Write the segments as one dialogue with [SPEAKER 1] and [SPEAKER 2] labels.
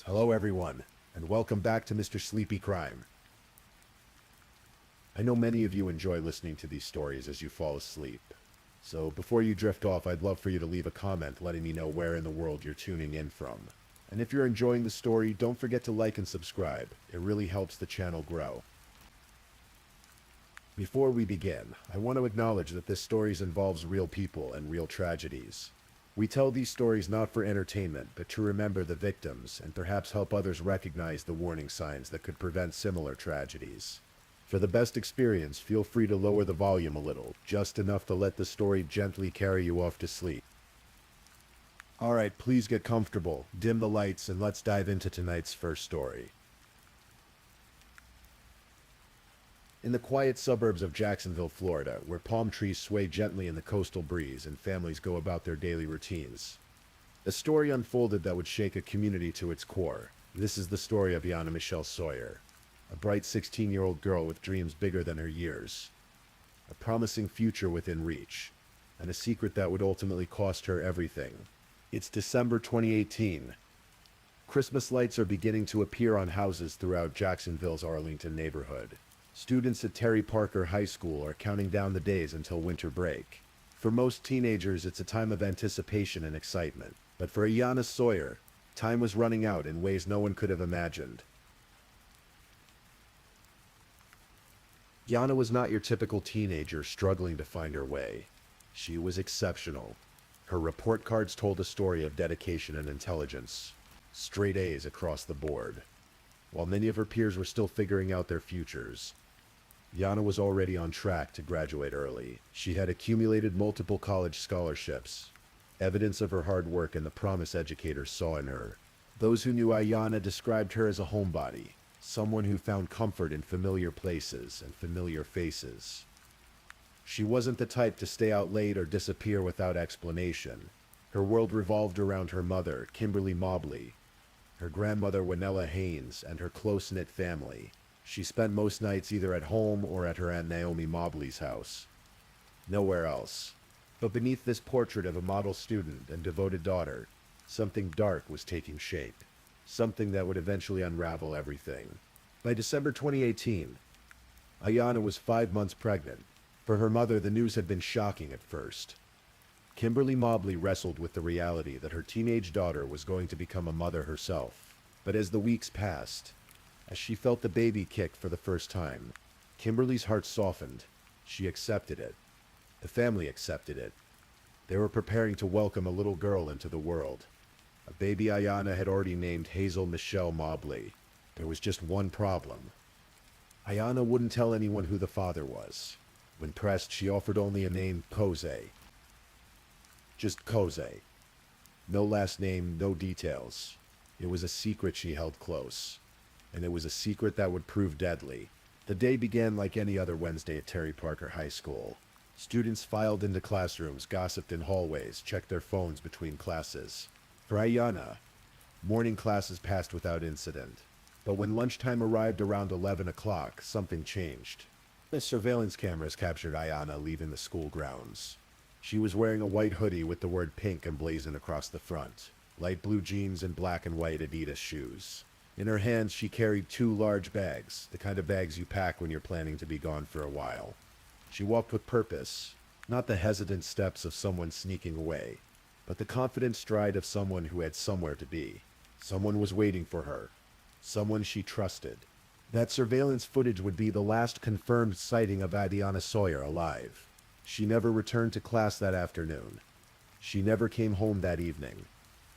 [SPEAKER 1] Hello everyone, and welcome back to Mr. Sleepy Crime. I know many of you enjoy listening to these stories as you fall asleep. So before you drift off, I'd love for you to leave a comment letting me know where in the world you're tuning in from. And if you're enjoying the story, don't forget to like and subscribe. It really helps the channel grow. Before we begin, I want to acknowledge that this story involves real people and real tragedies. We tell these stories not for entertainment, but to remember the victims and perhaps help others recognize the warning signs that could prevent similar tragedies. For the best experience, feel free to lower the volume a little, just enough to let the story gently carry you off to sleep. Alright, please get comfortable, dim the lights, and let's dive into tonight's first story. In the quiet suburbs of Jacksonville, Florida, where palm trees sway gently in the coastal breeze and families go about their daily routines, a story unfolded that would shake a community to its core. This is the story of Yana Michelle Sawyer, a bright 16-year-old girl with dreams bigger than her years, a promising future within reach, and a secret that would ultimately cost her everything. It's December 2018. Christmas lights are beginning to appear on houses throughout Jacksonville's Arlington neighborhood. Students at Terry Parker High School are counting down the days until winter break. For most teenagers, it's a time of anticipation and excitement. But for Yana Sawyer, time was running out in ways no one could have imagined. Yana was not your typical teenager struggling to find her way. She was exceptional. Her report cards told a story of dedication and intelligence. Straight A's across the board. While many of her peers were still figuring out their futures, Yana was already on track to graduate early. She had accumulated multiple college scholarships, evidence of her hard work and the promise educators saw in her. Those who knew Yana described her as a homebody, someone who found comfort in familiar places and familiar faces. She wasn't the type to stay out late or disappear without explanation. Her world revolved around her mother, Kimberly Mobley, her grandmother Winella Haynes, and her close-knit family. She spent most nights either at home or at her Aunt Naomi Mobley's house. Nowhere else. But beneath this portrait of a model student and devoted daughter, something dark was taking shape. Something that would eventually unravel everything. By December 2018, Ayana was 5 months pregnant. For her mother, the news had been shocking at first. Kimberly Mobley wrestled with the reality that her teenage daughter was going to become a mother herself. But as the weeks passed, as she felt the baby kick for the first time, Kimberly's heart softened. She accepted it. The family accepted it. They were preparing to welcome a little girl into the world. A baby Ayana had already named Hazel Michelle Mobley. There was just one problem. Ayana wouldn't tell anyone who the father was. When pressed, she offered only a name, Kose. Just Kose. No last name, no details. It was a secret she held close. And it was a secret that would prove deadly. The day began like any other Wednesday at Terry Parker High School. Students filed into classrooms, gossiped in hallways, checked their phones between classes. For Ayana, morning classes passed without incident. But when lunchtime arrived around 11 o'clock, something changed. The surveillance cameras captured Ayana leaving the school grounds. She was wearing a white hoodie with the word pink emblazoned across the front, light blue jeans and black and white Adidas shoes. In her hands, she carried 2 large bags, the kind of bags you pack when you're planning to be gone for a while. She walked with purpose, not the hesitant steps of someone sneaking away, but the confident stride of someone who had somewhere to be. Someone was waiting for her. Someone she trusted. That surveillance footage would be the last confirmed sighting of Yana Sawyer alive. She never returned to class that afternoon. She never came home that evening.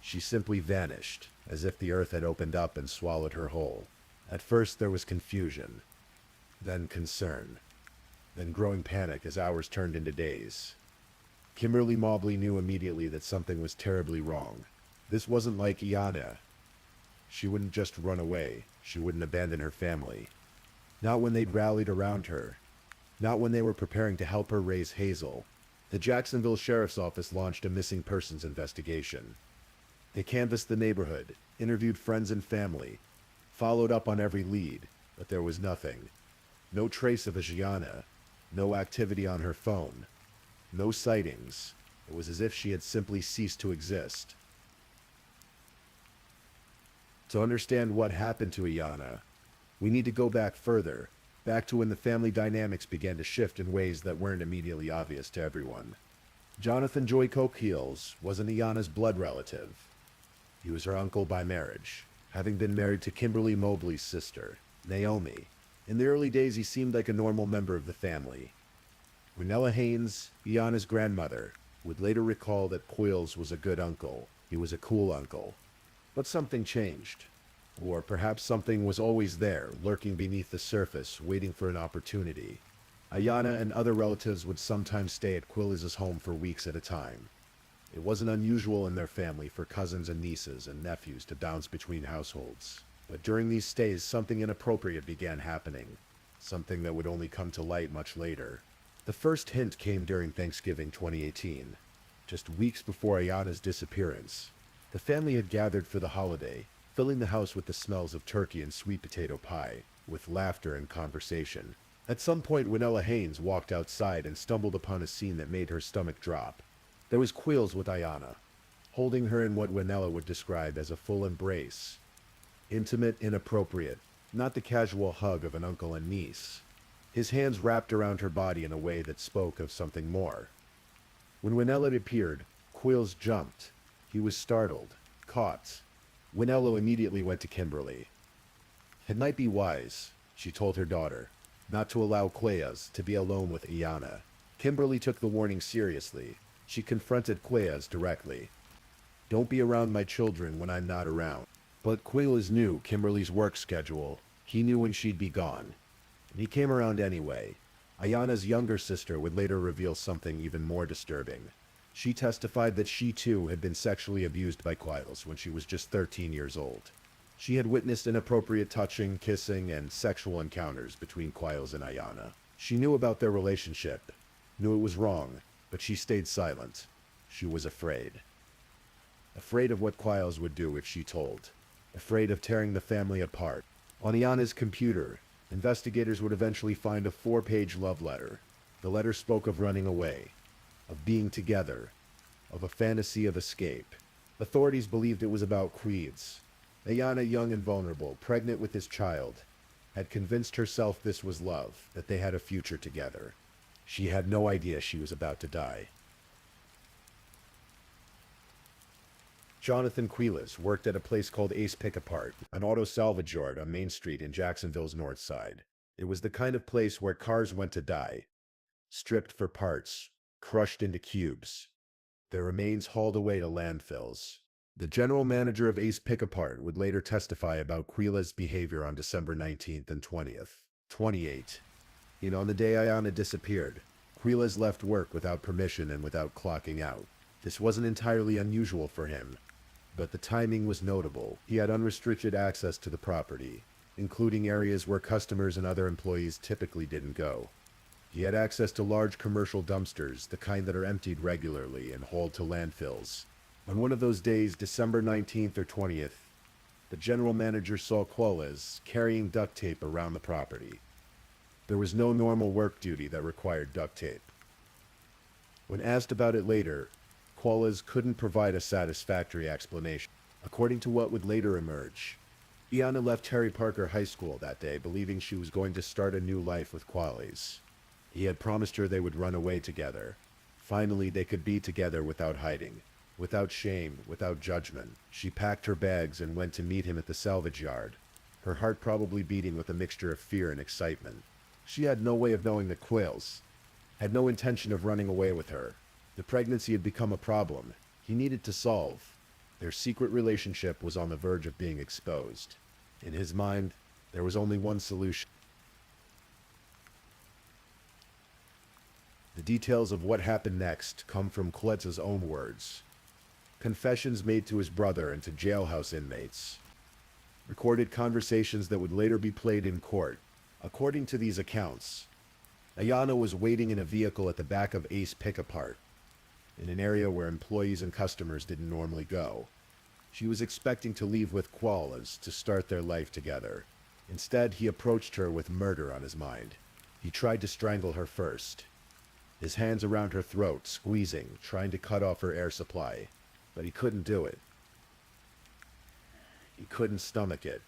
[SPEAKER 1] She simply vanished, as if the earth had opened up and swallowed her whole. At first there was confusion, then concern, then growing panic as hours turned into days. Kimberly Mobley knew immediately that something was terribly wrong. This wasn't like Yana. She wouldn't just run away. She wouldn't abandon her family. Not when they'd rallied around her. Not when they were preparing to help her raise Hazel. The Jacksonville Sheriff's Office launched a missing persons investigation. They canvassed the neighborhood, interviewed friends and family, followed up on every lead, but there was nothing. No trace of Yana, no activity on her phone, no sightings. It was as if she had simply ceased to exist. To understand what happened to Iana, we need to go back further, back to when the family dynamics began to shift in ways that weren't immediately obvious to everyone. Jonathan Joy Cokeheels wasn't Iana's blood relative. He was her uncle by marriage, having been married to Kimberly Mobley's sister, Naomi. In the early days, he seemed like a normal member of the family. Winella Haynes, Iana's grandmother, would later recall that Quills was a good uncle. He was a cool uncle. But something changed. Or perhaps something was always there, lurking beneath the surface, waiting for an opportunity. Ayana and other relatives would sometimes stay at Quills' home for weeks at a time. It wasn't unusual in their family for cousins and nieces and nephews to bounce between households. But during these stays, something inappropriate began happening. Something that would only come to light much later. The first hint came during Thanksgiving 2018, just weeks before Ayana's disappearance. The family had gathered for the holiday, filling the house with the smells of turkey and sweet potato pie, with laughter and conversation. At some point, Winella Haynes walked outside and stumbled upon a scene that made her stomach drop. There was Quills with Ayana, holding her in what Winella would describe as a full embrace. Intimate, inappropriate, not the casual hug of an uncle and niece. His hands wrapped around her body in a way that spoke of something more. When Winella appeared, Quills jumped. He was startled, caught. Winella immediately went to Kimberly. It might be wise, she told her daughter, not to allow Quills to be alone with Iana. Kimberly took the warning seriously. She confronted Quills directly. Don't be around my children when I'm not around. But Quills knew Kimberly's work schedule. He knew when she'd be gone. And he came around anyway. Ayana's younger sister would later reveal something even more disturbing. She testified that she too had been sexually abused by Quills when she was just 13 years old. She had witnessed inappropriate touching, kissing, and sexual encounters between Quills and Ayana. She knew about their relationship, knew it was wrong, but she stayed silent. She was afraid. Afraid of what Quills would do if she told. Afraid of tearing the family apart. On Ayana's computer, investigators would eventually find a 4-page love letter. The letter spoke of running away, of being together, of a fantasy of escape. Authorities believed it was about Quills. Ayana, young and vulnerable, pregnant with his child, had convinced herself this was love, that they had a future together. She had no idea she was about to die. Jonathan Quills worked at a place called Ace Pick-A-Part, an auto salvage yard on Main Street in Jacksonville's north side. It was the kind of place where cars went to die, stripped for parts, crushed into cubes, their remains hauled away to landfills. The general manager of Ace Pick-A-Part would later testify about Quills' behavior on December 19th and 20th. 28. On the day Ayana disappeared, Quills left work without permission and without clocking out. This wasn't entirely unusual for him, but the timing was notable. He had unrestricted access to the property, including areas where customers and other employees typically didn't go. He had access to large commercial dumpsters, the kind that are emptied regularly and hauled to landfills. On one of those days, December 19th or 20th, the general manager saw Quills carrying duct tape around the property. There was no normal work duty that required duct tape. When asked about it later, Quills couldn't provide a satisfactory explanation. According to what would later emerge, Iana left Terry Parker High School that day believing she was going to start a new life with Quills. He had promised her they would run away together. Finally, they could be together without hiding, without shame, without judgment. She packed her bags and went to meet him at the salvage yard, her heart probably beating with a mixture of fear and excitement. She had no way of knowing that Quills had no intention of running away with her. The pregnancy had become a problem he needed to solve. Their secret relationship was on the verge of being exposed. In his mind, there was only one solution. The details of what happened next come from Quills' own words. Confessions made to his brother and to jailhouse inmates. Recorded conversations that would later be played in court. According to these accounts, Ayana was waiting in a vehicle at the back of Ace Pick-A-Part, in an area where employees and customers didn't normally go. She was expecting to leave with Quills to start their life together. Instead, he approached her with murder on his mind. He tried to strangle her first, his hands around her throat, squeezing, trying to cut off her air supply, but he couldn't do it. He couldn't stomach it.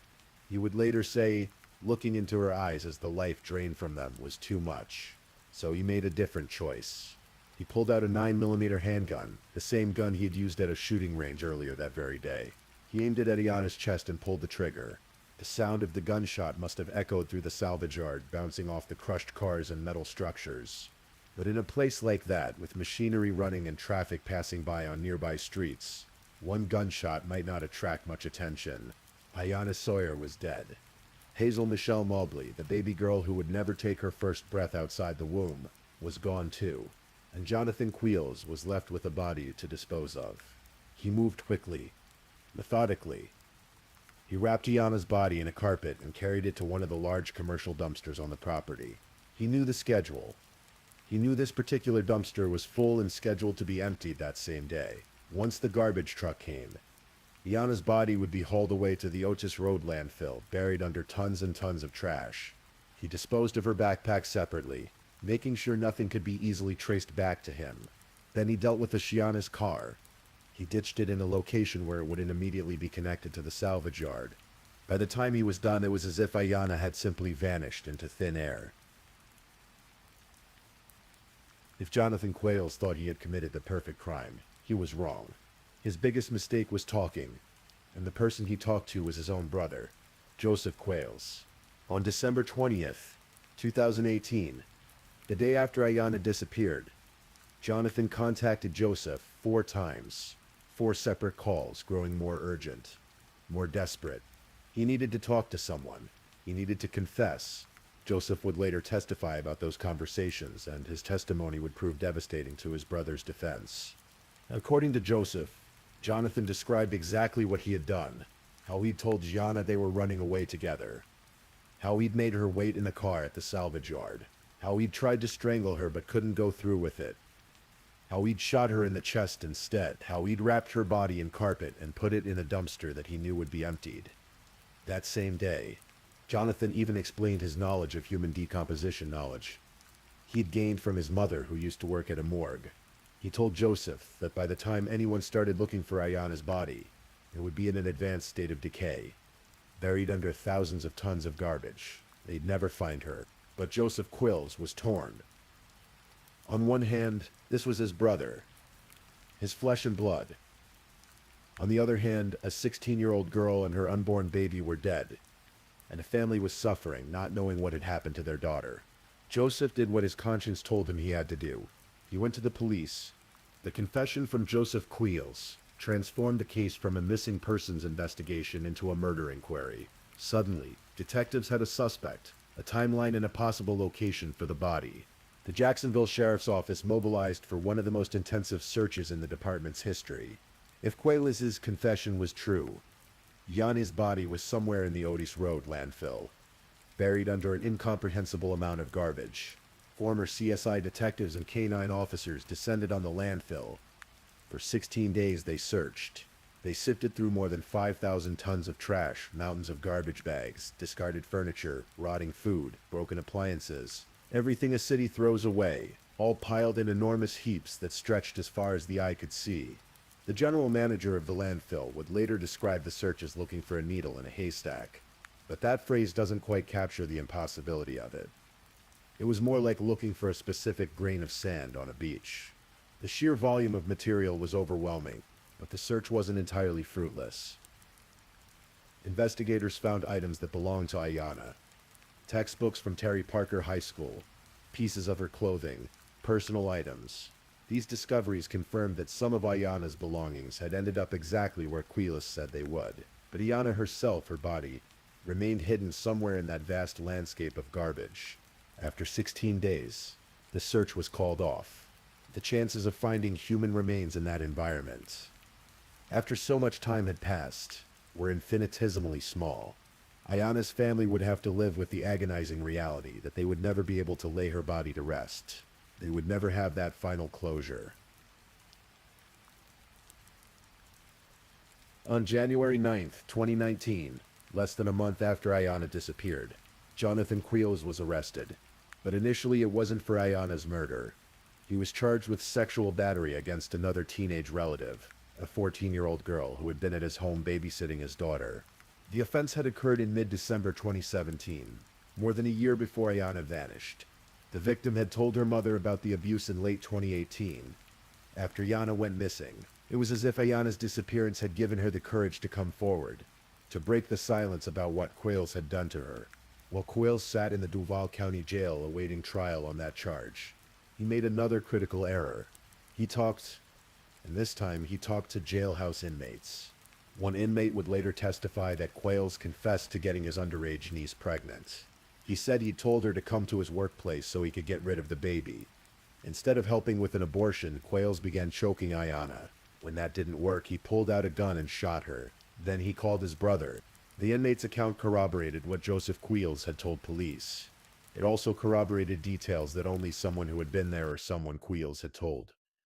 [SPEAKER 1] He would later say, looking into her eyes as the life drained from them was too much. So he made a different choice. He pulled out a 9mm handgun, the same gun he had used at a shooting range earlier that very day. He aimed it at Ayana's chest and pulled the trigger. The sound of the gunshot must have echoed through the salvage yard, bouncing off the crushed cars and metal structures. But in a place like that, with machinery running and traffic passing by on nearby streets, one gunshot might not attract much attention. Ayana Sawyer was dead. Hazel Michelle Mobley, the baby girl who would never take her first breath outside the womb, was gone too, and Jonathan Queals was left with a body to dispose of. He moved quickly, methodically. He wrapped Ayana's body in a carpet and carried it to one of the large commercial dumpsters on the property. He knew the schedule. He knew this particular dumpster was full and scheduled to be emptied that same day. Once the garbage truck came, Ayana's body would be hauled away to the Otis Road landfill, buried under tons and tons of trash. He disposed of her backpack separately, making sure nothing could be easily traced back to him. Then he dealt with Ayana's car. He ditched it in a location where it wouldn't immediately be connected to the salvage yard. By the time he was done, it was as if Ayana had simply vanished into thin air. If Jonathan Quails thought he had committed the perfect crime, he was wrong. His biggest mistake was talking, and the person he talked to was his own brother, Joseph Quails. On December 20th, 2018, the day after Ayana disappeared, Jonathan contacted Joseph 4 times, 4 separate calls, growing more urgent, more desperate. He needed to talk to someone. He needed to confess. Joseph would later testify about those conversations, and his testimony would prove devastating to his brother's defense. According to Joseph, Jonathan described exactly what he had done, how he'd told Gianna they were running away together, how he'd made her wait in the car at the salvage yard, how he'd tried to strangle her but couldn't go through with it, how he'd shot her in the chest instead, how he'd wrapped her body in carpet and put it in a dumpster that he knew would be emptied. That same day, Jonathan even explained his knowledge of human decomposition knowledge he'd gained from his mother, who used to work at a morgue. He told Joseph that by the time anyone started looking for Ayana's body, it would be in an advanced state of decay, buried under thousands of tons of garbage. They'd never find her. But Joseph Quills was torn. On one hand, this was his brother, his flesh and blood. On the other hand, a 16-year-old girl and her unborn baby were dead, and a family was suffering, not knowing what had happened to their daughter. Joseph did what his conscience told him he had to do. He went to the police. The confession from Joseph Queals transformed the case from a missing persons investigation into a murder inquiry. Suddenly, detectives had a suspect, a timeline, and a possible location for the body. The Jacksonville Sheriff's Office mobilized for one of the most intensive searches in the department's history. If Quayles's confession was true, Yanni's body was somewhere in the Otis Road landfill, buried under an incomprehensible amount of garbage. Former CSI detectives and canine officers descended on the landfill. For 16 days they searched. They sifted through more than 5,000 tons of trash, mountains of garbage bags, discarded furniture, rotting food, broken appliances. Everything a city throws away, all piled in enormous heaps that stretched as far as the eye could see. The general manager of the landfill would later describe the search as looking for a needle in a haystack. But that phrase doesn't quite capture the impossibility of it. It was more like looking for a specific grain of sand on a beach. The sheer volume of material was overwhelming, but the search wasn't entirely fruitless. Investigators found items that belonged to Ayana. Textbooks from Terry Parker High School, pieces of her clothing, personal items. These discoveries confirmed that some of Ayana's belongings had ended up exactly where Quealis said they would. But Ayana herself, her body, remained hidden somewhere in that vast landscape of garbage. After 16 days, the search was called off. The chances of finding human remains in that environment, after so much time had passed, were infinitesimally small. Ayana's family would have to live with the agonizing reality that they would never be able to lay her body to rest. They would never have that final closure. On January 9th, 2019, less than a month after Ayana disappeared, Jonathan Queals was arrested. But initially it wasn't for Ayana's murder. He was charged with sexual battery against another teenage relative, a 14-year-old girl who had been at his home babysitting his daughter. The offense had occurred in mid-December 2017, more than a year before Ayanna vanished. The victim had told her mother about the abuse in late 2018. After Ayanna went missing, it was as if Ayanna's disappearance had given her the courage to come forward, to break the silence about what Quayles had done to her. While Quayles sat in the Duval County Jail awaiting trial on that charge, he made another critical error. He talked, and this time he talked to jailhouse inmates. One inmate would later testify that Quayles confessed to getting his underage niece pregnant. He said he'd told her to come to his workplace so he could get rid of the baby. Instead of helping with an abortion, Quayles began choking Ayanna. When that didn't work, he pulled out a gun and shot her. Then he called his brother. The inmate's account corroborated what Joseph Quayles had told police. It also corroborated details that only someone who had been there or someone Quayles had told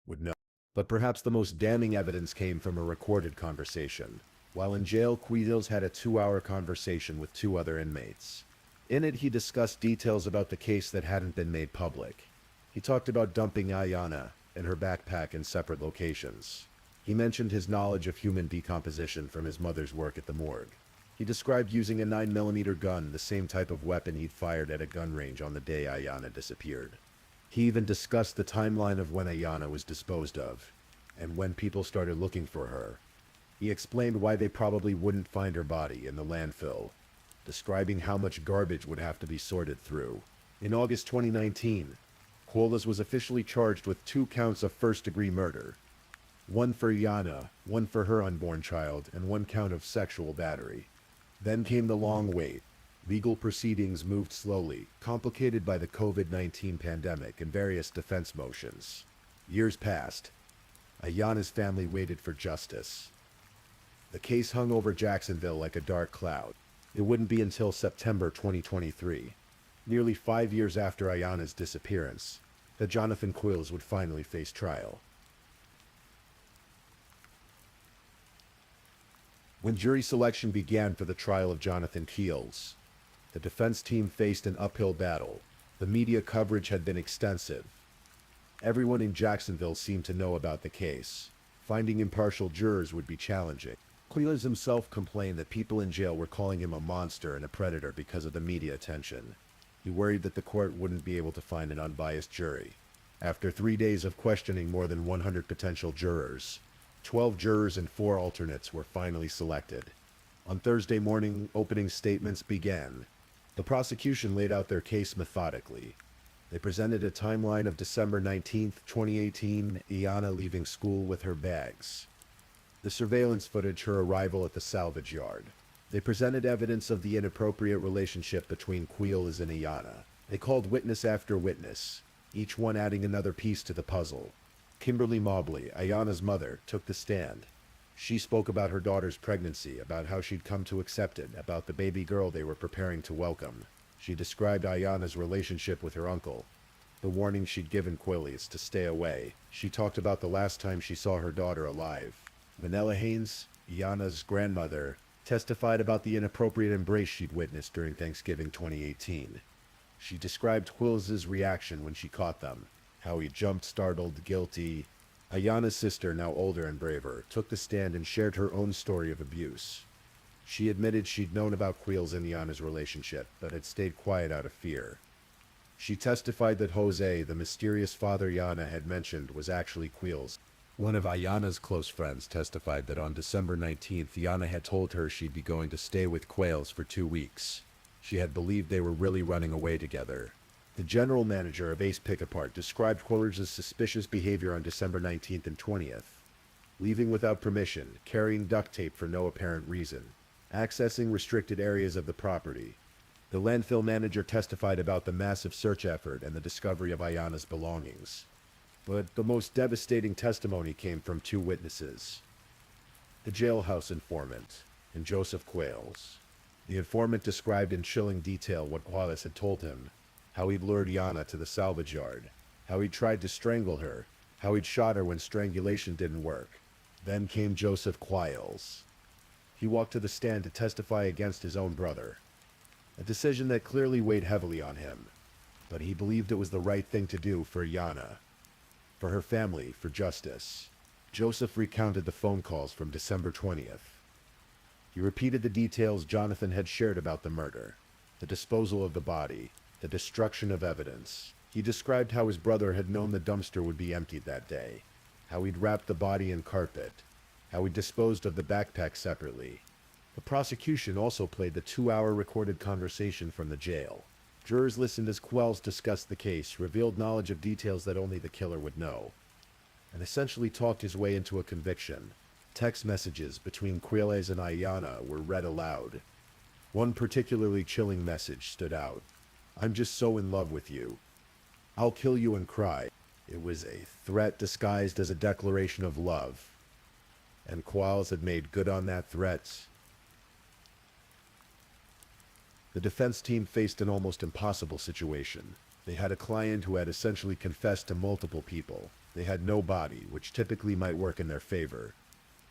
[SPEAKER 1] would know. But perhaps the most damning evidence came from a recorded conversation. While in jail, Quayles had a 2-hour conversation with 2 other inmates. In it, he discussed details about the case that hadn't been made public. He talked about dumping Ayanna and her backpack in separate locations. He mentioned his knowledge of human decomposition from his mother's work at the morgue. He described using a 9mm gun, the same type of weapon he'd fired at a gun range on the day Ayanna disappeared. He even discussed the timeline of when Ayanna was disposed of, and when people started looking for her. He explained why they probably wouldn't find her body in the landfill, describing how much garbage would have to be sorted through. In August 2019, Quayles was officially charged with 2 counts of first-degree murder. 1 for Ayanna, 1 for her unborn child, and 1 count of sexual battery. Then came the long wait. Legal proceedings moved slowly, complicated by the COVID-19 pandemic and various defense motions. Years passed. Ayanna's family waited for justice. The case hung over Jacksonville like a dark cloud. It wouldn't be until September 2023, nearly 5 years after Ayanna's disappearance, that Jonathan Quayles would finally face trial. When jury selection began for the trial of Jonathan Quayles, the defense team faced an uphill battle. The media coverage had been extensive. Everyone in Jacksonville seemed to know about the case. Finding impartial jurors would be challenging. Quayles himself complained that people in jail were calling him a monster and a predator because of the media attention. He worried that the court wouldn't be able to find an unbiased jury. After 3 days of questioning more than 100 potential jurors, 12 jurors and 4 alternates were finally selected. On Thursday morning, opening statements began. The prosecution laid out their case methodically. They presented a timeline of December 19, 2018, Ayanna leaving school with her bags. The surveillance footage, her arrival at the salvage yard. They presented evidence of the inappropriate relationship between Quayles and Ayanna. They called witness after witness, each one adding another piece to the puzzle. Kimberly Mobley, Ayanna's mother, took the stand. She spoke about her daughter's pregnancy, about how she'd come to accept it, about the baby girl they were preparing to welcome. She described Ayanna's relationship with her uncle, the warning she'd given Quayles to stay away. She talked about the last time she saw her daughter alive. Vanilla Haynes, Ayanna's grandmother, testified about the inappropriate embrace she'd witnessed during Thanksgiving 2018. She described Quayles' reaction when she caught them, how he jumped, startled, guilty. Ayanna's sister, now older and braver, took the stand and shared her own story of abuse. She admitted she'd known about Quayles and Ayanna's relationship, but had stayed quiet out of fear. She testified that Jose, the mysterious father Ayanna had mentioned, was actually Quayles. One of Ayanna's close friends testified that on December 19th, Ayanna had told her she'd be going to stay with Quayles for 2 weeks. She had believed they were really running away together. The general manager of Ace Pick-a-Part described Quayles' suspicious behavior on December 19th and 20th. Leaving without permission, carrying duct tape for no apparent reason, accessing restricted areas of the property. The landfill manager testified about the massive search effort and the discovery of Ayanna's belongings. But the most devastating testimony came from 2 witnesses. The jailhouse informant and Joseph Quayles. The informant described in chilling detail what Quayles had told him, how he'd lured Ayanna to the salvage yard, how he'd tried to strangle her, how he'd shot her when strangulation didn't work. Then came Joseph Quayles. He walked to the stand to testify against his own brother, a decision that clearly weighed heavily on him, but he believed it was the right thing to do for Ayanna, for her family, for justice. Joseph recounted the phone calls from December 20th. He repeated the details Jonathan had shared about the murder, the disposal of the body, the destruction of evidence. He described how his brother had known the dumpster would be emptied that day, how he'd wrapped the body in carpet, how he disposed of the backpack separately. The prosecution also played the 2-hour recorded conversation from the jail. Jurors listened as Quells discussed the case, revealed knowledge of details that only the killer would know, and essentially talked his way into a conviction. Text messages between Quells and Ayanna were read aloud. One particularly chilling message stood out. "I'm just so in love with you. I'll kill you and cry." It was a threat disguised as a declaration of love, and Quells had made good on that threat. The defense team faced an almost impossible situation. They had a client who had essentially confessed to multiple people. They had no body, which typically might work in their favor,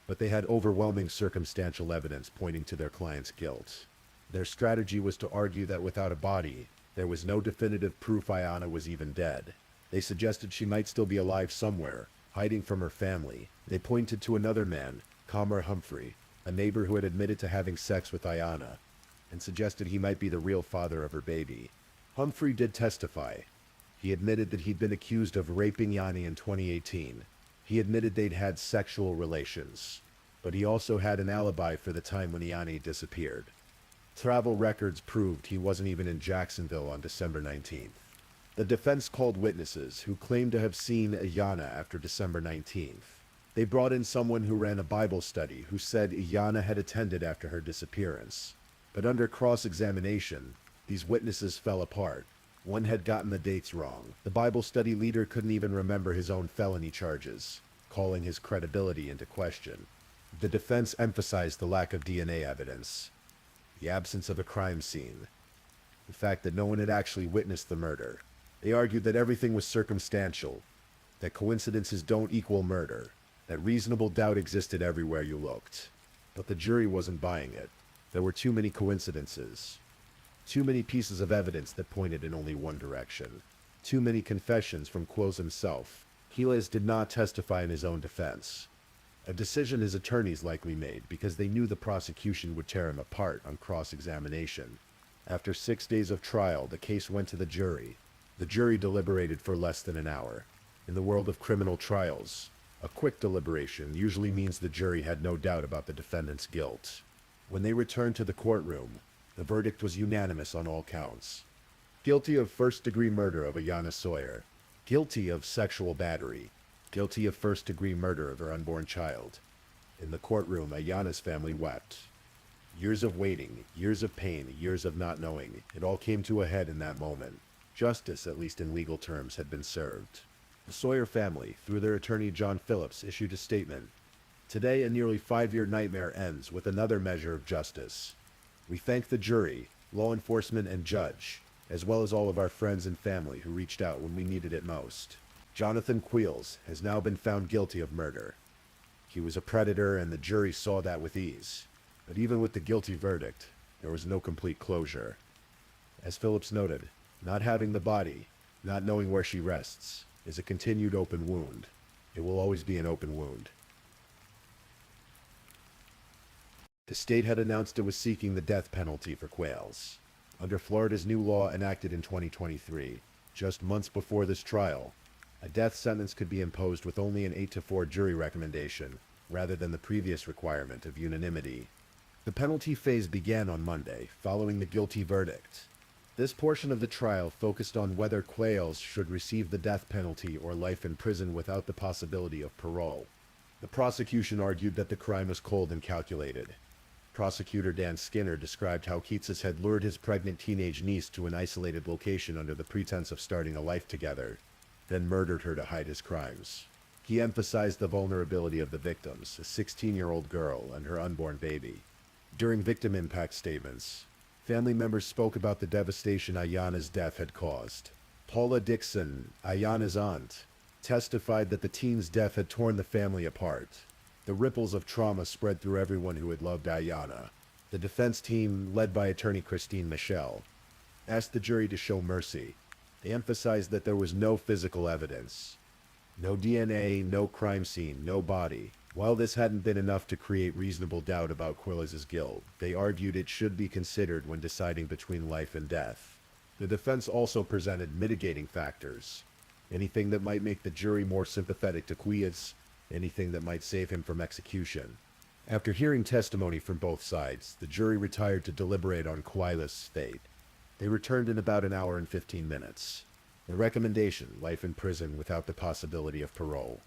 [SPEAKER 1] but they had overwhelming circumstantial evidence pointing to their client's guilt. Their strategy was to argue that without a body, there was no definitive proof Ayanna was even dead. They suggested she might still be alive somewhere, hiding from her family. They pointed to another man, Comrade Humphrey, a neighbor who had admitted to having sex with Ayanna, and suggested he might be the real father of her baby. Humphrey did testify. He admitted that he'd been accused of raping Yanni in 2018. He admitted they'd had sexual relations, but he also had an alibi for the time when Yanni disappeared. Travel records proved he wasn't even in Jacksonville on December 19th. The defense called witnesses who claimed to have seen Ayanna after December 19th. They brought in someone who ran a Bible study who said Ayanna had attended after her disappearance. But under cross-examination, these witnesses fell apart. One had gotten the dates wrong. The Bible study leader couldn't even remember his own felony charges, calling his credibility into question. The defense emphasized the lack of DNA evidence, the absence of a crime scene, the fact that no one had actually witnessed the murder. They argued that everything was circumstantial, that coincidences don't equal murder, that reasonable doubt existed everywhere you looked. But the jury wasn't buying it. There were too many coincidences. Too many pieces of evidence that pointed in only one direction. Too many confessions from Quells himself. Quells did not testify in his own defense. A decision his attorneys likely made because they knew the prosecution would tear him apart on cross-examination. After 6 days of trial, the case went to the jury. The jury deliberated for less than an hour. In the world of criminal trials, a quick deliberation usually means the jury had no doubt about the defendant's guilt. When they returned to the courtroom, the verdict was unanimous on all counts. Guilty of first-degree murder of Ayanna Sawyer. Guilty of sexual battery. Guilty of first-degree murder of her unborn child. In the courtroom, Ayanna's family wept. Years of waiting, years of pain, years of not knowing. It all came to a head in that moment. Justice, at least in legal terms, had been served. The Sawyer family, through their attorney John Phillips, issued a statement. Today, a nearly 5-year nightmare ends with another measure of justice. We thank the jury, law enforcement, and judge, as well as all of our friends and family who reached out when we needed it most. Jonathan Quells has now been found guilty of murder. He was a predator, and the jury saw that with ease. But even with the guilty verdict, there was no complete closure. As Phillips noted, not having the body, not knowing where she rests, is a continued open wound. It will always be an open wound. The state had announced it was seeking the death penalty for Quells. Under Florida's new law enacted in 2023, just months before this trial, a death sentence could be imposed with only an 8-4 jury recommendation, rather than the previous requirement of unanimity. The penalty phase began on Monday, following the guilty verdict. This portion of the trial focused on whether Quells should receive the death penalty or life in prison without the possibility of parole. The prosecution argued that the crime was cold and calculated. Prosecutor Dan Skinner described how Quells had lured his pregnant teenage niece to an isolated location under the pretense of starting a life together, then murdered her to hide his crimes. He emphasized the vulnerability of the victims, a 16-year-old girl and her unborn baby. During victim impact statements, family members spoke about the devastation Ayanna's death had caused. Paula Dixon, Ayanna's aunt, testified that the teen's death had torn the family apart. The ripples of trauma spread through everyone who had loved Ayanna. The defense team, led by attorney Christine Michelle, asked the jury to show mercy. They emphasized that there was no physical evidence. No DNA, no crime scene, no body. While this hadn't been enough to create reasonable doubt about Quillis's guilt, they argued it should be considered when deciding between life and death. The defense also presented mitigating factors. Anything that might make the jury more sympathetic to Quillis, anything that might save him from execution. After hearing testimony from both sides, the jury retired to deliberate on Quillis's fate. They returned in about an hour and 15 minutes. The recommendation, life in prison without the possibility of parole.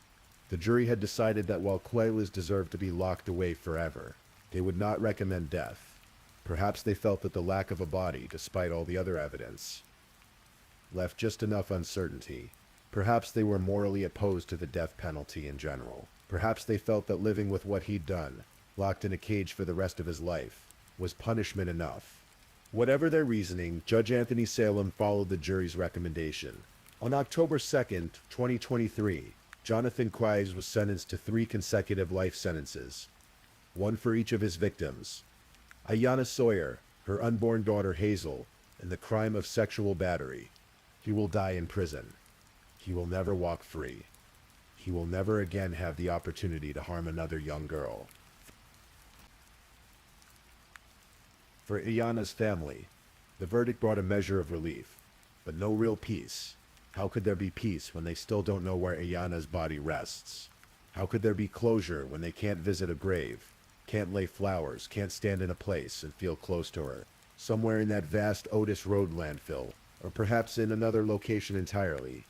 [SPEAKER 1] The jury had decided that while Quillis deserved to be locked away forever, they would not recommend death. Perhaps they felt that the lack of a body, despite all the other evidence, left just enough uncertainty. Perhaps they were morally opposed to the death penalty in general. Perhaps they felt that living with what he'd done, locked in a cage for the rest of his life, was punishment enough. Whatever their reasoning, Judge Anthony Salem followed the jury's recommendation. On October 2nd, 2023, Jonathan Quillis was sentenced to 3 consecutive life sentences, one for each of his victims. Ayanna Sawyer, her unborn daughter Hazel, and the crime of sexual battery. He will die in prison. He will never walk free. He will never again have the opportunity to harm another young girl. For Ayanna's family, the verdict brought a measure of relief, but no real peace. How could there be peace when they still don't know where Ayanna's body rests? How could there be closure when they can't visit a grave, can't lay flowers, can't stand in a place and feel close to her, somewhere in that vast Otis Road landfill, or perhaps in another location entirely?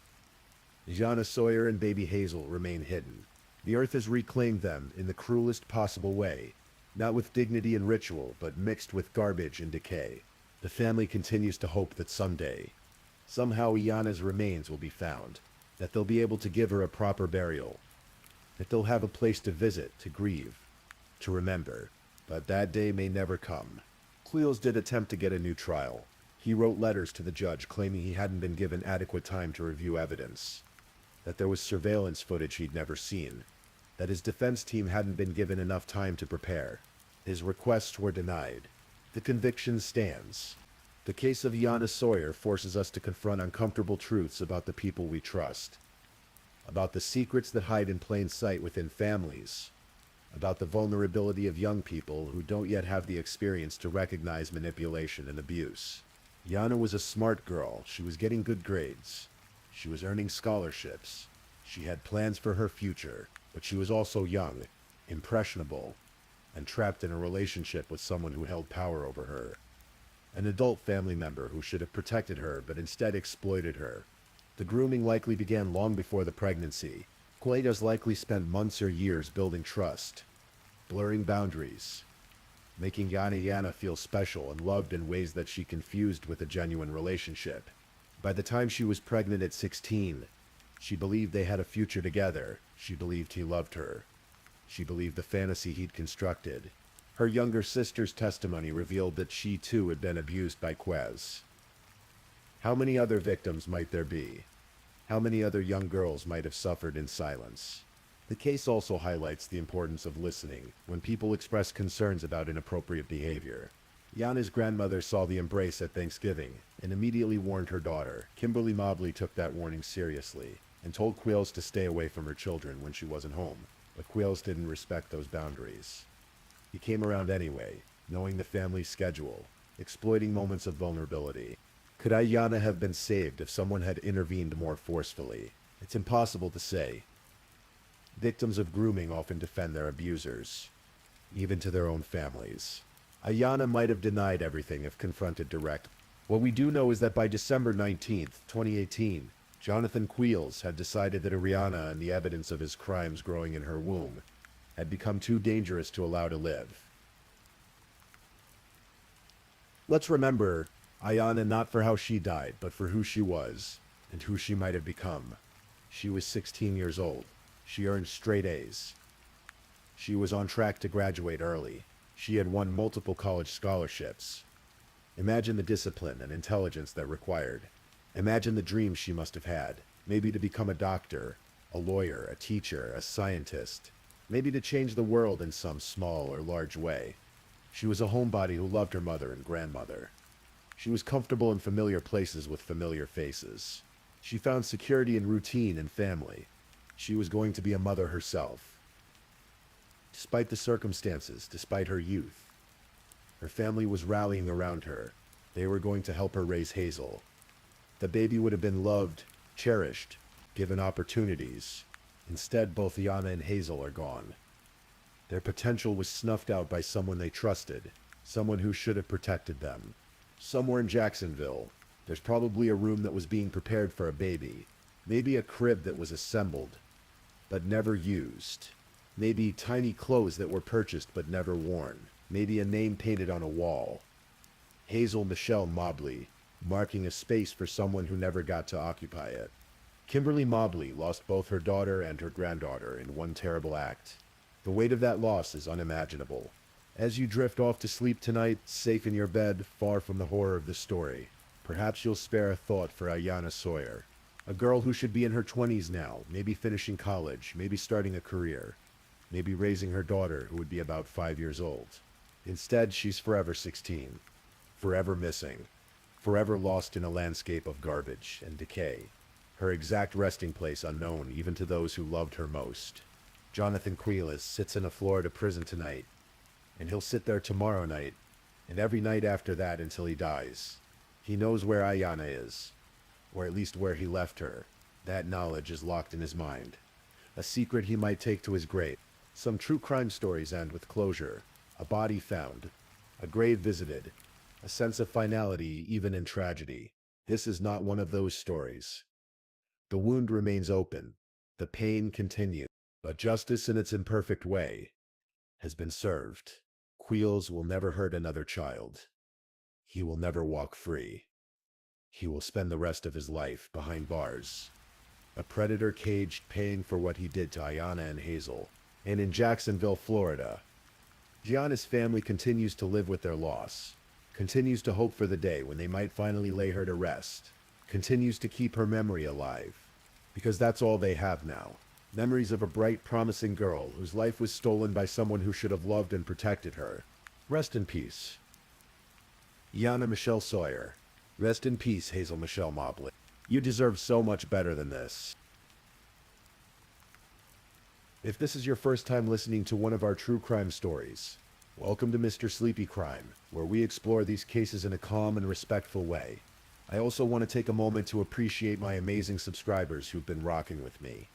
[SPEAKER 1] Ayanna Sawyer and baby Hazel remain hidden. The earth has reclaimed them in the cruelest possible way, not with dignity and ritual, but mixed with garbage and decay. The family continues to hope that someday, somehow Ayanna's remains will be found, that they'll be able to give her a proper burial, that they'll have a place to visit, to grieve, to remember. But that day may never come. Quillis did attempt to get a new trial. He wrote letters to the judge claiming he hadn't been given adequate time to review evidence, that there was surveillance footage he'd never seen, that his defense team hadn't been given enough time to prepare. His requests were denied. The conviction stands. The case of Ayanna Sawyer forces us to confront uncomfortable truths about the people we trust, about the secrets that hide in plain sight within families, about the vulnerability of young people who don't yet have the experience to recognize manipulation and abuse. Ayanna was a smart girl. She was getting good grades. She was earning scholarships. She had plans for her future, but she was also young, impressionable, and trapped in a relationship with someone who held power over her. An adult family member who should have protected her but instead exploited her. The grooming likely began long before the pregnancy. Quillis likely spent months or years building trust, blurring boundaries, making Ayanna feel special and loved in ways that she confused with a genuine relationship. By the time she was pregnant at 16, she believed they had a future together. She believed he loved her. She believed the fantasy he'd constructed. Her younger sister's testimony revealed that she too had been abused by Quillis. How many other victims might there be? How many other young girls might have suffered in silence? The case also highlights the importance of listening when people express concerns about inappropriate behavior. Ayanna's grandmother saw the embrace at Thanksgiving and immediately warned her daughter. Kimberly Mobley took that warning seriously and told Quillis to stay away from her children when she wasn't home, but Quillis didn't respect those boundaries. He came around anyway, knowing the family's schedule, exploiting moments of vulnerability. Could Ayanna have been saved if someone had intervened more forcefully? It's impossible to say. Victims of grooming often defend their abusers, even to their own families. Ayanna might have denied everything if confronted direct. What we do know is that by December 19th, 2018, Jonathan Quillis had decided that Ayanna and the evidence of his crimes growing in her womb had become too dangerous to allow to live. Let's remember Ayanna not for how she died, but for who she was and who she might have become. She was 16 years old. She earned straight A's. She was on track to graduate early. She had won multiple college scholarships. Imagine the discipline and intelligence that required. Imagine the dreams she must have had. Maybe to become a doctor, a lawyer, a teacher, a scientist. Maybe to change the world in some small or large way. She was a homebody who loved her mother and grandmother. She was comfortable in familiar places with familiar faces. She found security in routine and family. She was going to be a mother herself. Despite the circumstances, despite her youth, her family was rallying around her. They were going to help her raise Hazel. The baby would have been loved, cherished, given opportunities. Instead, both Yana and Hazel are gone. Their potential was snuffed out by someone they trusted, someone who should have protected them. Somewhere in Jacksonville, there's probably a room that was being prepared for a baby. Maybe a crib that was assembled, but never used. Maybe tiny clothes that were purchased but never worn. Maybe a name painted on a wall. Hazel Michelle Mobley, marking a space for someone who never got to occupy it. Kimberly Mobley lost both her daughter and her granddaughter in one terrible act. The weight of that loss is unimaginable. As you drift off to sleep tonight, safe in your bed, far from the horror of the story, perhaps you'll spare a thought for Ayanna Sawyer, a girl who should be in her 20s now, maybe finishing college, maybe starting a career, maybe raising her daughter who would be about 5 years old. Instead, she's forever 16, forever missing, forever lost in a landscape of garbage and decay, her exact resting place unknown even to those who loved her most. Jonathan Queilis sits in a Florida prison tonight, and he'll sit there tomorrow night, and every night after that until he dies. He knows where Ayanna is, or at least where he left her. That knowledge is locked in his mind, a secret he might take to his grave. Some true crime stories end with closure, a body found, a grave visited, a sense of finality even in tragedy. This is not one of those stories. The wound remains open, the pain continues, but justice in its imperfect way has been served. Queilis will never hurt another child. He will never walk free. He will spend the rest of his life behind bars, a predator caged paying for what he did to Ayanna and Hazel. And in Jacksonville, Florida, Gianna's family continues to live with their loss, continues to hope for the day when they might finally lay her to rest, continues to keep her memory alive, because that's all they have now. Memories of a bright, promising girl whose life was stolen by someone who should have loved and protected her. Rest in peace, Ayanna Michelle Sawyer. Rest in peace, Hazel Michelle Mobley. You deserve so much better than this. If this is your first time listening to one of our true crime stories, welcome to Mr. Sleepy Crime, where we explore these cases in a calm and respectful way. I also want to take a moment to appreciate my amazing subscribers who've been rocking with me.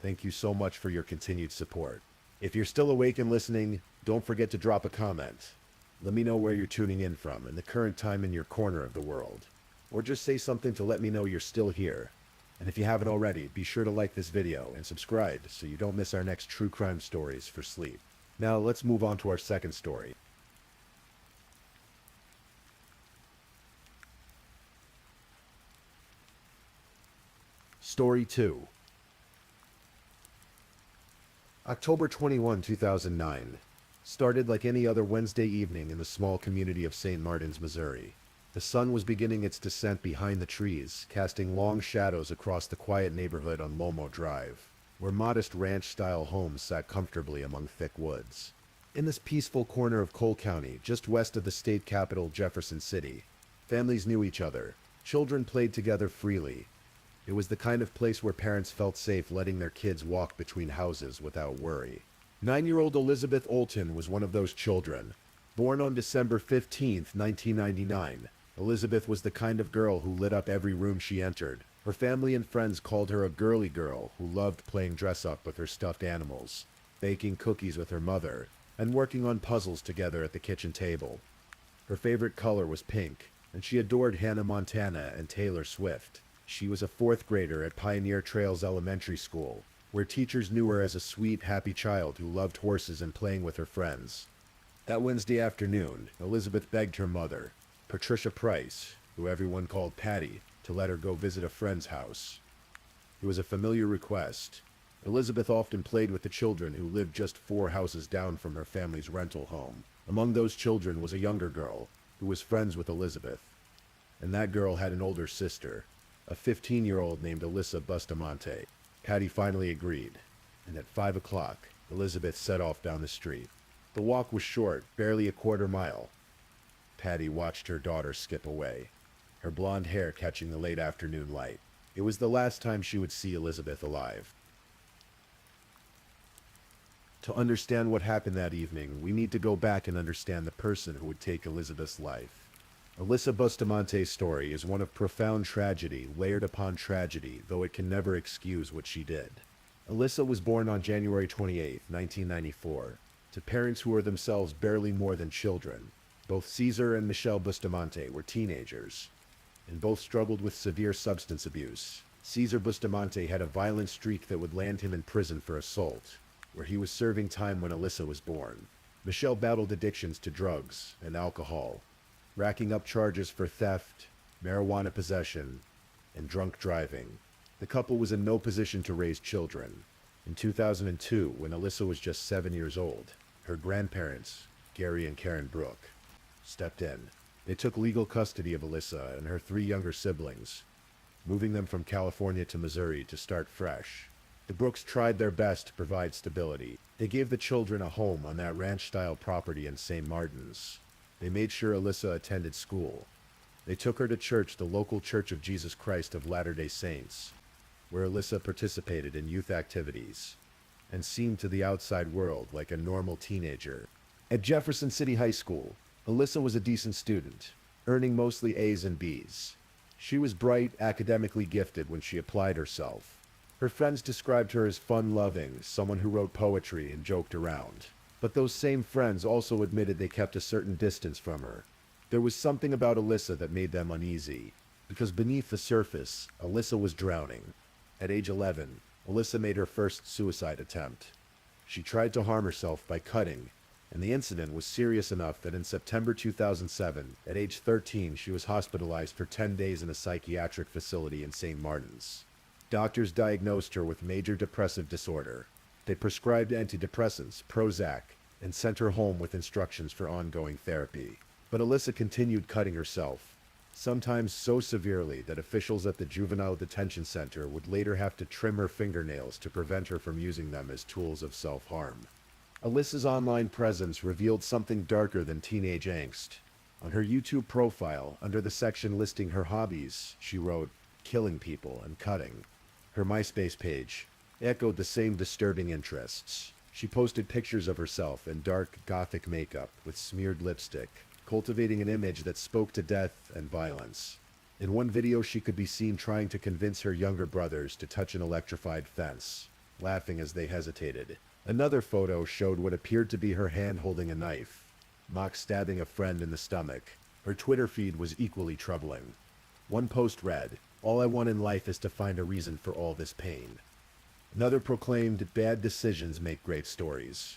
[SPEAKER 1] Thank you so much for your continued support. If you're still awake and listening, don't forget to drop a comment. Let me know where you're tuning in from and the current time in your corner of the world. Or just say something to let me know you're still here. And if you haven't already, be sure to like this video and subscribe so you don't miss our next true crime stories for sleep. Now let's move on to our second story. Story 2. October 21, 2009. Started like any other Wednesday evening in the small community of St. Martin's, Missouri. The sun was beginning its descent behind the trees, casting long shadows across the quiet neighborhood on Lomo Drive, where modest ranch-style homes sat comfortably among thick woods. In this peaceful corner of Cole County, just west of the state capital, Jefferson City, families knew each other. Children played together freely. It was the kind of place where parents felt safe letting their kids walk between houses without worry. 9-year-old Elizabeth Olton was one of those children. Born on December 15, 1999, Elizabeth was the kind of girl who lit up every room she entered. Her family and friends called her a girly girl who loved playing dress-up with her stuffed animals, baking cookies with her mother, and working on puzzles together at the kitchen table. Her favorite color was pink, and she adored Hannah Montana and Taylor Swift. She was a 4th grader at Pioneer Trails Elementary School, where teachers knew her as a sweet, happy child who loved horses and playing with her friends. That Wednesday afternoon, Elizabeth begged her mother, Patricia Price, who everyone called Patty, to let her go visit a friend's house. It was a familiar request. Elizabeth often played with the children who lived just 4 houses down from her family's rental home. Among those children was a younger girl who was friends with Elizabeth. And that girl had an older sister, a 15-year-old named Alyssa Bustamante. Patty finally agreed, and at 5 o'clock, Elizabeth set off down the street. The walk was short, barely a quarter mile. Patty watched her daughter skip away, her blonde hair catching the late afternoon light. It was the last time she would see Elizabeth alive. To understand what happened that evening, we need to go back and understand the person who would take Elizabeth's life. Alyssa Bustamante's story is one of profound tragedy, layered upon tragedy, though it can never excuse what she did. Alyssa was born on January 28, 1994, to parents who were themselves barely more than children. Both Caesar and Michelle Bustamante were teenagers, and both struggled with severe substance abuse. Caesar Bustamante had a violent streak that would land him in prison for assault, where he was serving time when Alyssa was born. Michelle battled addictions to drugs and alcohol, racking up charges for theft, marijuana possession, and drunk driving. The couple was in no position to raise children. In 2002, when Alyssa was just 7 years old, her grandparents, Gary and Karen Brooke, stepped in. They took legal custody of Alyssa and her 3 younger siblings, moving them from California to Missouri to start fresh. The Brookes tried their best to provide stability. They gave the children a home on that ranch-style property in St. Martin's. They made sure Alyssa attended school. They took her to church, the local Church of Jesus Christ of Latter-day Saints, where Alyssa participated in youth activities and seemed to the outside world like a normal teenager. At Jefferson City High School, Alyssa was a decent student, earning mostly A's and B's. She was bright, academically gifted when she applied herself. Her friends described her as fun-loving, someone who wrote poetry and joked around. But those same friends also admitted they kept a certain distance from her. There was something about Alyssa that made them uneasy, because beneath the surface, Alyssa was drowning. At age 11, Alyssa made her first suicide attempt. She tried to harm herself by cutting, and the incident was serious enough that in September 2007, at age 13, she was hospitalized for 10 days in a psychiatric facility in St. Martin's. Doctors diagnosed her with major depressive disorder. They prescribed antidepressants, Prozac, and sent her home with instructions for ongoing therapy. But Alyssa continued cutting herself, sometimes so severely that officials at the Juvenile Detention Center would later have to trim her fingernails to prevent her from using them as tools of self-harm. Alyssa's online presence revealed something darker than teenage angst. On her YouTube profile, under the section listing her hobbies, she wrote, "killing people and cutting." Her MySpace page echoed the same disturbing interests. She posted pictures of herself in dark gothic makeup with smeared lipstick, cultivating an image that spoke to death and violence. In one video, she could be seen trying to convince her younger brothers to touch an electrified fence, laughing as they hesitated. Another photo showed what appeared to be her hand holding a knife, mock stabbing a friend in the stomach. Her Twitter feed was equally troubling. One post read, "All I want in life is to find a reason for all this pain." Another proclaimed, "Bad decisions make great stories."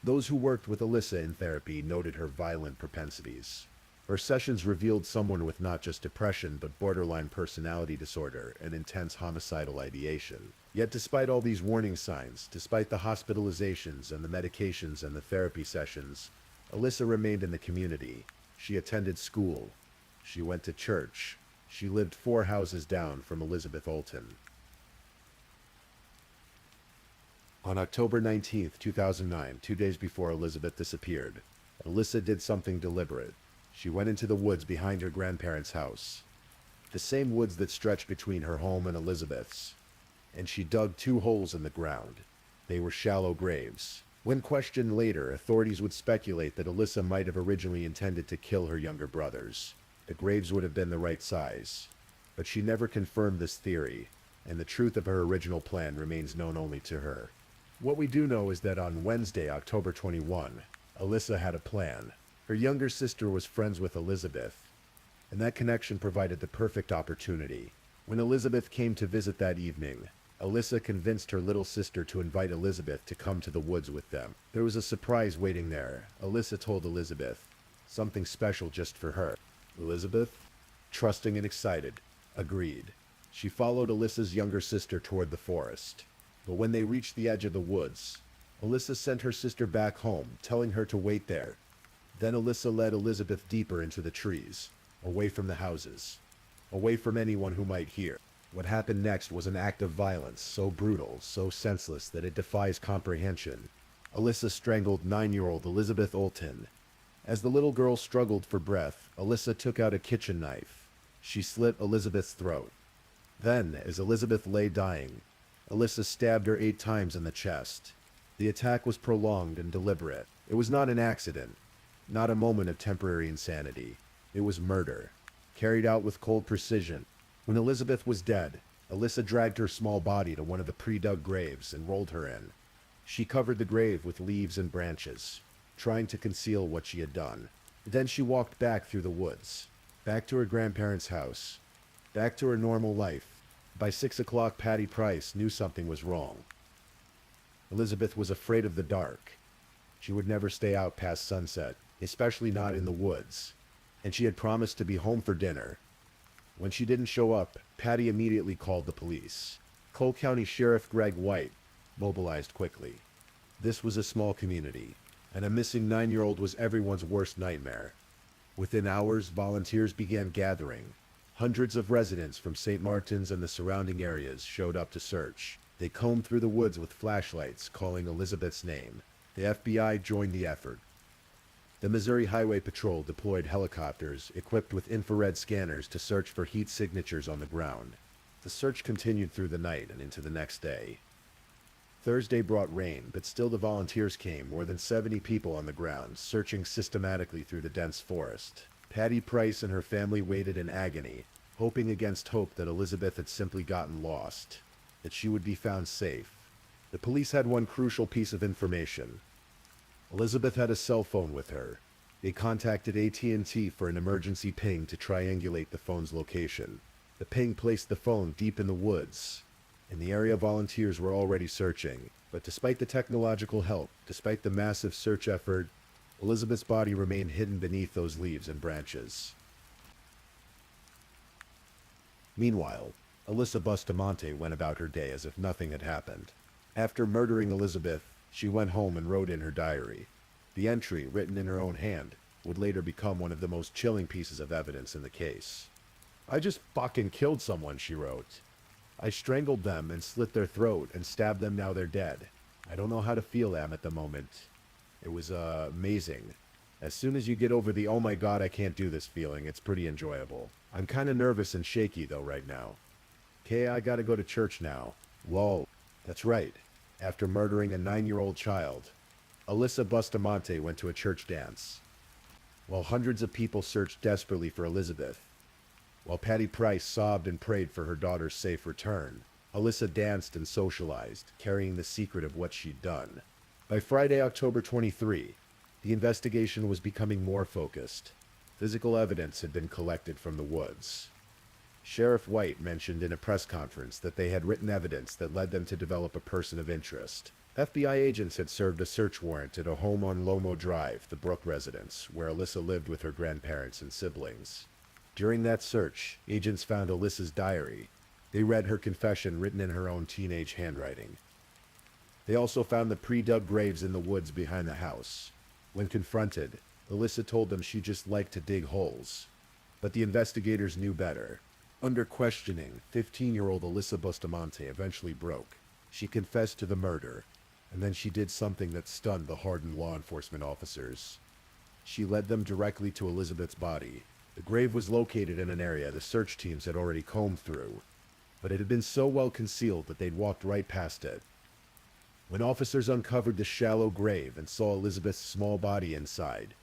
[SPEAKER 1] Those who worked with Alyssa in therapy noted her violent propensities. Her sessions revealed someone with not just depression but borderline personality disorder and intense homicidal ideation. Yet despite all these warning signs, despite the hospitalizations and the medications and the therapy sessions, Alyssa remained in the community. She attended school. She went to church. She lived 4 houses down from Elizabeth Olten. On October 19, 2009, 2 days before Elizabeth disappeared, Alyssa did something deliberate. She went into the woods behind her grandparents' house, the same woods that stretched between her home and Elizabeth's, and she dug 2 holes in the ground. They were shallow graves. When questioned later, authorities would speculate that Alyssa might have originally intended to kill her younger brothers. The graves would have been the right size, but she never confirmed this theory, and the truth of her original plan remains known only to her. What we do know is that on Wednesday, October 21, Alyssa had a plan. Her younger sister was friends with Elizabeth, and that connection provided the perfect opportunity. When Elizabeth came to visit that evening, Alyssa convinced her little sister to invite Elizabeth to come to the woods with them. There was a surprise waiting there. Alyssa told Elizabeth, something special just for her. Elizabeth, trusting and excited, agreed. She followed Alyssa's younger sister toward the forest. But when they reached the edge of the woods, Alyssa sent her sister back home, telling her to wait there. Then Alyssa led Elizabeth deeper into the trees, away from the houses, away from anyone who might hear. What happened next was an act of violence, so brutal, so senseless that it defies comprehension. Alyssa strangled 9-year-old Elizabeth Olten. As the little girl struggled for breath, Alyssa took out a kitchen knife. She slit Elizabeth's throat. Then, as Elizabeth lay dying, Alyssa stabbed her 8 times in the chest. The attack was prolonged and deliberate. It was not an accident, not a moment of temporary insanity. It was murder, carried out with cold precision. When Elizabeth was dead, Alyssa dragged her small body to one of the pre-dug graves and rolled her in. She covered the grave with leaves and branches, trying to conceal what she had done. Then she walked back through the woods, back to her grandparents' house, back to her normal life. By 6 o'clock, Patty Price knew something was wrong. Elizabeth was afraid of the dark. She would never stay out past sunset, especially not in the woods, and she had promised to be home for dinner. When she didn't show up, Patty immediately called the police. Cole County Sheriff Greg White mobilized quickly. This was a small community, and a missing 9-year-old was everyone's worst nightmare. Within hours, volunteers began gathering. Hundreds of residents from St. Martin's and the surrounding areas showed up to search. They combed through the woods with flashlights, calling Elizabeth's name. The FBI joined the effort. The Missouri Highway Patrol deployed helicopters equipped with infrared scanners to search for heat signatures on the ground. The search continued through the night and into the next day. Thursday brought rain, but still the volunteers came, more than 70 people on the ground, searching systematically through the dense forest. Patty Price and her family waited in agony, hoping against hope that Elizabeth had simply gotten lost, that she would be found safe. The police had one crucial piece of information. Elizabeth had a cell phone with her. They contacted AT&T for an emergency ping to triangulate the phone's location. The ping placed the phone deep in the woods. In the area, volunteers were already searching, but despite the technological help, despite the massive search effort, Elizabeth's body remained hidden beneath those leaves and branches. Meanwhile, Alyssa Bustamante went about her day as if nothing had happened. After murdering Elizabeth, she went home and wrote in her diary. The entry, written in her own hand, would later become one of the most chilling pieces of evidence in the case. "I just fucking killed someone," she wrote. "I strangled them and slit their throat and stabbed them, now they're dead. I don't know how to feel at the moment. It was amazing. As soon as you get over the 'oh my god, I can't do this' feeling, it's pretty enjoyable. I'm kinda nervous and shaky though right now. Okay, I gotta go to church now. Lol." That's right. After murdering a 9-year-old child, Alyssa Bustamante went to a church dance. While hundreds of people searched desperately for Elizabeth, while Patty Price sobbed and prayed for her daughter's safe return, Alyssa danced and socialized, carrying the secret of what she'd done. By Friday, October 23, the investigation was becoming more focused. Physical evidence had been collected from the woods. Sheriff White mentioned in a press conference that they had written evidence that led them to develop a person of interest. FBI agents had served a search warrant at a home on Lomo Drive, the Brook residence, where Alyssa lived with her grandparents and siblings. During that search, agents found Alyssa's diary. They read her confession written in her own teenage handwriting. They also found the pre-dug graves in the woods behind the house. When confronted, Alyssa told them she just liked to dig holes. But the investigators knew better. Under questioning, 15-year-old Alyssa Bustamante eventually broke. She confessed to the murder, and then she did something that stunned the hardened law enforcement officers. She led them directly to Elizabeth's body. The grave was located in an area the search teams had already combed through, but it had been so well concealed that they'd walked right past it. When officers uncovered the shallow grave and saw Elizabeth's small body inside,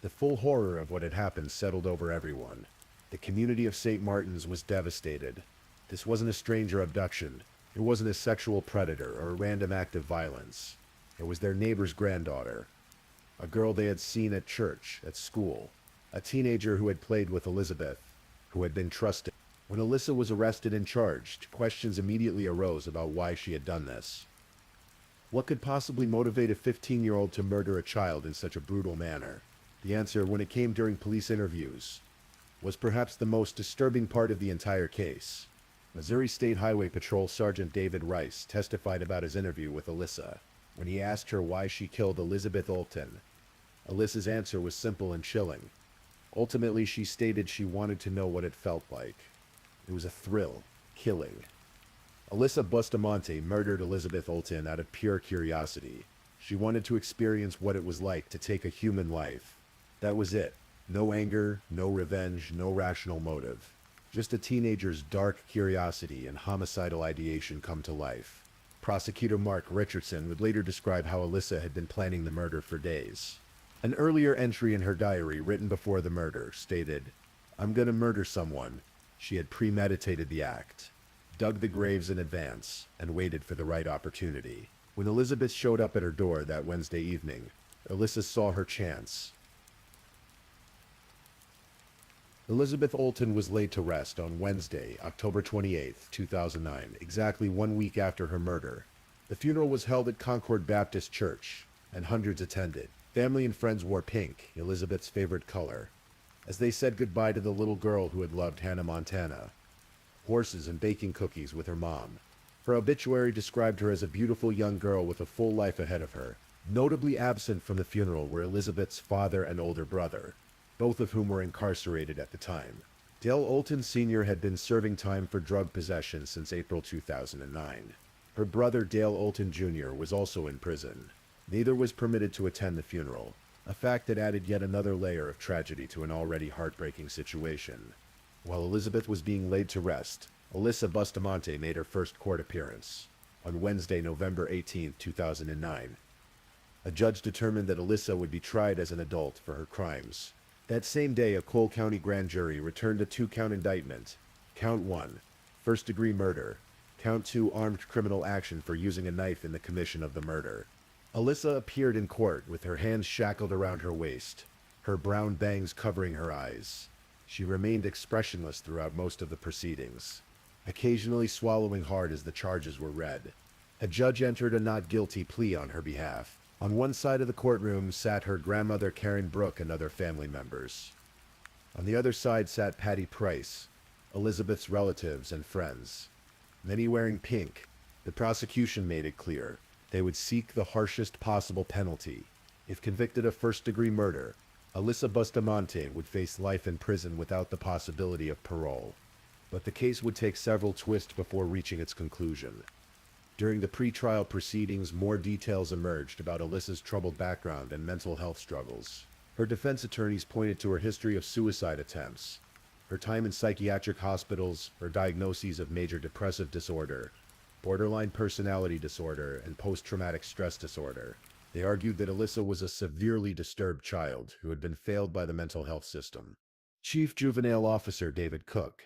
[SPEAKER 1] the full horror of what had happened settled over everyone. The community of St. Martin's was devastated. This wasn't a stranger abduction. It wasn't a sexual predator or a random act of violence. It was their neighbor's granddaughter, a girl they had seen at church, at school, a teenager who had played with Elizabeth, who had been trusted. When Alyssa was arrested and charged, questions immediately arose about why she had done this. What could possibly motivate a 15-year-old to murder a child in such a brutal manner? The answer, when it came during police interviews, was perhaps the most disturbing part of the entire case. Missouri State Highway Patrol Sergeant David Rice testified about his interview with Alyssa. When he asked her why she killed Elizabeth Olten, Alyssa's answer was simple and chilling. Ultimately, she stated she wanted to know what it felt like. It was a thrill, killing. Alyssa Bustamante murdered Elizabeth Olten out of pure curiosity. She wanted to experience what it was like to take a human life. That was it. No anger, no revenge, no rational motive. Just a teenager's dark curiosity and homicidal ideation come to life. Prosecutor Mark Richardson would later describe how Alyssa had been planning the murder for days. An earlier entry in her diary written before the murder stated, "I'm gonna murder someone." She had premeditated the act, dug the graves in advance, and waited for the right opportunity. When Elizabeth showed up at her door that Wednesday evening, Alyssa saw her chance. Elizabeth Olten was laid to rest on Wednesday, October 28, 2009, exactly 1 week after her murder. The funeral was held at Concord Baptist Church, and hundreds attended. Family and friends wore pink, Elizabeth's favorite color, as they said goodbye to the little girl who had loved Hannah Montana, horses and baking cookies with her mom. Her obituary described her as a beautiful young girl with a full life ahead of her. Notably absent from the funeral were Elizabeth's father and older brother, both of whom were incarcerated at the time. Dale Olten Sr. had been serving time for drug possession since April 2009. Her brother Dale Olten Jr. was also in prison. Neither was permitted to attend the funeral, a fact that added yet another layer of tragedy to an already heartbreaking situation. While Elizabeth was being laid to rest, Alyssa Bustamante made her first court appearance. On Wednesday, November 18, 2009, a judge determined that Alyssa would be tried as an adult for her crimes. That same day, a Cole County grand jury returned a 2-count indictment. Count 1, first-degree murder. Count 2, armed criminal action for using a knife in the commission of the murder. Alyssa appeared in court with her hands shackled around her waist, her brown bangs covering her eyes. She remained expressionless throughout most of the proceedings, occasionally swallowing hard as the charges were read. A judge entered a not guilty plea on her behalf. On one side of the courtroom sat her grandmother Karen Brooke and other family members. On the other side sat Patty Price, Elizabeth's relatives and friends. Many wearing pink, the prosecution made it clear they would seek the harshest possible penalty. If convicted of first-degree murder, Alyssa Bustamante would face life in prison without the possibility of parole. But the case would take several twists before reaching its conclusion. During the pre-trial proceedings, more details emerged about Alyssa's troubled background and mental health struggles. Her defense attorneys pointed to her history of suicide attempts, her time in psychiatric hospitals, her diagnoses of major depressive disorder, borderline personality disorder, and post-traumatic stress disorder. They argued that Alyssa was a severely disturbed child who had been failed by the mental health system. Chief Juvenile Officer David Cook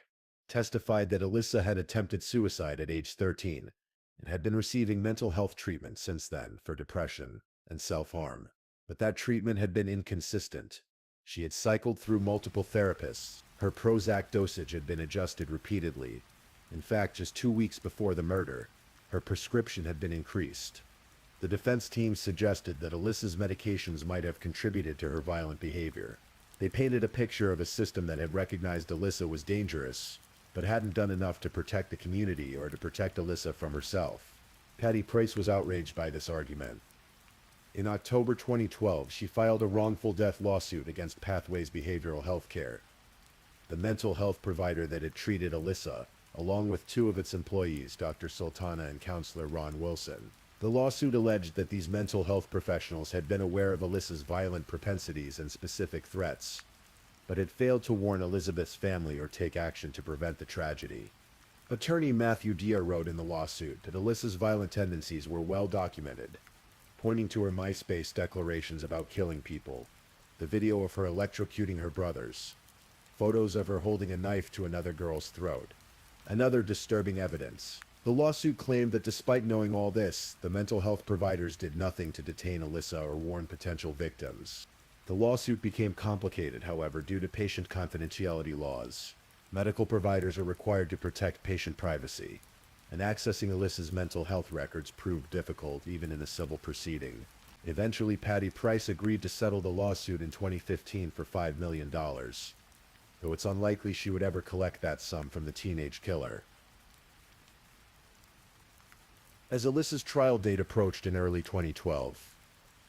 [SPEAKER 1] testified that Alyssa had attempted suicide at age 13 and had been receiving mental health treatment since then for depression and self-harm. But that treatment had been inconsistent. She had cycled through multiple therapists. Her Prozac dosage had been adjusted repeatedly. In fact, just 2 weeks before the murder, her prescription had been increased. The defense team suggested that Alyssa's medications might have contributed to her violent behavior. They painted a picture of a system that had recognized Alyssa was dangerous, but hadn't done enough to protect the community or to protect Alyssa from herself. Patty Price was outraged by this argument. In October 2012, she filed a wrongful death lawsuit against Pathways Behavioral Health Care, the mental health provider that had treated Alyssa, along with 2 of its employees, Dr. Sultana and counselor Ron Wilson. The lawsuit alleged that these mental health professionals had been aware of Alyssa's violent propensities and specific threats, but had failed to warn Elizabeth's family or take action to prevent the tragedy. Attorney Matthew Dia wrote in the lawsuit that Alyssa's violent tendencies were well documented, pointing to her MySpace declarations about killing people, the video of her electrocuting her brothers, photos of her holding a knife to another girl's throat, and other disturbing evidence. The lawsuit claimed that despite knowing all this, the mental health providers did nothing to detain Alyssa or warn potential victims. The lawsuit became complicated, however, due to patient confidentiality laws. Medical providers are required to protect patient privacy, and accessing Alyssa's mental health records proved difficult even in a civil proceeding. Eventually, Patty Price agreed to settle the lawsuit in 2015 for $5 million, though it's unlikely she would ever collect that sum from the teenage killer. As Alyssa's trial date approached in early 2012,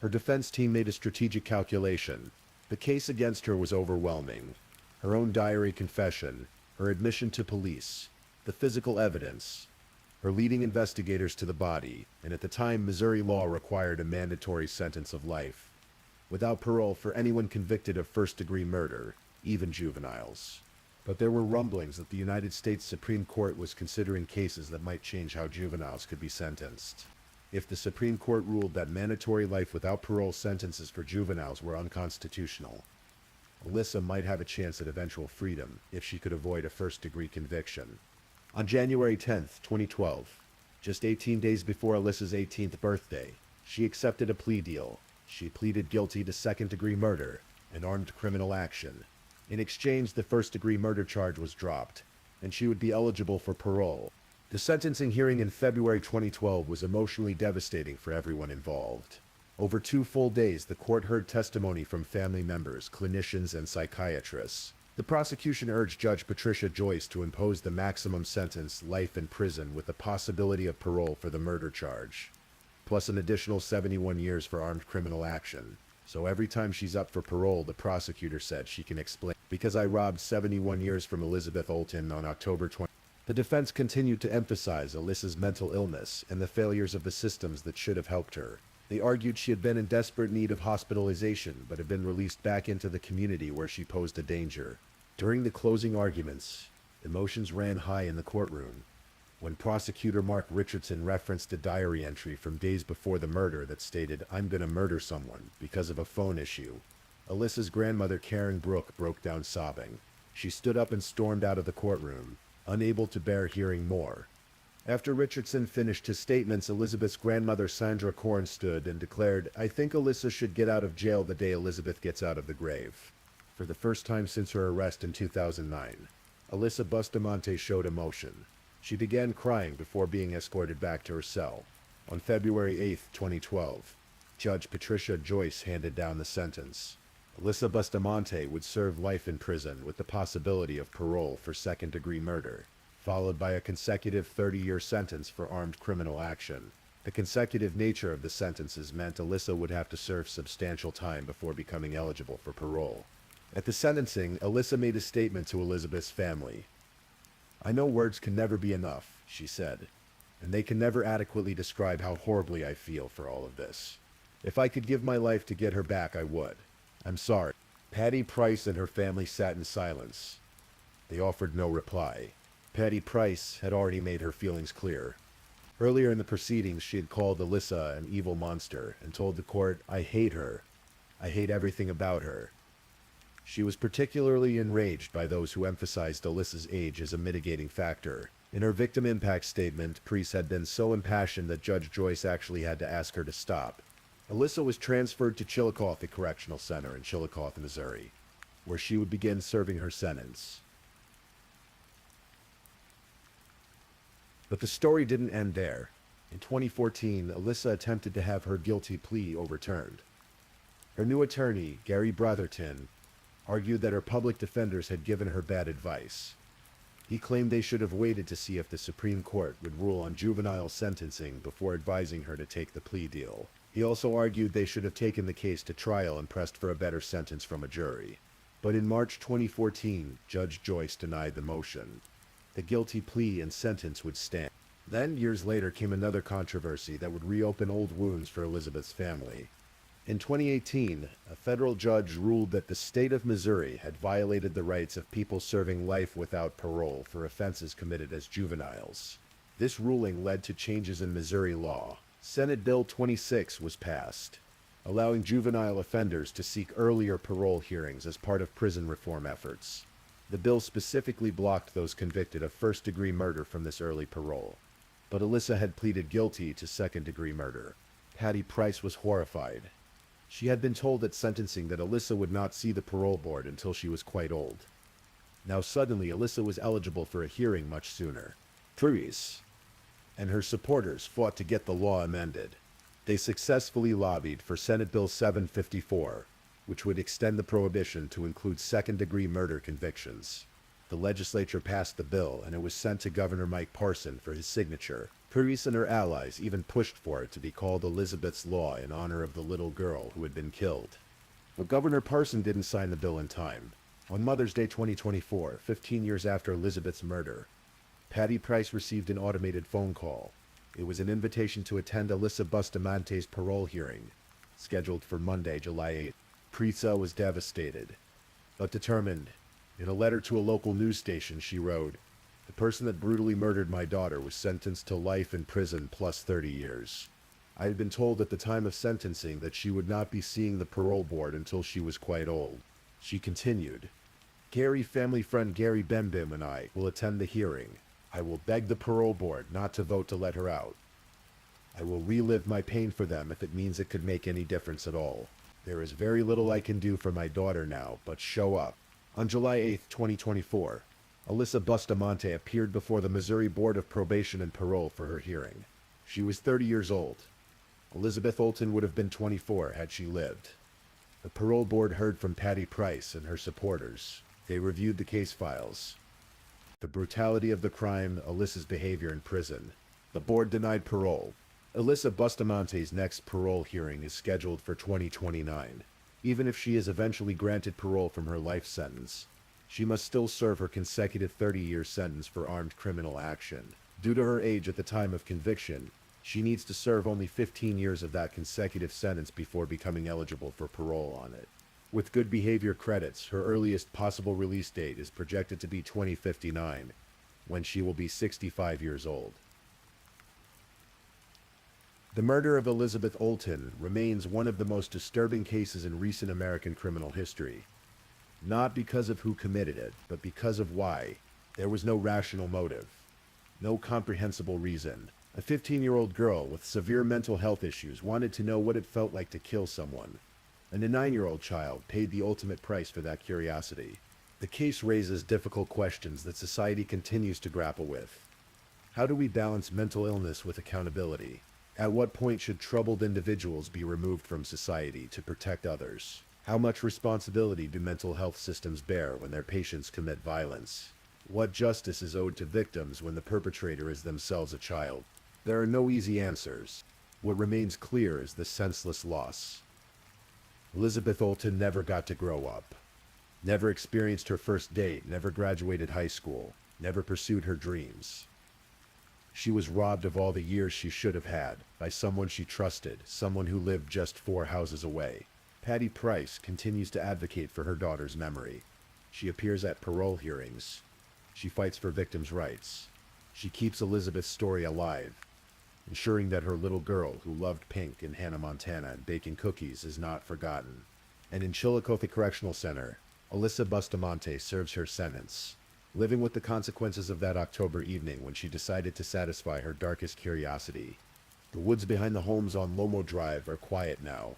[SPEAKER 1] her defense team made a strategic calculation. The case against her was overwhelming. Her own diary confession, her admission to police, the physical evidence, her leading investigators to the body, and at the time Missouri law required a mandatory sentence of life, without parole for anyone convicted of first-degree murder, even juveniles. But there were rumblings that the United States Supreme Court was considering cases that might change how juveniles could be sentenced. If the Supreme Court ruled that mandatory life without parole sentences for juveniles were unconstitutional, Alyssa might have a chance at eventual freedom if she could avoid a first-degree conviction. On January 10, 2012, just 18 days before Alyssa's 18th birthday, she accepted a plea deal. She pleaded guilty to second-degree murder and armed criminal action. In exchange, the first-degree murder charge was dropped, and she would be eligible for parole. The sentencing hearing in February 2012 was emotionally devastating for everyone involved. Over 2 full days, the court heard testimony from family members, clinicians, and psychiatrists. The prosecution urged Judge Patricia Joyce to impose the maximum sentence, life in prison, with the possibility of parole for the murder charge, plus an additional 71 years for armed criminal action. So every time she's up for parole, the prosecutor said she can explain, "Because I robbed 71 years from Elizabeth Olten on October 20." The defense continued to emphasize Alyssa's mental illness and the failures of the systems that should have helped her. They argued she had been in desperate need of hospitalization, but had been released back into the community where she posed a danger. During the closing arguments, emotions ran high in the courtroom. When prosecutor Mark Richardson referenced a diary entry from days before the murder that stated, "I'm gonna murder someone," because of a phone issue, Alyssa's grandmother Karen Brooke broke down sobbing. She stood up and stormed out of the courtroom, unable to bear hearing more. After Richardson finished his statements, Elizabeth's grandmother Sandra Korn stood and declared, "I think Alyssa should get out of jail the day Elizabeth gets out of the grave." For the first time since her arrest in 2009, Alyssa Bustamante showed emotion. She began crying before being escorted back to her cell. On February 8, 2012, Judge Patricia Joyce handed down the sentence. Alyssa Bustamante would serve life in prison with the possibility of parole for second-degree murder, followed by a consecutive 30-year sentence for armed criminal action. The consecutive nature of the sentences meant Alyssa would have to serve substantial time before becoming eligible for parole. At the sentencing, Alyssa made a statement to Elizabeth's family. "I know words can never be enough," she said, "and they can never adequately describe how horribly I feel for all of this. If I could give my life to get her back, I would. I'm sorry." Patty Price and her family sat in silence. They offered no reply. Patty Price had already made her feelings clear. Earlier in the proceedings, she had called Alyssa an evil monster and told the court, "I hate her. I hate everything about her." She was particularly enraged by those who emphasized Alyssa's age as a mitigating factor. In her victim impact statement, Price had been so impassioned that Judge Joyce actually had to ask her to stop. Alyssa was transferred to Chillicothe Correctional Center in Chillicothe, Missouri, where she would begin serving her sentence. But the story didn't end there. In 2014, Alyssa attempted to have her guilty plea overturned. Her new attorney, Gary Brotherton, argued that her public defenders had given her bad advice. He claimed they should have waited to see if the Supreme Court would rule on juvenile sentencing before advising her to take the plea deal. He also argued they should have taken the case to trial and pressed for a better sentence from a jury. But in March 2014, Judge Joyce denied the motion. The guilty plea and sentence would stand. Then, years later, came another controversy that would reopen old wounds for Elizabeth's family. In 2018, a federal judge ruled that the state of Missouri had violated the rights of people serving life without parole for offenses committed as juveniles. This ruling led to changes in Missouri law. Senate Bill 26 was passed, allowing juvenile offenders to seek earlier parole hearings as part of prison reform efforts. The bill specifically blocked those convicted of first-degree murder from this early parole. But Alyssa had pleaded guilty to second-degree murder. Patty Price was horrified. She had been told at sentencing that Alyssa would not see the parole board until she was quite old. Now suddenly, Alyssa was eligible for a hearing much sooner. Price and her supporters fought to get the law amended. They successfully lobbied for Senate Bill 754, which would extend the prohibition to include second-degree murder convictions. The legislature passed the bill, and it was sent to Governor Mike Parson for his signature. Price and her allies even pushed for it to be called Elizabeth's Law in honor of the little girl who had been killed. But Governor Parson didn't sign the bill in time. On Mother's Day 2024, 15 years after Elizabeth's murder, Patty Price received an automated phone call. It was an invitation to attend Alyssa Bustamante's parole hearing, scheduled for Monday, July 8th. Price was devastated, but determined. In a letter to a local news station, she wrote, "The person that brutally murdered my daughter was sentenced to life in prison plus 30 years. I had been told at the time of sentencing that she would not be seeing the parole board until she was quite old." She continued, "Gary family friend Gary Bembim and I will attend the hearing. I will beg the parole board not to vote to let her out. I will relive my pain for them if it means it could make any difference at all. There is very little I can do for my daughter now, but show up." On July 8, 2024, Alyssa Bustamante appeared before the Missouri Board of Probation and Parole for her hearing. She was 30 years old. Elizabeth Olten would have been 24 had she lived. The parole board heard from Patty Price and her supporters. They reviewed the case files. The brutality of the crime, Alyssa's behavior in prison. The board denied parole. Alyssa Bustamante's next parole hearing is scheduled for 2029. Even if she is eventually granted parole from her life sentence, she must still serve her consecutive 30-year sentence for armed criminal action. Due to her age at the time of conviction, she needs to serve only 15 years of that consecutive sentence before becoming eligible for parole on it. With good behavior credits, her earliest possible release date is projected to be 2059, when she will be 65 years old. The murder of Elizabeth Olten remains one of the most disturbing cases in recent American criminal history. Not because of who committed it, but because of why. There was no rational motive. No comprehensible reason. A 15-year-old girl with severe mental health issues wanted to know what it felt like to kill someone. And a 9-year-old child paid the ultimate price for that curiosity. The case raises difficult questions that society continues to grapple with. How do we balance mental illness with accountability? At what point should troubled individuals be removed from society to protect others? How much responsibility do mental health systems bear when their patients commit violence? What justice is owed to victims when the perpetrator is themselves a child? There are no easy answers. What remains clear is the senseless loss. Elizabeth Olten never got to grow up. Never experienced her first date, never graduated high school, never pursued her dreams. She was robbed of all the years she should have had by someone she trusted, someone who lived just 4 houses away. Patty Price continues to advocate for her daughter's memory. She appears at parole hearings. She fights for victims' rights. She keeps Elizabeth's story alive, ensuring that her little girl who loved pink in Hannah, Montana and baking cookies is not forgotten. And in Chillicothe Correctional Center, Alyssa Bustamante serves her sentence, living with the consequences of that October evening when she decided to satisfy her darkest curiosity. The woods behind the homes on Lomo Drive are quiet now.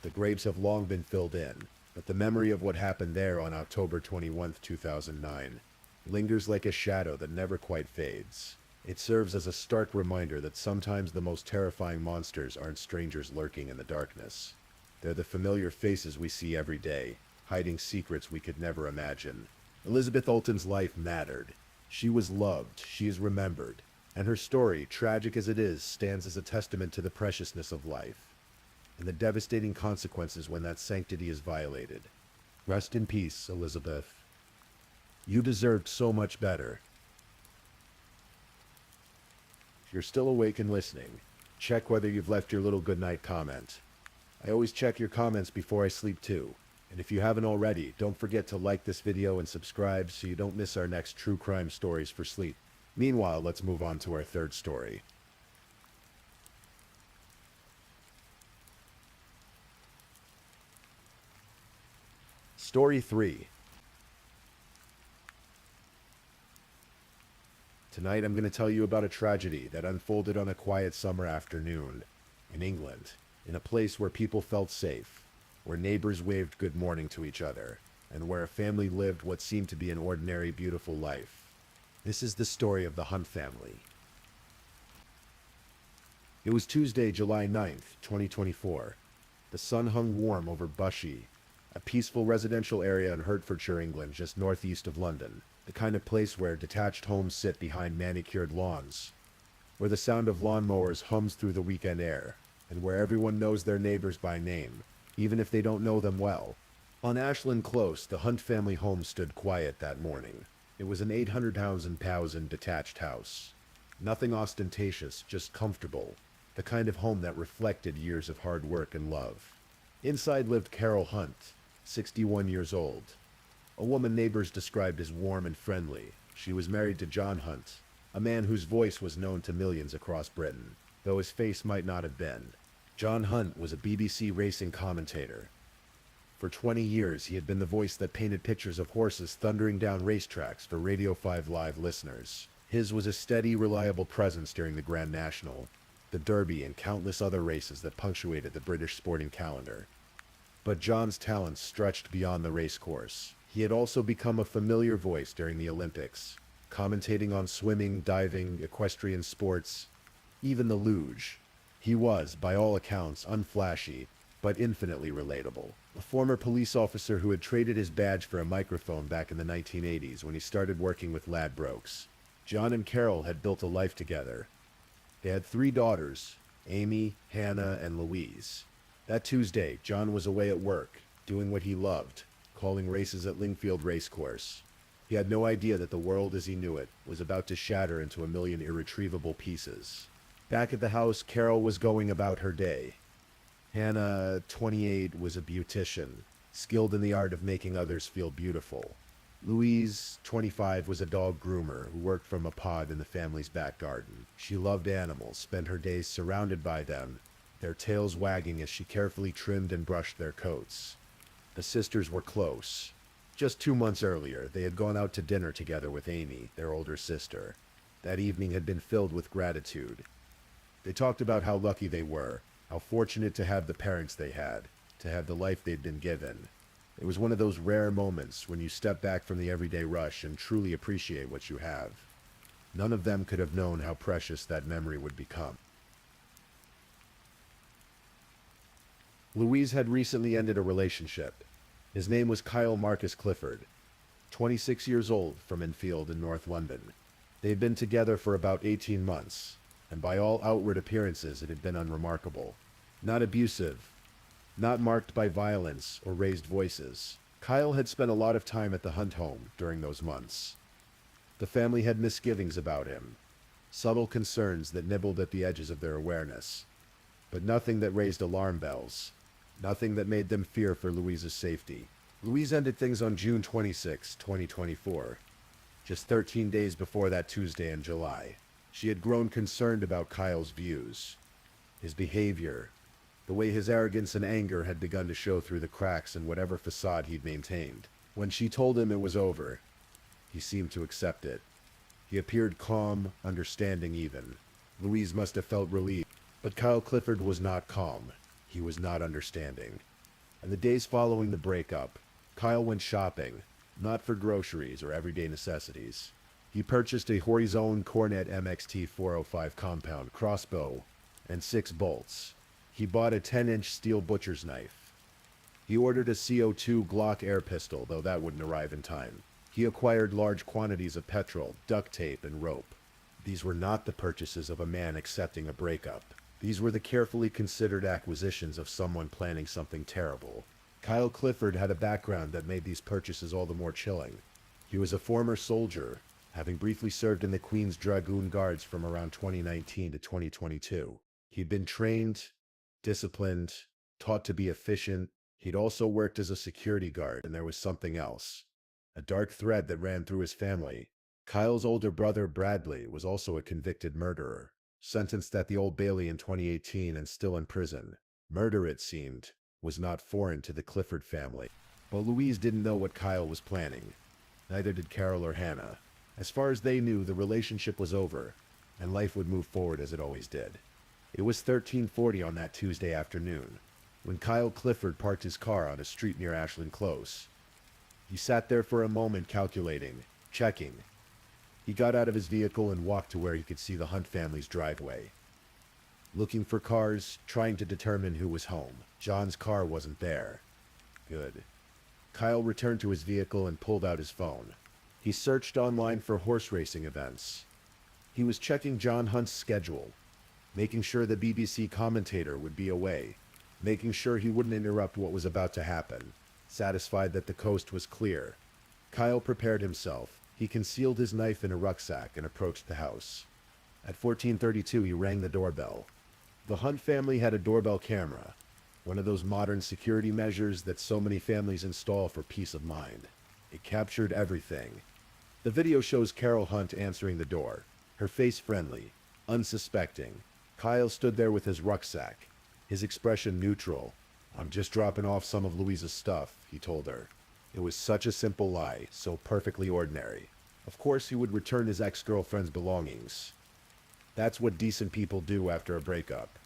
[SPEAKER 1] The graves have long been filled in, but the memory of what happened there on October 21, 2009, lingers like a shadow that never quite fades. It serves as a stark reminder that sometimes the most terrifying monsters aren't strangers lurking in the darkness. They're the familiar faces we see every day, hiding secrets we could never imagine. Elizabeth Olten's life mattered. She was loved, she is remembered, and her story, tragic as it is, stands as a testament to the preciousness of life and the devastating consequences when that sanctity is violated. Rest in peace, Elizabeth. You deserved so much better. If you're still awake and listening, check whether you've left your little goodnight comment. I always check your comments before I sleep too. And if you haven't already, don't forget to like this video and subscribe so you don't miss our next true crime stories for sleep. Meanwhile, let's move on to our third story. Story 3. Tonight I'm going to tell you about a tragedy that unfolded on a quiet summer afternoon in England, in a place where people felt safe, where neighbors waved good morning to each other, and where a family lived what seemed to be an ordinary, beautiful life. This is the story of the Hunt family. It was Tuesday, July 9th, 2024. The sun hung warm over Bushey, a peaceful residential area in Hertfordshire, England, just northeast of London. The kind of place where detached homes sit behind manicured lawns, where the sound of lawnmowers hums through the weekend air, and where everyone knows their neighbors by name, even if they don't know them well. On Ashland Close, the Hunt family home stood quiet that morning. It was an 800,000 pounds detached house. Nothing ostentatious, just comfortable. The kind of home that reflected years of hard work and love. Inside lived Carol Hunt, 61 years old. A woman neighbors described as warm and friendly. She was married to John Hunt, a man whose voice was known to millions across Britain, though his face might not have been. John Hunt was a BBC racing commentator. For 20 years, he had been the voice that painted pictures of horses thundering down racetracks for Radio 5 Live listeners. His was a steady, reliable presence during the Grand National, the Derby, and countless other races that punctuated the British sporting calendar. But John's talents stretched beyond the racecourse. He had also become a familiar voice during the Olympics, commentating on swimming, diving, equestrian sports, even the luge. He was, by all accounts, unflashy, but infinitely relatable. A former police officer who had traded his badge for a microphone back in the 1980s when he started working with Ladbrokes. John and Carol had built a life together. They had 3 daughters, Amy, Hannah, and Louise. That Tuesday, John was away at work, doing what he loved, calling races at Lingfield Racecourse. He had no idea that the world as he knew it was about to shatter into a million irretrievable pieces. Back at the house, Carol was going about her day. Hannah, 28, was a beautician, skilled in the art of making others feel beautiful. Louise, 25, was a dog groomer who worked from a pod in the family's back garden. She loved animals, spent her days surrounded by them, their tails wagging as she carefully trimmed and brushed their coats. The sisters were close. Just 2 months earlier, they had gone out to dinner together with Amy, their older sister. That evening had been filled with gratitude. They talked about how lucky they were, how fortunate to have the parents they had, to have the life they'd been given. It was one of those rare moments when you step back from the everyday rush and truly appreciate what you have. None of them could have known how precious that memory would become. Louise had recently ended a relationship. His name was Kyle Marcus Clifford, 26 years old, from Enfield in North London. They'd been together for about 18 months, and by all outward appearances it had been unremarkable. Not abusive, not marked by violence or raised voices. Kyle had spent a lot of time at the Hunt home during those months. The family had misgivings about him, subtle concerns that nibbled at the edges of their awareness, but nothing that raised alarm bells, nothing that made them fear for Louise's safety. Louise ended things on June 26, 2024, just 13 days before that Tuesday in July. She had grown concerned about Kyle's views, his behavior, the way his arrogance and anger had begun to show through the cracks in whatever facade he'd maintained. When she told him it was over, he seemed to accept it. He appeared calm, understanding even. Louise must have felt relieved. But Kyle Clifford was not calm. He was not understanding. And the days following the breakup, Kyle went shopping, not for groceries or everyday necessities. He purchased a Horizon Cornet MXT 405 compound crossbow and 6 bolts. He bought a 10-inch steel butcher's knife. He ordered a CO2 Glock air pistol, though that wouldn't arrive in time. He acquired large quantities of petrol, duct tape, and rope. These were not the purchases of a man accepting a breakup. These were the carefully considered acquisitions of someone planning something terrible. Kyle Clifford had a background that made these purchases all the more chilling. He was a former soldier, having briefly served in the Queen's Dragoon Guards from around 2019 to 2022. He'd been trained, disciplined, taught to be efficient. He'd also worked as a security guard, and there was something else, a dark thread that ran through his family. Kyle's older brother, Bradley, was also a convicted murderer, sentenced at the Old Bailey in 2018 and still in prison. Murder, it seemed, was not foreign to the Clifford family. But Louise didn't know what Kyle was planning. Neither did Carol or Hannah. As far as they knew, the relationship was over, and life would move forward as it always did. It was 13:40 on that Tuesday afternoon, when Kyle Clifford parked his car on a street near Ashland Close. He sat there for a moment calculating, checking. He got out of his vehicle and walked to where he could see the Hunt family's driveway. Looking for cars, trying to determine who was home. John's car wasn't there. Good. Kyle returned to his vehicle and pulled out his phone. He searched online for horse racing events. He was checking John Hunt's schedule, making sure the BBC commentator would be away, making sure he wouldn't interrupt what was about to happen. Satisfied that the coast was clear, Kyle prepared himself. He concealed his knife in a rucksack and approached the house. At 14:32, he rang the doorbell. The Hunt family had a doorbell camera, one of those modern security measures that so many families install for peace of mind. It captured everything. The video shows Carol Hunt answering the door, her face friendly, unsuspecting. Kyle stood there with his rucksack, his expression neutral. "I'm just dropping off some of Louise's stuff," he told her. It was such a simple lie, so perfectly ordinary. Of course he would return his ex-girlfriend's belongings. That's what decent people do after a breakup.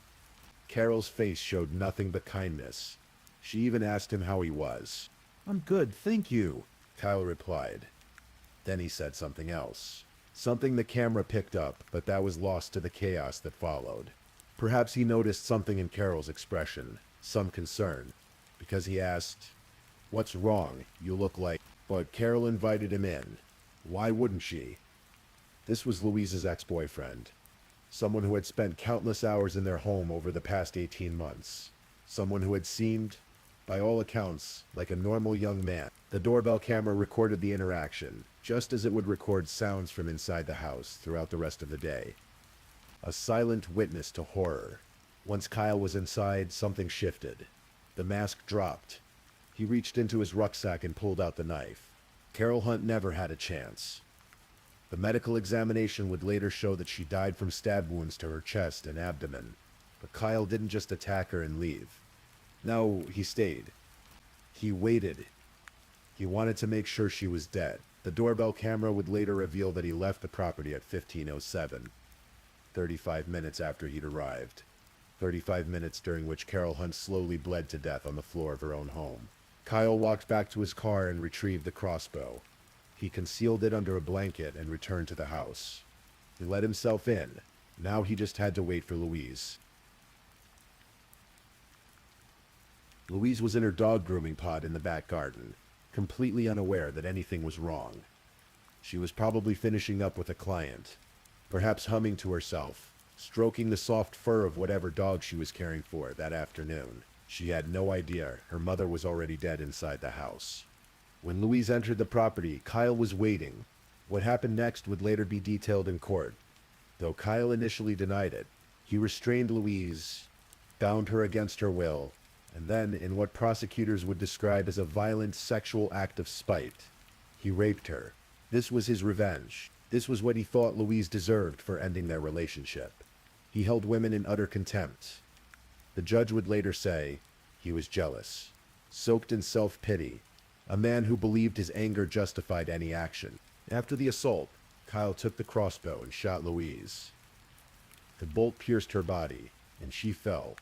[SPEAKER 1] Carol's face showed nothing but kindness. She even asked him how he was. "I'm good, thank you," Kyle replied. Then he said something else. Something the camera picked up, but that was lost to the chaos that followed. Perhaps he noticed something in Carol's expression, some concern, because he asked, "What's wrong? You look like..." But Carol invited him in. Why wouldn't she? This was Louise's ex-boyfriend. Someone who had spent countless hours in their home over the past 18 months. Someone who had seemed, by all accounts, like a normal young man. The doorbell camera recorded the interaction, just as it would record sounds from inside the house throughout the rest of the day. A silent witness to horror. Once Kyle was inside, something shifted. The mask dropped. He reached into his rucksack and pulled out the knife. Carol Hunt never had a chance. The medical examination would later show that she died from stab wounds to her chest and abdomen. But Kyle didn't just attack her and leave. No, he stayed. He waited. He wanted to make sure she was dead. The doorbell camera would later reveal that he left the property at 15:07, 35 minutes after he'd arrived. 35 minutes during which Carol Hunt slowly bled to death on the floor of her own home. Kyle walked back to his car and retrieved the crossbow. He concealed it under a blanket and returned to the house. He let himself in. Now he just had to wait for Louise. Louise was in her dog grooming pod in the back garden, completely unaware that anything was wrong. She was probably finishing up with a client, perhaps humming to herself, stroking the soft fur of whatever dog she was caring for that afternoon. She had no idea her mother was already dead inside the house. When Louise entered the property, Kyle was waiting. What happened next would later be detailed in court. Though Kyle initially denied it, he restrained Louise, bound her against her will, and then, in what prosecutors would describe as a violent sexual act of spite, he raped her. This was his revenge. This was what he thought Louise deserved for ending their relationship. He held women in utter contempt. The judge would later say he was jealous, soaked in self-pity, a man who believed his anger justified any action. After the assault, Kyle took the crossbow and shot Louise. The bolt pierced her body, and she fell,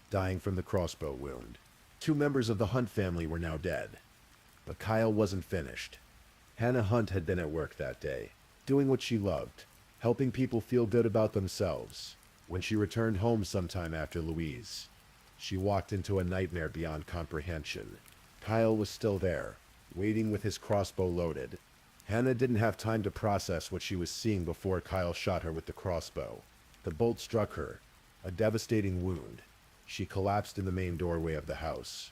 [SPEAKER 1] dying from the crossbow wound. 2 members of the Hunt family were now dead. But Kyle wasn't finished. Hannah Hunt had been at work that day, doing what she loved, helping people feel good about themselves. When she returned home sometime after Louise, she walked into a nightmare beyond comprehension. Kyle was still there, waiting with his crossbow loaded. Hannah didn't have time to process what she was seeing before Kyle shot her with the crossbow. The bolt struck her, a devastating wound. She collapsed in the main doorway of the house,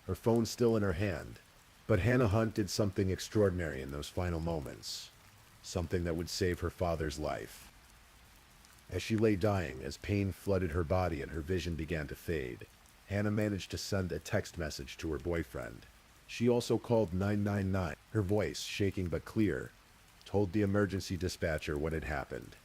[SPEAKER 1] her phone still in her hand. But Hannah Hunt did something extraordinary in those final moments, something that would save her father's life. As she lay dying, as pain flooded her body and her vision began to fade, Hannah managed to send a text message to her boyfriend. She also called 999, her voice, shaking but clear, told the emergency dispatcher what had happened.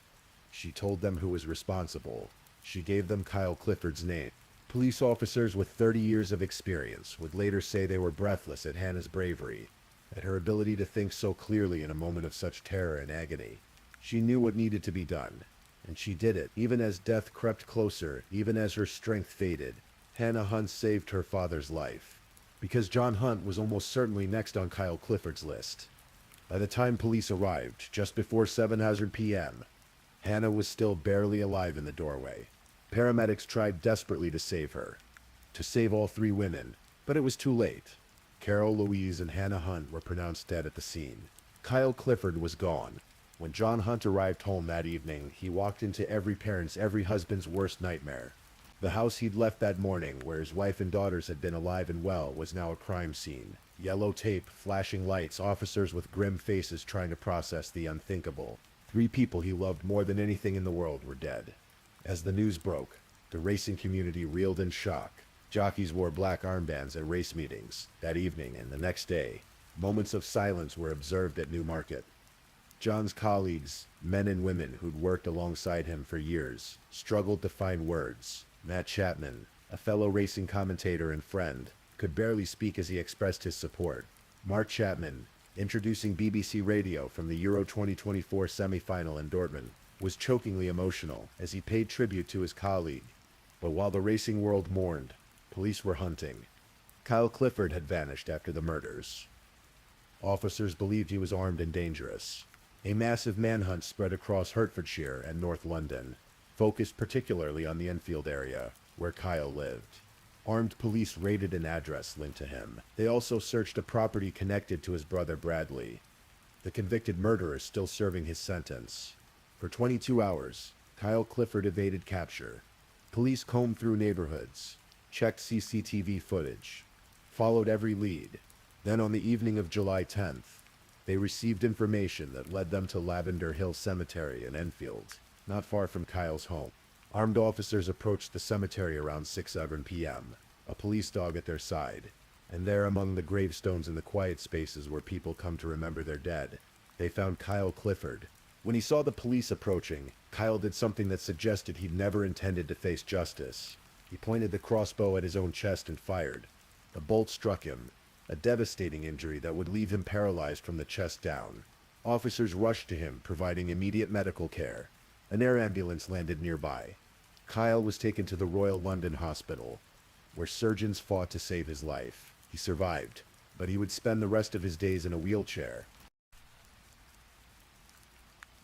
[SPEAKER 1] She told them who was responsible. She gave them Kyle Clifford's name. Police officers with 30 years of experience would later say they were breathless at Hannah's bravery, at her ability to think so clearly in a moment of such terror and agony. She knew what needed to be done, and she did it. Even as death crept closer, even as her strength faded, Hannah Hunt saved her father's life. Because John Hunt was almost certainly next on Kyle Clifford's list. By the time police arrived, just before 7:00 p.m., Hannah was still barely alive in the doorway. Paramedics tried desperately to save her, to save all 3 women, but it was too late. Carol, Louise, and Hannah Hunt were pronounced dead at the scene. Kyle Clifford was gone. When John Hunt arrived home that evening, he walked into every parent's, every husband's worst nightmare. The house he'd left that morning, where his wife and daughters had been alive and well, was now a crime scene. Yellow tape, flashing lights, officers with grim faces trying to process the unthinkable. 3 people he loved more than anything in the world were dead. As the news broke, the racing community reeled in shock. Jockeys wore black armbands at race meetings that evening and the next day. Moments of silence were observed at Newmarket. John's colleagues, men and women who'd worked alongside him for years, struggled to find words. Matt Chapman, a fellow racing commentator and friend, could barely speak as he expressed his support. Mark Chapman, introducing BBC Radio from the Euro 2024 semi-final in Dortmund, was chokingly emotional as he paid tribute to his colleague. But while the racing world mourned, police were hunting. Kyle Clifford had vanished after the murders. Officers believed he was armed and dangerous. A massive manhunt spread across Hertfordshire and North London, focused particularly on the Enfield area, where Kyle lived. Armed police raided an address linked to him. They also searched a property connected to his brother Bradley. The convicted murderer is still serving his sentence. For 22 hours, Kyle Clifford evaded capture. Police combed through neighborhoods, checked CCTV footage, followed every lead. Then on the evening of July 10th, they received information that led them to Lavender Hill Cemetery in Enfield, not far from Kyle's home. Armed officers approached the cemetery around 6:07 p.m., a police dog at their side, and there among the gravestones in the quiet spaces where people come to remember their dead, they found Kyle Clifford. When he saw the police approaching, Kyle did something that suggested he'd never intended to face justice. He pointed the crossbow at his own chest and fired. The bolt struck him, a devastating injury that would leave him paralyzed from the chest down. Officers rushed to him, providing immediate medical care. An air ambulance landed nearby. Kyle was taken to the Royal London Hospital, where surgeons fought to save his life. He survived, but he would spend the rest of his days in a wheelchair.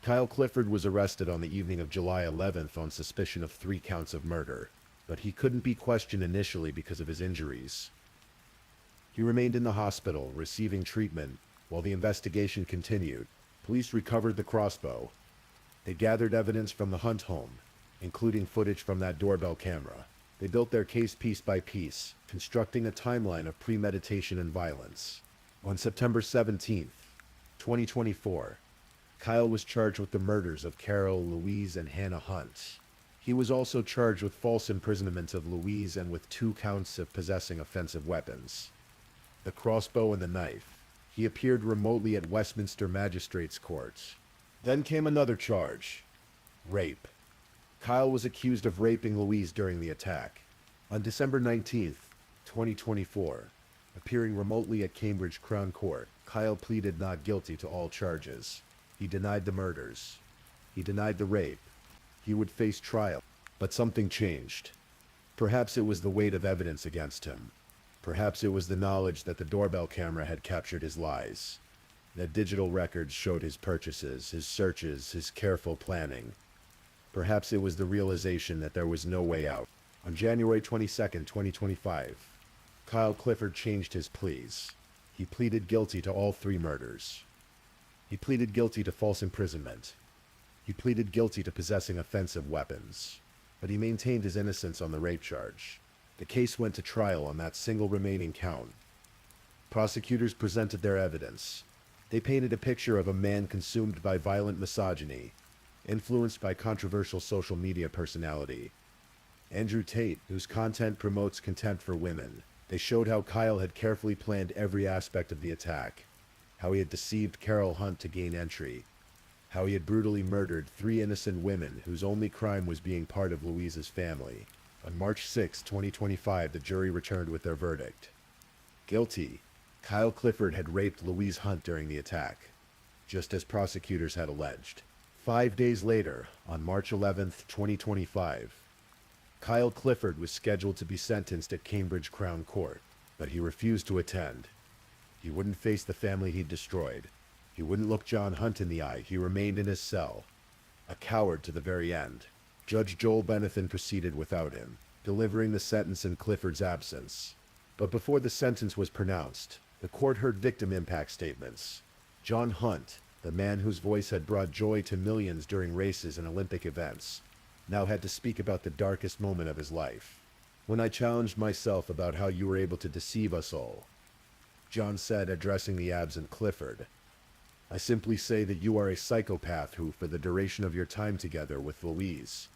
[SPEAKER 1] Kyle Clifford was arrested on the evening of July 11th on suspicion of 3 counts of murder, but he couldn't be questioned initially because of his injuries. He remained in the hospital, receiving treatment, while the investigation continued. Police recovered the crossbow. They gathered evidence from the Hunt home, including footage from that doorbell camera. They built their case piece by piece, constructing a timeline of premeditation and violence. On September 17th, 2024, Kyle was charged with the murders of Carol, Louise, and Hannah Hunt. He was also charged with false imprisonment of Louise and with 2 counts of possessing offensive weapons. The crossbow and the knife. He appeared remotely at Westminster Magistrates' Court. Then came another charge: rape. Kyle was accused of raping Louise during the attack. On December 19th, 2024, appearing remotely at Cambridge Crown Court, Kyle pleaded not guilty to all charges. He denied the murders. He denied the rape. He would face trial. But something changed. Perhaps it was the weight of evidence against him. Perhaps it was the knowledge that the doorbell camera had captured his lies, that digital records showed his purchases, his searches, his careful planning. Perhaps it was the realization that there was no way out. On January 22nd, 2025, Kyle Clifford changed his pleas. He pleaded guilty to all 3 murders. He pleaded guilty to false imprisonment. He pleaded guilty to possessing offensive weapons. But he maintained his innocence on the rape charge. The case went to trial on that single remaining count. Prosecutors presented their evidence. They painted a picture of a man consumed by violent misogyny, influenced by controversial social media personality, Andrew Tate, whose content promotes contempt for women. They showed how Kyle had carefully planned every aspect of the attack, how he had deceived Carol Hunt to gain entry, how he had brutally murdered 3 innocent women whose only crime was being part of Louise's family. On March 6, 2025, the jury returned with their verdict. Guilty. Kyle Clifford had raped Louise Hunt during the attack, just as prosecutors had alleged. 5 days later, on March 11, 2025, Kyle Clifford was scheduled to be sentenced at Cambridge Crown Court, but he refused to attend. He wouldn't face the family he'd destroyed. He wouldn't look John Hunt in the eye. He remained in his cell, a coward to the very end. Judge Joel Benathan proceeded without him, delivering the sentence in Clifford's absence. But before the sentence was pronounced, the court heard victim impact statements. John Hunt, the man whose voice had brought joy to millions during races and Olympic events, now had to speak about the darkest moment of his life. When I challenged myself about how you were able to deceive us all, John said, addressing the absent Clifford, I simply say that you are a psychopath who, for the duration of your time together with Louise,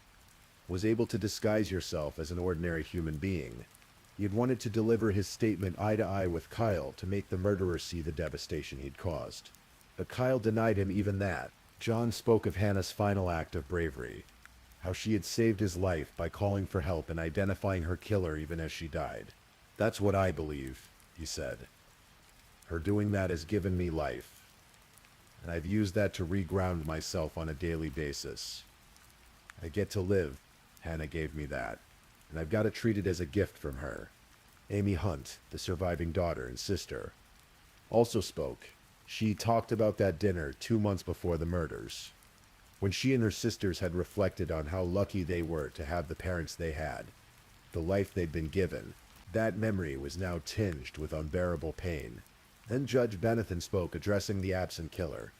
[SPEAKER 1] was able to disguise yourself as an ordinary human being. He had wanted to deliver his statement eye to eye with Kyle to make the murderer see the devastation he'd caused. But Kyle denied him even that. John spoke of Hannah's final act of bravery, how she had saved his life by calling for help and identifying her killer even as she died. "That's what I believe," he said. "Her doing that has given me life, and I've used that to reground myself on a daily basis. I get to live. Hannah gave me that, and I've got to treat it as a gift from her." Amy Hunt, the surviving daughter and sister, also spoke. She talked about that dinner 2 months before the murders, when she and her sisters had reflected on how lucky they were to have the parents they had, the life they'd been given. That memory was now tinged with unbearable pain. Then Judge Benathan spoke, addressing the absent killer.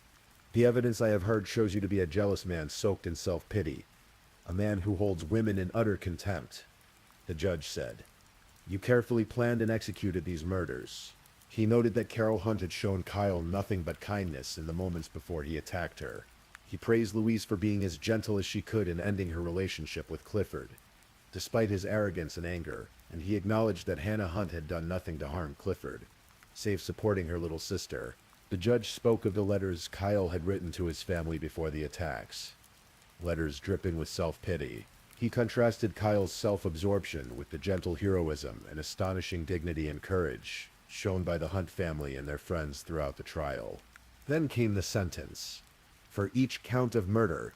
[SPEAKER 1] "The evidence I have heard shows you to be a jealous man soaked in self-pity, a man who holds women in utter contempt," the judge said. "You carefully planned and executed these murders." He noted that Carol Hunt had shown Kyle nothing but kindness in the moments before he attacked her. He praised Louise for being as gentle as she could in ending her relationship with Clifford, despite his arrogance and anger, and he acknowledged that Hannah Hunt had done nothing to harm Clifford, save supporting her little sister. The judge spoke of the letters Kyle had written to his family before the attacks, letters dripping with self-pity. He contrasted Kyle's self-absorption with the gentle heroism and astonishing dignity and courage shown by the Hunt family and their friends throughout the trial. Then came the sentence. For each count of murder,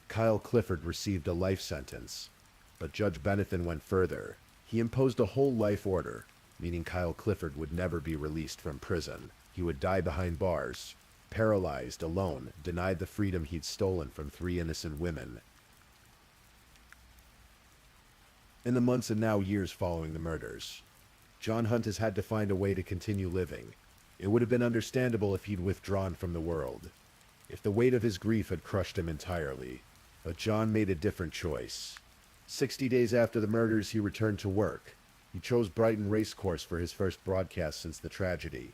[SPEAKER 1] Kyle Clifford received a life sentence, but Judge Benathan went further. He imposed a whole life order, meaning Kyle Clifford would never be released from prison. He would die behind bars, paralyzed, alone, denied the freedom he'd stolen from 3 innocent women. In the months and now years following the murders, John Hunt has had to find a way to continue living. It would have been understandable if he'd withdrawn from the world, if the weight of his grief had crushed him entirely. But John made a different choice. 60 days after the murders, he returned to work. He chose Brighton Racecourse for his first broadcast since the tragedy.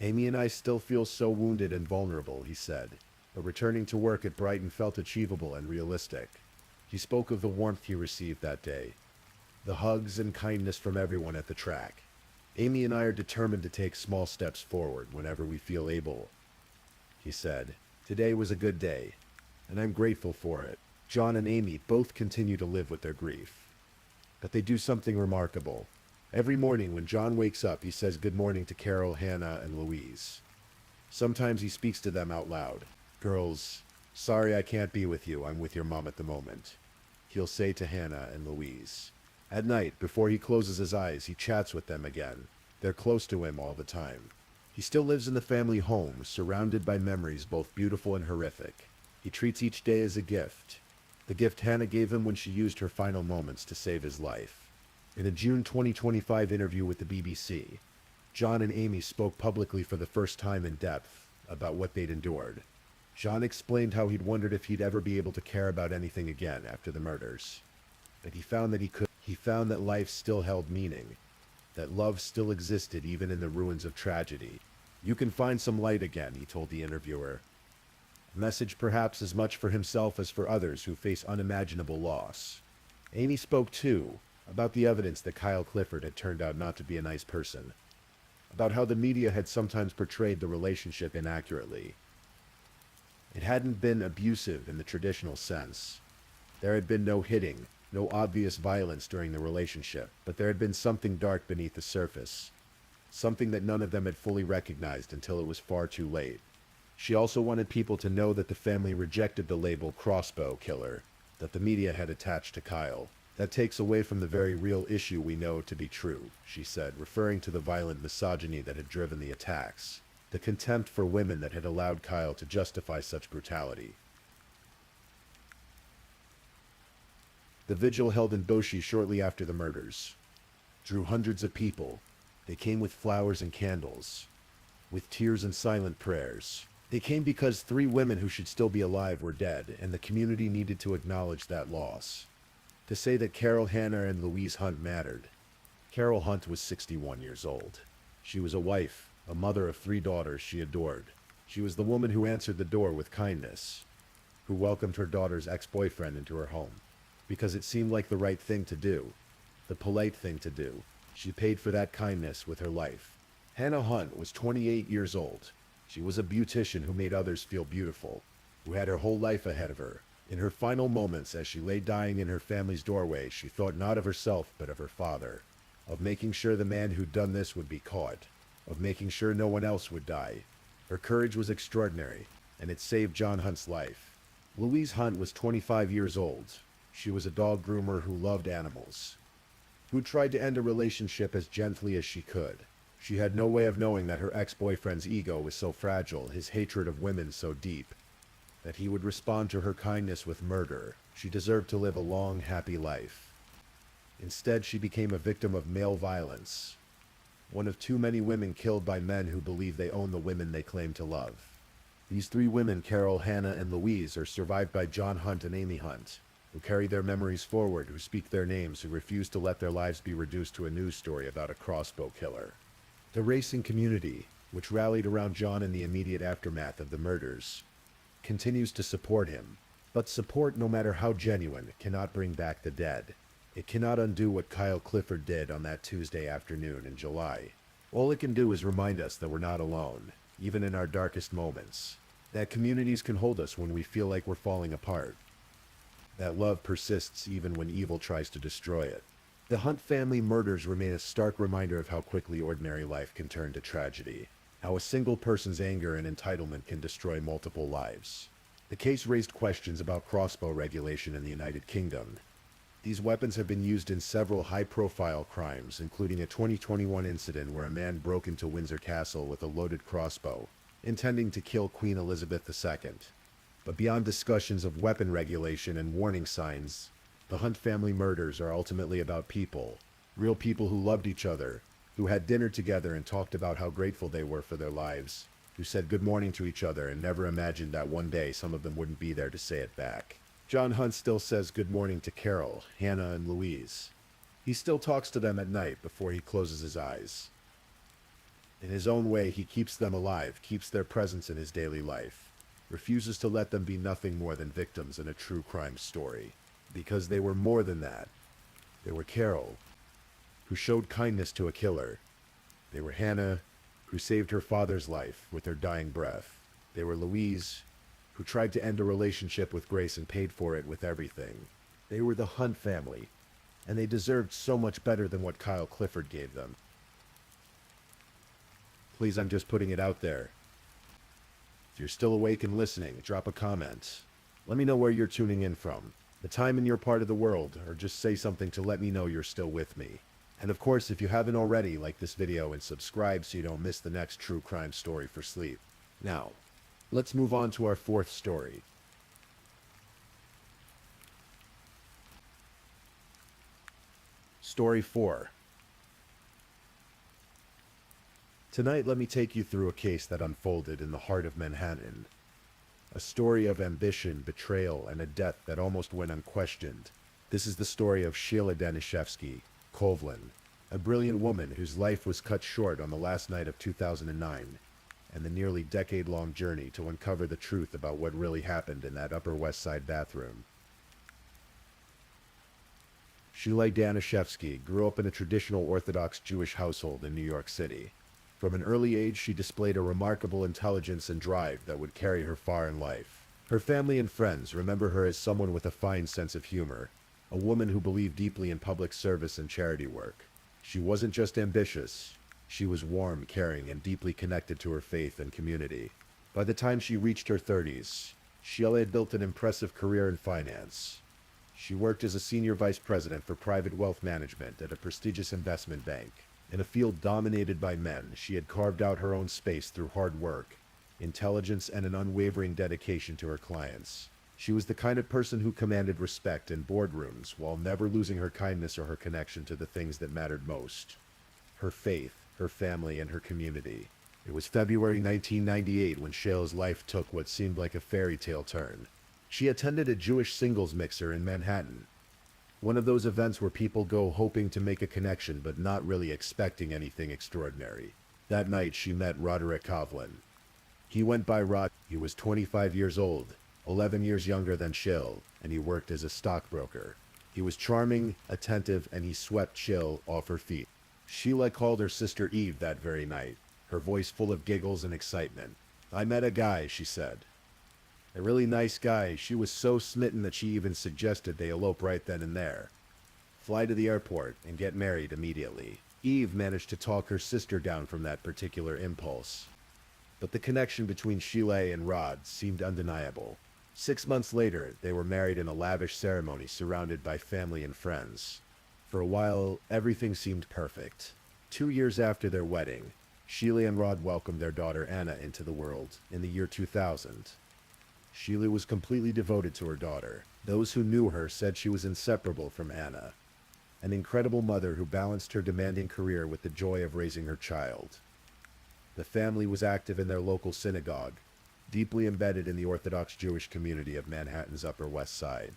[SPEAKER 1] "Amy and I still feel so wounded and vulnerable," he said, but returning to work at Brighton felt achievable and realistic. He spoke of the warmth he received that day, the hugs and kindness from everyone at the track. "Amy and I are determined to take small steps forward whenever we feel able," he said. "Today was a good day, and I'm grateful for it." John and Amy both continue to live with their grief, but they do something remarkable. Every morning when John wakes up, he says good morning to Carol, Hannah, and Louise. Sometimes he speaks to them out loud. "Girls, sorry I can't be with you. I'm with your mom at the moment," he'll say to Hannah and Louise. At night, before he closes his eyes, he chats with them again. They're close to him all the time. He still lives in the family home, surrounded by memories both beautiful and horrific. He treats each day as a gift, the gift Hannah gave him when she used her final moments to save his life. In a June 2025 interview with the BBC, John and Amy spoke publicly for the first time in depth about what they'd endured. John explained how he'd wondered if he'd ever be able to care about anything again after the murders. But he found that he could. He found that life still held meaning, that love still existed even in the ruins of tragedy. "You can find some light again," he told the interviewer. A message perhaps as much for himself as for others who face unimaginable loss. Amy spoke too, about the evidence that Kyle Clifford had turned out not to be a nice person, about how the media had sometimes portrayed the relationship inaccurately. It hadn't been abusive in the traditional sense. There had been no hitting, no obvious violence during the relationship, but there had been something dark beneath the surface, something that none of them had fully recognized until it was far too late. She also wanted people to know that the family rejected the label crossbow killer that the media had attached to Kyle. "That takes away from the very real issue we know to be true," she said, referring to the violent misogyny that had driven the attacks, the contempt for women that had allowed Kyle to justify such brutality. The vigil held in Boshi shortly after the murders drew hundreds of people. They came with flowers and candles, with tears and silent prayers. They came because 3 women who should still be alive were dead, and the community needed to acknowledge that loss, to say that Carol, Hannah, and Louise Hunt mattered. Carol Hunt was 61 years old. She was a wife, a mother of 3 daughters she adored. She was the woman who answered the door with kindness, who welcomed her daughter's ex-boyfriend into her home, because it seemed like the right thing to do. the polite thing to do. She paid for that kindness with her life. Hannah Hunt was 28 years old. She was a beautician who made others feel beautiful, who had her whole life ahead of her. In her final moments, as she lay dying in her family's doorway, she thought not of herself but of her father, of making sure the man who'd done this would be caught, of making sure no one else would die. Her courage was extraordinary, and it saved John Hunt's life. Louise Hunt was 25 years old. She was a dog groomer who loved animals, who tried to end a relationship as gently as she could. She had no way of knowing that her ex-boyfriend's ego was so fragile, his hatred of women so deep, that he would respond to her kindness with murder. She deserved to live a long, happy life. Instead, she became a victim of male violence, one of too many women killed by men who believe they own the women they claim to love. These three women, Carol, Hannah, and Louise, are survived by John Hunt and Amy Hunt, who carry their memories forward, who speak their names, who refuse to let their lives be reduced to a news story about a crossbow killer. The racing community, which rallied around John in the immediate aftermath of the murders, continues to support him. But support, no matter how genuine, cannot bring back the dead. It cannot undo what Kyle Clifford did on that Tuesday afternoon in July. All it can do is remind us that we're not alone, even in our darkest moments. That communities can hold us when we feel like we're falling apart. That love persists even when evil tries to destroy it. The Hunt family murders remain a stark reminder of how quickly ordinary life can turn to tragedy, how a single person's anger and entitlement can destroy multiple lives. The case raised questions about crossbow regulation in the United Kingdom. These weapons have been used in several high-profile crimes, including a 2021 incident where a man broke into Windsor Castle with a loaded crossbow, intending to kill Queen Elizabeth II. But beyond discussions of weapon regulation and warning signs, the Hunt family murders are ultimately about people, real people who loved each other, who had dinner together and talked about how grateful they were for their lives, who said good morning to each other and never imagined that one day some of them wouldn't be there to say it back. John Hunt still says good morning to Carol, Hannah, and Louise. He still talks to them at night before he closes his eyes. In his own way, he keeps them alive, keeps their presence in his daily life, refuses to let them be nothing more than victims in a true crime story. Because they were more than that. They were Carol, who showed kindness to a killer. They were Hannah, who saved her father's life with her dying breath. They were Louise, who tried to end a relationship with grace and paid for it with everything. They were the Hunt family, and they deserved so much better than what Kyle Clifford gave them. Please, I'm just putting it out there. If you're still awake and listening, drop a comment. Let me know where you're tuning in from, the time in your part of the world, or just say something to let me know you're still with me. And of course, if you haven't already, like this video and subscribe so you don't miss the next true crime story for sleep. Now, let's move on to our fourth story. Story 4. Tonight, let me take you through a case that unfolded in the heart of Manhattan. A story of ambition, betrayal, and a death that almost went unquestioned. This is the story of Sheila Danishevsky, Kovlin, a brilliant woman whose life was cut short on the last night of 2009, and the nearly decade-long journey to uncover the truth about what really happened in that Upper West Side bathroom. Sheila Danishevsky grew up in a traditional Orthodox Jewish household in New York City. From an early age, she displayed a remarkable intelligence and drive that would carry her far in life. Her family and friends remember her as someone with a fine sense of humor, a woman who believed deeply in public service and charity work. She wasn't just ambitious, she was warm, caring, and deeply connected to her faith and community. By the time she reached her 30s, Sheila had built an impressive career in finance. She worked as a senior vice president for private wealth management at a prestigious investment bank. In a field dominated by men, she had carved out her own space through hard work, intelligence, and an unwavering dedication to her clients. She was the kind of person who commanded respect in boardrooms while never losing her kindness or her connection to the things that mattered most: her faith, her family, and her community. It was February 1998 when Sheila's life took what seemed like a fairy tale turn. She attended a Jewish singles mixer in Manhattan. One of those events where people go hoping to make a connection but not really expecting anything extraordinary. That night she met Roderick Kovlin. He went by Rod. He was 25 years old, 11 years younger than Sheila, and he worked as a stockbroker. He was charming, attentive, and he swept chill off her feet. Sheila called her sister Eve that very night, her voice full of giggles and excitement. "I met a guy," she said. "A really nice guy." She was so smitten that she even suggested they elope right then and there. Fly to the airport and get married immediately. Eve managed to talk her sister down from that particular impulse. But the connection between Sheila and Rod seemed undeniable. 6 months later, they were married in a lavish ceremony surrounded by family and friends. For a while, everything seemed perfect. 2 years after their wedding, Sheila and Rod welcomed their daughter Anna into the world in the year 2000. Sheila was completely devoted to her daughter. Those who knew her said she was inseparable from Anna, an incredible mother who balanced her demanding career with the joy of raising her child. The family was active in their local synagogue, deeply embedded in the Orthodox Jewish community of Manhattan's Upper West Side.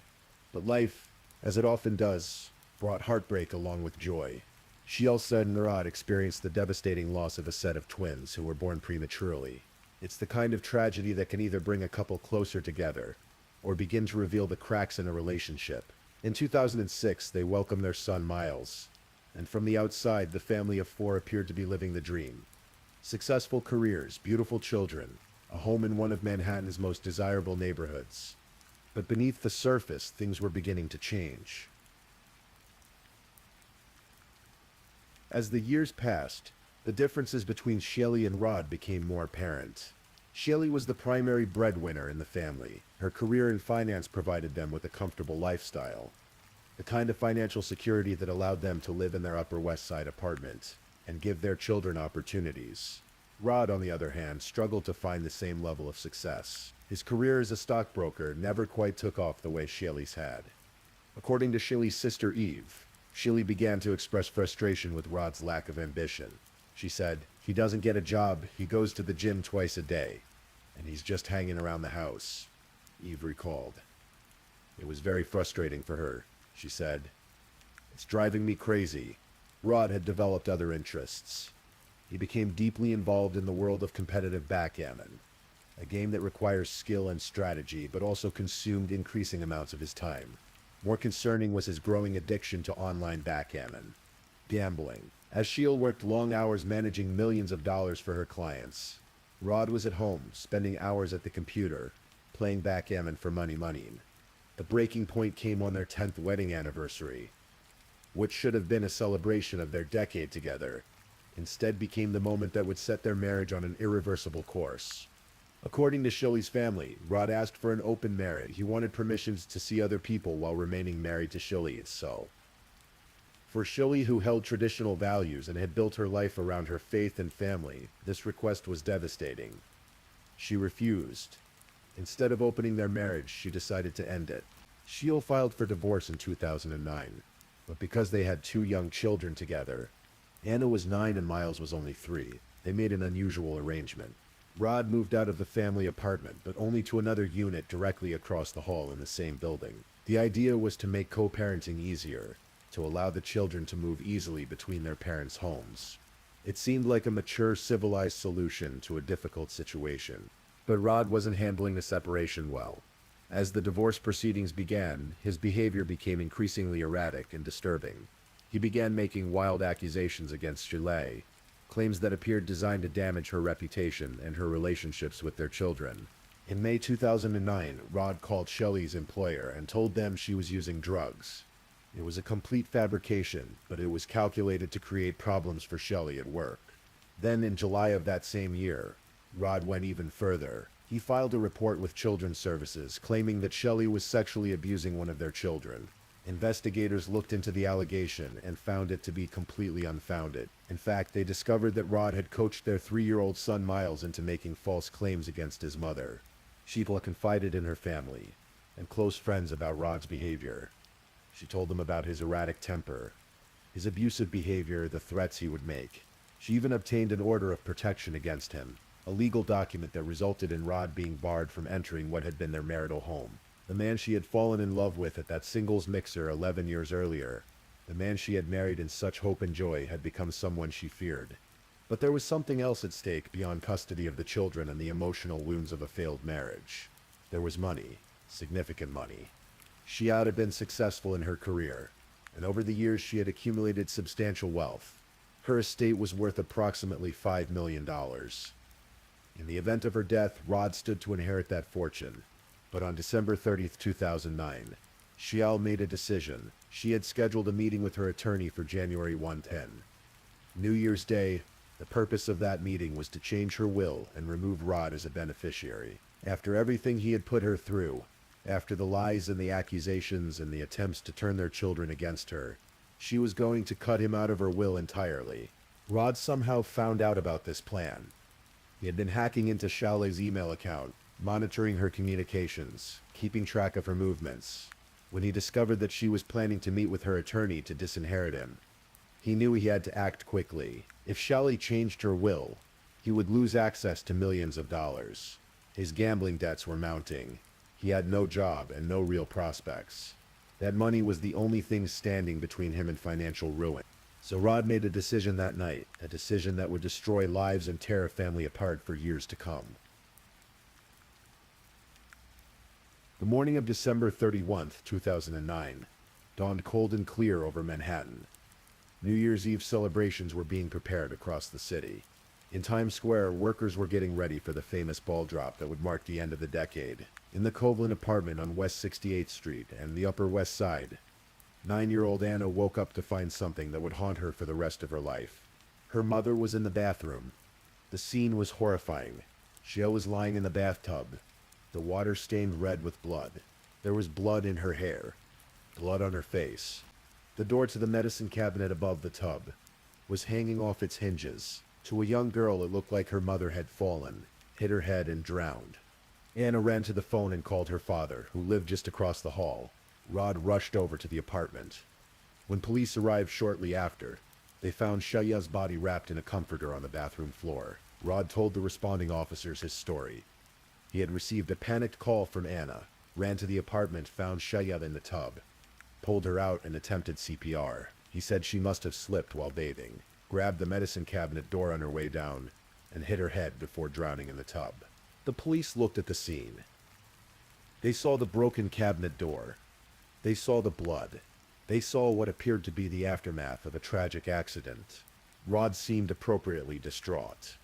[SPEAKER 1] But life, as it often does, brought heartbreak along with joy. Sheila and Rod experienced the devastating loss of a set of twins who were born prematurely. It's the kind of tragedy that can either bring a couple closer together or begin to reveal the cracks in a relationship. In 2006, they welcomed their son Miles, and from the outside, the family of four appeared to be living the dream. Successful careers, beautiful children, a home in one of Manhattan's most desirable neighborhoods. But beneath the surface, things were beginning to change. As the years passed, the differences between Sheila and Rod became more apparent. Sheila was the primary breadwinner in the family. Her career in finance provided them with a comfortable lifestyle, the kind of financial security that allowed them to live in their Upper West Side apartment and give their children opportunities. Rod, on the other hand, struggled to find the same level of success. His career as a stockbroker never quite took off the way Sheila's had. According to Sheila's sister Eve, Sheila began to express frustration with Rod's lack of ambition. She said, "He doesn't get a job, he goes to the gym twice a day, and he's just hanging around the house," Eve recalled. "It was very frustrating for her," she said. "It's driving me crazy." Rod had developed other interests. He became deeply involved in the world of competitive backgammon, a game that requires skill and strategy, but also consumed increasing amounts of his time. More concerning was his growing addiction to online backgammon, gambling. As Sheila worked long hours managing millions of dollars for her clients, Rod was at home, spending hours at the computer, playing backgammon for money. The breaking point came on their 10th wedding anniversary, which should have been a celebration of their decade together, instead became the moment that would set their marriage on an irreversible course. According to Sheila's family, Rod asked for an open marriage. He wanted permissions to see other people while remaining married to Sheila. So, for Sheila, who held traditional values and had built her life around her faith and family, this request was devastating. She refused. Instead of opening their marriage, she decided to end it. Sheila filed for divorce in 2009, but because they had 2 young children together, Anna was 9 and Miles was only 3, they made an unusual arrangement. Rod moved out of the family apartment, but only to another unit directly across the hall in the same building. The idea was to make co-parenting easier, to allow the children to move easily between their parents' homes. It seemed like a mature, civilized solution to a difficult situation. But Rod wasn't handling the separation well. As the divorce proceedings began, his behavior became increasingly erratic and disturbing. He began making wild accusations against Sheila, claims that appeared designed to damage her reputation and her relationships with their children. In May 2009, Rod called Sheila's employer and told them she was using drugs. It was a complete fabrication, but it was calculated to create problems for Sheila at work. Then in July of that same year, Rod went even further. He filed a report with Children's Services, claiming that Sheila was sexually abusing one of their children. Investigators looked into the allegation and found it to be completely unfounded. In fact, they discovered that Rod had coached their 3-year-old son Miles into making false claims against his mother. Sheila confided in her family and close friends about Rod's behavior. She told them about his erratic temper, his abusive behavior, the threats he would make. She even obtained an order of protection against him, a legal document that resulted in Rod being barred from entering what had been their marital home. The man she had fallen in love with at that singles mixer 11 years earlier, the man she had married in such hope and joy, had become someone she feared. But there was something else at stake beyond custody of the children and the emotional wounds of a failed marriage. There was money, significant money. Xiao had been successful in her career, and over the years she had accumulated substantial wealth. Her estate was worth approximately $5 million. In the event of her death, Rod stood to inherit that fortune. But on December 30th, 2009, Xiao made a decision. She had scheduled a meeting with her attorney for January 110. New Year's Day, the purpose of that meeting was to change her will and remove Rod as a beneficiary. After everything he had put her through, after the lies and the accusations and the attempts to turn their children against her, she was going to cut him out of her will entirely. Rod somehow found out about this plan. He had been hacking into Xiaolei's email account, monitoring her communications, keeping track of her movements. When he discovered that she was planning to meet with her attorney to disinherit him, he knew he had to act quickly. If Xiaolei changed her will, he would lose access to millions of dollars. His gambling debts were mounting. He had no job and no real prospects. That money was the only thing standing between him and financial ruin. So Rod made a decision that night, a decision that would destroy lives and tear a family apart for years to come. The morning of December 31st, 2009, dawned cold and clear over Manhattan. New Year's Eve celebrations were being prepared across the city. In Times Square, workers were getting ready for the famous ball drop that would mark the end of the decade. In the Copeland apartment on West 68th Street and the Upper West Side, 9-year-old Anna woke up to find something that would haunt her for the rest of her life. Her mother was in the bathroom. The scene was horrifying. Xiao was lying in the bathtub, the water stained red with blood. There was blood in her hair, blood on her face. The door to the medicine cabinet above the tub was hanging off its hinges. To a young girl, it looked like her mother had fallen, hit her head, and drowned. Anna ran to the phone and called her father, who lived just across the hall. Rod rushed over to the apartment. When police arrived shortly after, they found Xiaolei's body wrapped in a comforter on the bathroom floor. Rod told the responding officers his story. He had received a panicked call from Anna, ran to the apartment, found Xiaolei in the tub, pulled her out and attempted CPR. He said she must have slipped while bathing, grabbed the medicine cabinet door on her way down, and hit her head before drowning in the tub. The police looked at the scene. They saw the broken cabinet door. They saw the blood. They saw what appeared to be the aftermath of a tragic accident. Rod seemed appropriately distraught.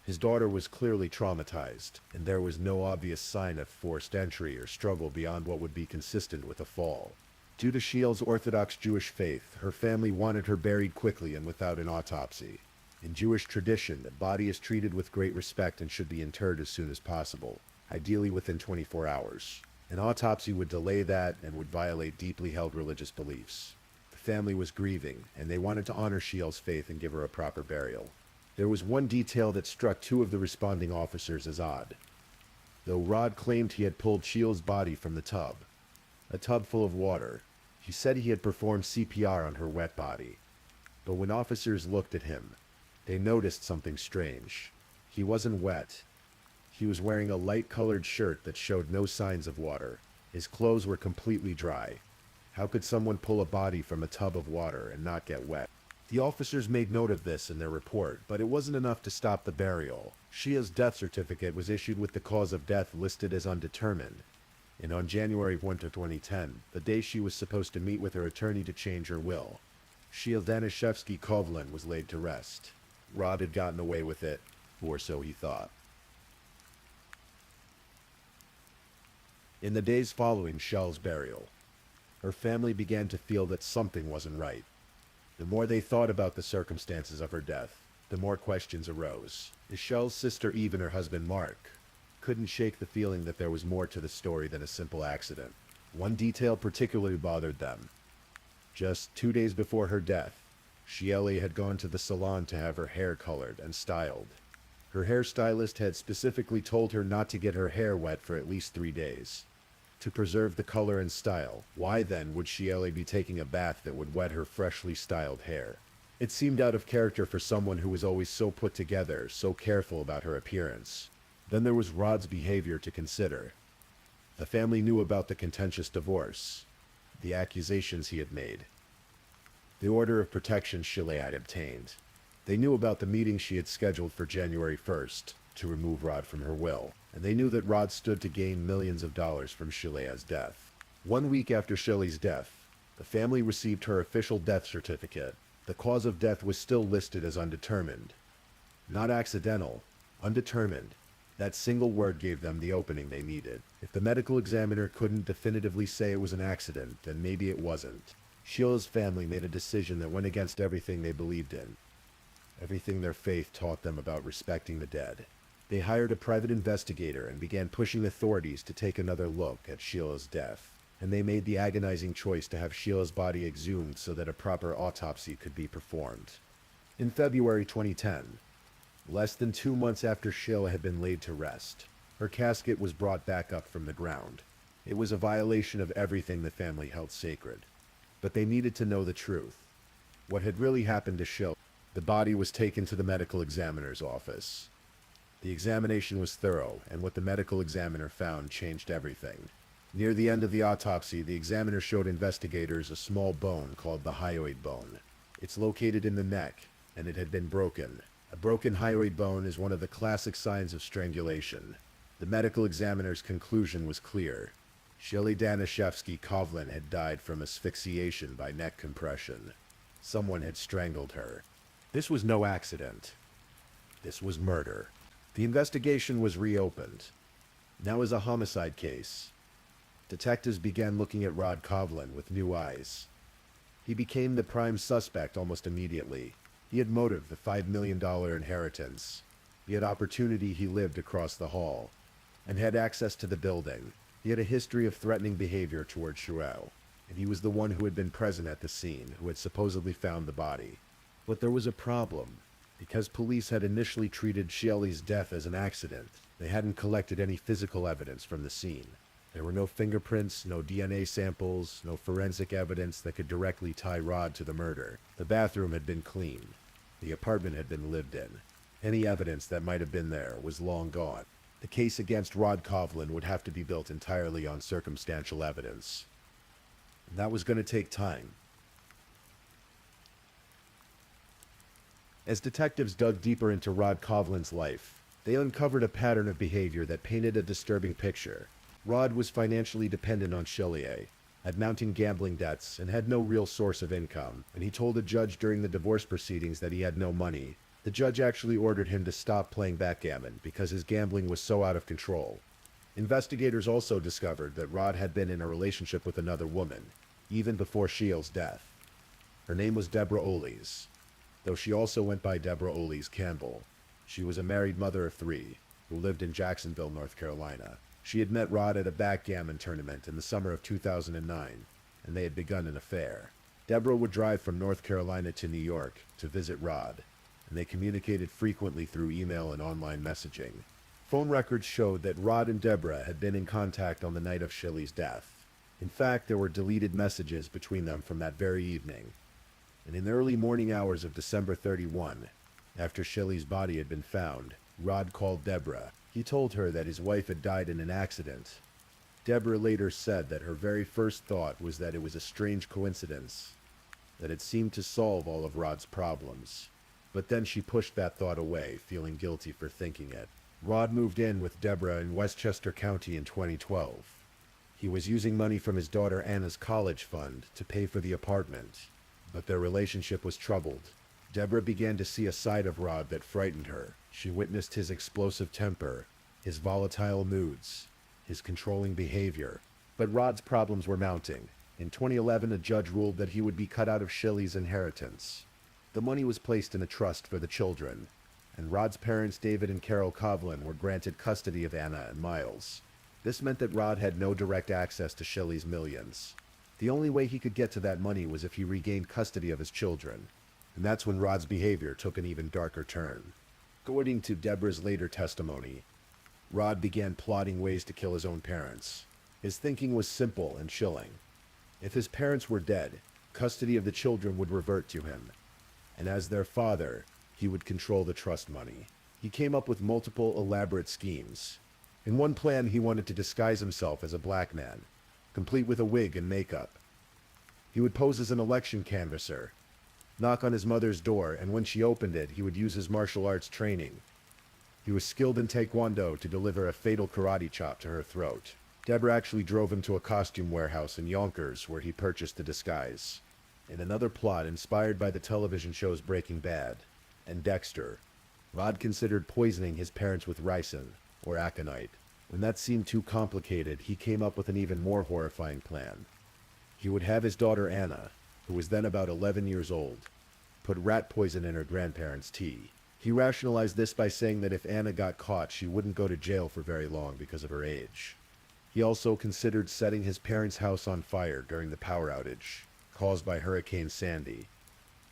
[SPEAKER 1] His daughter was clearly traumatized, and there was no obvious sign of forced entry or struggle beyond what would be consistent with a fall. Due to Xiaolei's Orthodox Jewish faith, her family wanted her buried quickly and without an autopsy. In Jewish tradition, the body is treated with great respect and should be interred as soon as possible, ideally within 24 hours. An autopsy would delay that and would violate deeply held religious beliefs. The family was grieving, and they wanted to honor Xiaolei's faith and give her a proper burial. There was one detail that struck two of the responding officers as odd. Though Rod claimed he had pulled Xiaolei's body from the tub, a tub full of water, he said he had performed CPR on her wet body. But when officers looked at him, they noticed something strange. He wasn't wet. He was wearing a light-colored shirt that showed no signs of water. His clothes were completely dry. How could someone pull a body from a tub of water and not get wet? The officers made note of this in their report, but it wasn't enough to stop the burial. Xiaolei's death certificate was issued with the cause of death listed as undetermined. And on January 1, 2010, the day she was supposed to meet with her attorney to change her will, Xiaoleigh Danishevsky Kovlin was laid to rest. Rod had gotten away with it, or so he thought. In the days following Xiaolei's burial, her family began to feel that something wasn't right. The more they thought about the circumstances of her death, the more questions arose. Xiaolei's sister Eve and her husband Mark couldn't shake the feeling that there was more to the story than a simple accident. One detail particularly bothered them. Just 2 days before her death, Xiaoleigh's had gone to the salon to have her hair colored and styled. Her hairstylist had specifically told her not to get her hair wet for at least 3 days, to preserve the color and style. Why then would Xiaoleigh be taking a bath that would wet her freshly styled hair? It seemed out of character for someone who was always so put together, so careful about her appearance. Then there was Rod's behavior to consider. The family knew about the contentious divorce, the accusations he had made, the order of protection Xiaoleigh had obtained. They knew about the meeting she had scheduled for January 1st to remove Rod from her will, and they knew that Rod stood to gain millions of dollars from Xiaoleigh's death. 1 week after Shelley's death, the family received her official death certificate. The cause of death was still listed as undetermined. Not accidental, undetermined. That single word gave them the opening they needed. If the medical examiner couldn't definitively say it was an accident, then maybe it wasn't. Sheila's family made a decision that went against everything they believed in, everything their faith taught them about respecting the dead. They hired a private investigator and began pushing authorities to take another look at Sheila's death. And they made the agonizing choice to have Sheila's body exhumed so that a proper autopsy could be performed. In February 2010, less than 2 months after Sheila had been laid to rest, her casket was brought back up from the ground. It was a violation of everything the family held sacred. But they needed to know the truth. What had really happened to Sheila? The body was taken to the medical examiner's office. The examination was thorough, and what the medical examiner found changed everything. Near the end of the autopsy, the examiner showed investigators a small bone called the hyoid bone. It's located in the neck, and it had been broken. A broken hyoid bone is one of the classic signs of strangulation. The medical examiner's conclusion was clear. Shelley Danishevsky-Kovlin had died from asphyxiation by neck compression. Someone had strangled her. This was no accident. This was murder. The investigation was reopened. Now as a homicide case. Detectives began looking at Rod Kovlin with new eyes. He became the prime suspect almost immediately. He had motive, the $5 million inheritance. He had opportunity, he lived across the hall, and had access to the building. He had a history of threatening behavior toward Shirel, and he was the one who had been present at the scene, who had supposedly found the body. But there was a problem. Because police had initially treated Shelley's death as an accident, they hadn't collected any physical evidence from the scene. There were no fingerprints, no DNA samples, no forensic evidence that could directly tie Rod to the murder. The bathroom had been cleaned. The apartment had been lived in. Any evidence that might have been there was long gone. The case against Rod Kovlin would have to be built entirely on circumstantial evidence. And that was going to take time. As detectives dug deeper into Rod Kovlin's life, they uncovered a pattern of behavior that painted a disturbing picture. Rod was financially dependent on Shelley, had mounting gambling debts, and had no real source of income. And he told a judge during the divorce proceedings that he had no money. The judge actually ordered him to stop playing backgammon because his gambling was so out of control. Investigators also discovered that Rod had been in a relationship with another woman, even before Sheila's death. Her name was Deborah Oles, though she also went by Deborah Oles Campbell. She was a married mother of 3, who lived in Jacksonville, North Carolina. She had met Rod at a backgammon tournament in the summer of 2009, and they had begun an affair. Deborah would drive from North Carolina to New York to visit Rod, and they communicated frequently through email and online messaging. Phone records showed that Rod and Deborah had been in contact on the night of Shelley's death. In fact, there were deleted messages between them from that very evening. And in the early morning hours of December 31, after Shelley's body had been found, Rod called Deborah. He told her that his wife had died in an accident. Deborah later said that her very first thought was that it was a strange coincidence, that it seemed to solve all of Rod's problems. But then she pushed that thought away, feeling guilty for thinking it. Rod moved in with Deborah in Westchester County in 2012. He was using money from his daughter Anna's college fund to pay for the apartment, but their relationship was troubled. Deborah began to see a side of Rod that frightened her. She witnessed his explosive temper, his volatile moods, his controlling behavior. But Rod's problems were mounting. In 2011, a judge ruled that he would be cut out of Shelley's inheritance. The money was placed in a trust for the children, and Rod's parents, David and Carol Kovlin, were granted custody of Anna and Miles. This meant that Rod had no direct access to Shelley's millions. The only way he could get to that money was if he regained custody of his children. And that's when Rod's behavior took an even darker turn. According to Deborah's later testimony, Rod began plotting ways to kill his own parents. His thinking was simple and chilling. If his parents were dead, custody of the children would revert to him, and as their father, he would control the trust money. He came up with multiple elaborate schemes. In one plan, he wanted to disguise himself as a black man, complete with a wig and makeup. He would pose as an election canvasser, knock on his mother's door, and when she opened it, he would use his martial arts training. He was skilled in taekwondo to deliver a fatal karate chop to her throat. Deborah actually drove him to a costume warehouse in Yonkers where he purchased the disguise. In another plot inspired by the television shows Breaking Bad and Dexter, Rod considered poisoning his parents with ricin, or aconite. When that seemed too complicated, he came up with an even more horrifying plan. He would have his daughter Anna, who was then about 11 years old, put rat poison in her grandparents' tea. He rationalized this by saying that if Anna got caught, she wouldn't go to jail for very long because of her age. He also considered setting his parents' house on fire during the power outage caused by Hurricane Sandy,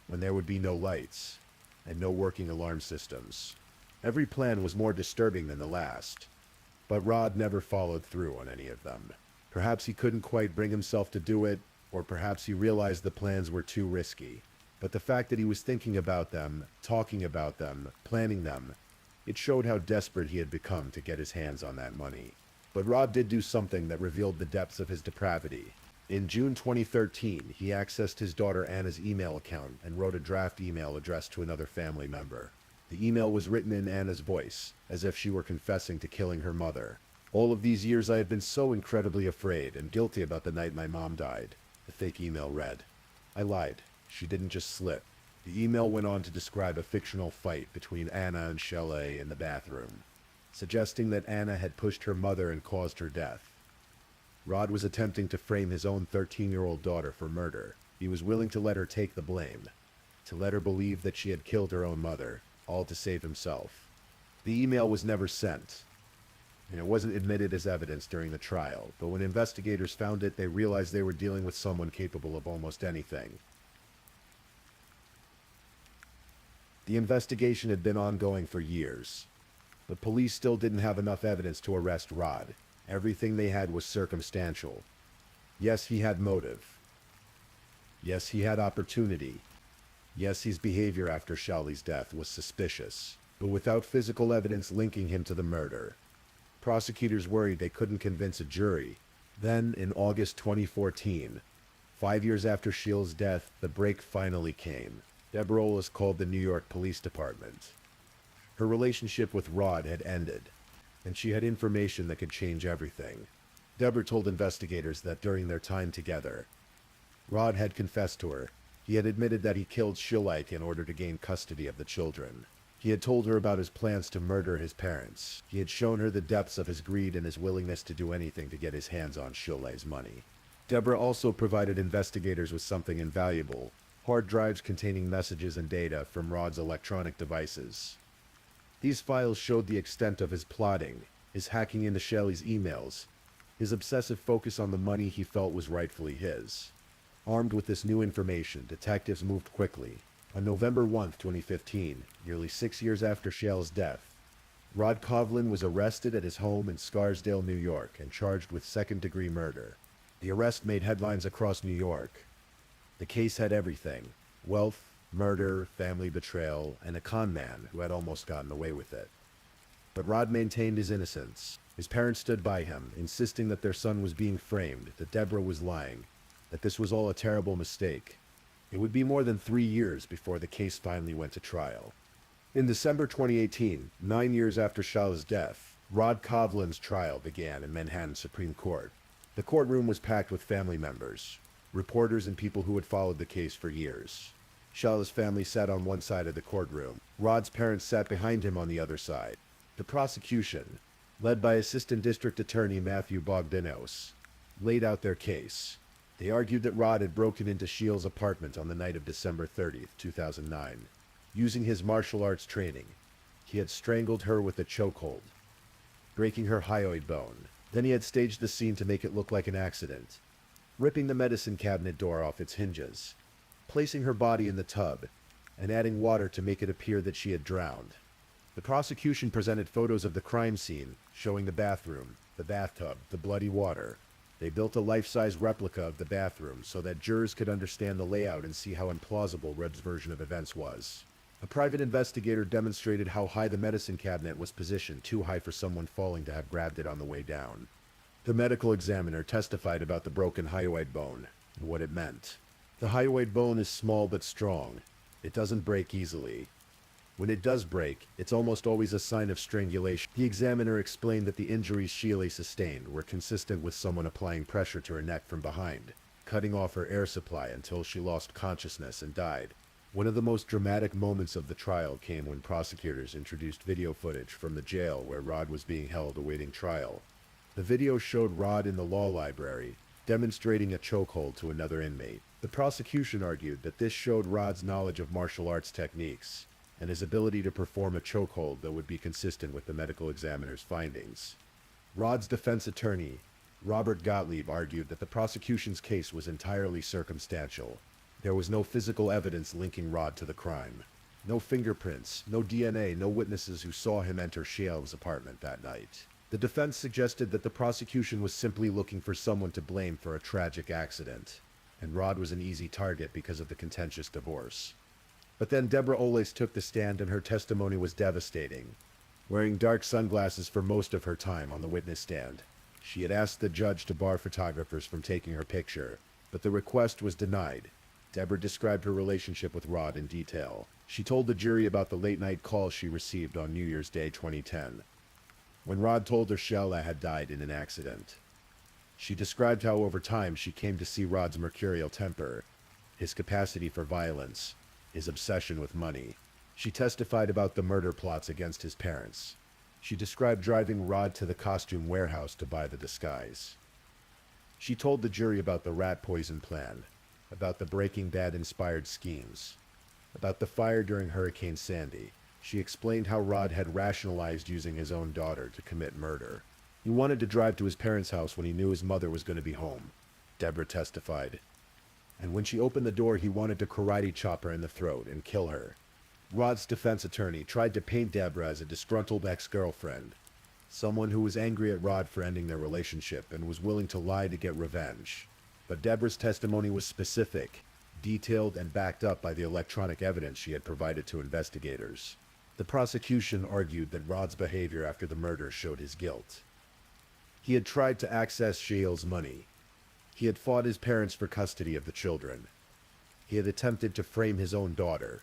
[SPEAKER 1] when there would be no lights and no working alarm systems. Every plan was more disturbing than the last, but Rod never followed through on any of them. Perhaps he couldn't quite bring himself to do it, or perhaps he realized the plans were too risky. But the fact that he was thinking about them, talking about them, planning them, it showed how desperate he had become to get his hands on that money. But Rod did do something that revealed the depths of his depravity. In June 2013, he accessed his daughter Anna's email account and wrote a draft email addressed to another family member. The email was written in Anna's voice, as if she were confessing to killing her mother. "All of these years I had been so incredibly afraid and guilty about the night my mom died," the fake email read. "I lied. She didn't just slip." The email went on to describe a fictional fight between Anna and Shelley in the bathroom, suggesting that Anna had pushed her mother and caused her death. Rod was attempting to frame his own 13-year-old daughter for murder. He was willing to let her take the blame, to let her believe that she had killed her own mother, all to save himself. The email was never sent, and it wasn't admitted as evidence during the trial, but when investigators found it, they realized they were dealing with someone capable of almost anything. The investigation had been ongoing for years, but police still didn't have enough evidence to arrest Rod. Everything they had was circumstantial. Yes, he had motive. Yes, he had opportunity. Yes, his behavior after Shelley's death was suspicious, but without physical evidence linking him to the murder. Prosecutors worried they couldn't convince a jury. Then, in August 2014, 5 years after Shelley's death, the break finally came. Deborah Olis called the New York Police Department. Her relationship with Rod had ended, and she had information that could change everything. Deborah told investigators that during their time together, Rod had confessed to her. He had admitted that he killed Shelley in order to gain custody of the children. He had told her about his plans to murder his parents. He had shown her the depths of his greed and his willingness to do anything to get his hands on Shelley's money. Deborah also provided investigators with something invaluable: hard drives containing messages and data from Rod's electronic devices. These files showed the extent of his plotting, his hacking into Shelley's emails, his obsessive focus on the money he felt was rightfully his. Armed with this new information, detectives moved quickly. On November 1, 2015, nearly 6 years after Shelley's death, Rod Kovlin was arrested at his home in Scarsdale, New York, and charged with second-degree murder. The arrest made headlines across New York. The case had everything: wealth, murder, family betrayal, and a con man who had almost gotten away with it. But Rod maintained his innocence. His parents stood by him, insisting that their son was being framed, that Deborah was lying, that this was all a terrible mistake. It would be more than 3 years before the case finally went to trial. In December 2018, 9 years after Shelley's death, Rod Kovlin's trial began in Manhattan Supreme Court. The courtroom was packed with family members, reporters, and people who had followed the case for years. Shelley's family sat on one side of the courtroom. Rod's parents sat behind him on the other side. The prosecution, led by Assistant District Attorney Matthew Bogdanos, laid out their case. They argued that Rod had broken into Shelley's apartment on the night of December 30th, 2009. Using his martial arts training, he had strangled her with a chokehold, breaking her hyoid bone. Then he had staged the scene to make it look like an accident, ripping the medicine cabinet door off its hinges, placing her body in the tub, and adding water to make it appear that she had drowned. The prosecution presented photos of the crime scene, showing the bathroom, the bathtub, the bloody water. They built a life-size replica of the bathroom so that jurors could understand the layout and see how implausible Rod's version of events was. A private investigator demonstrated how high the medicine cabinet was positioned, too high for someone falling to have grabbed it on the way down. The medical examiner testified about the broken hyoid bone and what it meant. The hyoid bone is small but strong. It doesn't break easily. When it does break, it's almost always a sign of strangulation. The examiner explained that the injuries Sheila sustained were consistent with someone applying pressure to her neck from behind, cutting off her air supply until she lost consciousness and died. One of the most dramatic moments of the trial came when prosecutors introduced video footage from the jail where Rod was being held awaiting trial. The video showed Rod in the law library, demonstrating a chokehold to another inmate. The prosecution argued that this showed Rod's knowledge of martial arts techniques and his ability to perform a chokehold that would be consistent with the medical examiner's findings. Rod's defense attorney, Robert Gottlieb, argued that the prosecution's case was entirely circumstantial. There was no physical evidence linking Rod to the crime. No fingerprints, no DNA, no witnesses who saw him enter Sheila's apartment that night. The defense suggested that the prosecution was simply looking for someone to blame for a tragic accident, and Rod was an easy target because of the contentious divorce. But then Deborah Oles took the stand and her testimony was devastating. Wearing dark sunglasses for most of her time on the witness stand, she had asked the judge to bar photographers from taking her picture, but the request was denied. Deborah described her relationship with Rod in detail. She told the jury about the late-night call she received on New Year's Day 2010, when Rod told her Sheila had died in an accident. She described how over time she came to see Rod's mercurial temper, his capacity for violence, his obsession with money. She testified about the murder plots against his parents. She described driving Rod to the costume warehouse to buy the disguise. She told the jury about the rat poison plan, about the Breaking Bad-inspired schemes, about the fire during Hurricane Sandy. She explained how Rod had rationalized using his own daughter to commit murder. He wanted to drive to his parents' house when he knew his mother was going to be home, Deborah testified. And when she opened the door, he wanted to karate chop her in the throat and kill her. Rod's defense attorney tried to paint Deborah as a disgruntled ex-girlfriend, someone who was angry at Rod for ending their relationship and was willing to lie to get revenge. But Deborah's testimony was specific, detailed, and backed up by the electronic evidence she had provided to investigators. The prosecution argued that Rod's behavior after the murder showed his guilt. He had tried to access Sheila's money. He had fought his parents for custody of the children. He had attempted to frame his own daughter.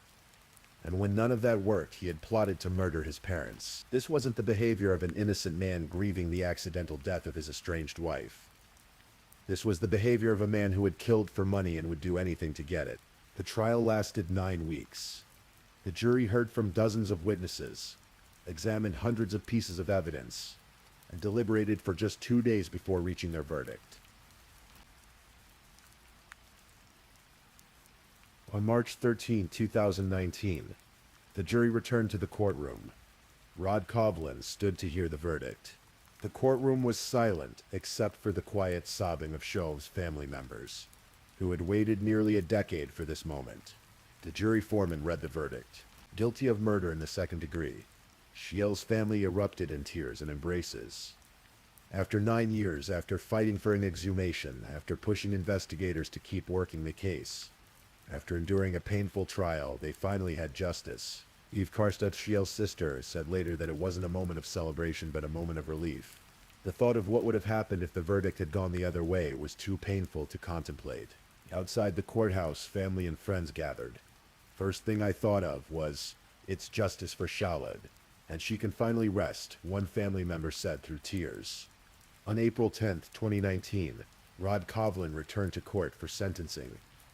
[SPEAKER 1] And when none of that worked, he had plotted to murder his parents. This wasn't the behavior of an innocent man grieving the accidental death of his estranged wife. This was the behavior of a man who had killed for money and would do anything to get it. The trial lasted 9 weeks. The jury heard from dozens of witnesses, examined hundreds of pieces of evidence, and deliberated for just 2 days before reaching their verdict. On March 13, 2019, the jury returned to the courtroom. Rod Kovlin stood to hear the verdict. The courtroom was silent except for the quiet sobbing of Sheila's family members, who had waited nearly a decade for this moment. The jury foreman read the verdict. Guilty of murder in the second degree. Sheila's family erupted in tears and embraces. After 9 years, after fighting for an exhumation, after pushing investigators to keep working the case, after enduring a painful trial, they finally had justice. Eve Karstad, Sheila's sister, said later that it wasn't a moment of celebration but a moment of relief. The thought of what would have happened if the verdict had gone the other way was too painful to contemplate. Outside the courthouse, family and friends gathered. First thing I thought of was, it's justice for Sheila, and she can finally rest, one family member said through tears. On April 10, 2019, Rod Kovlin returned to court for sentencing.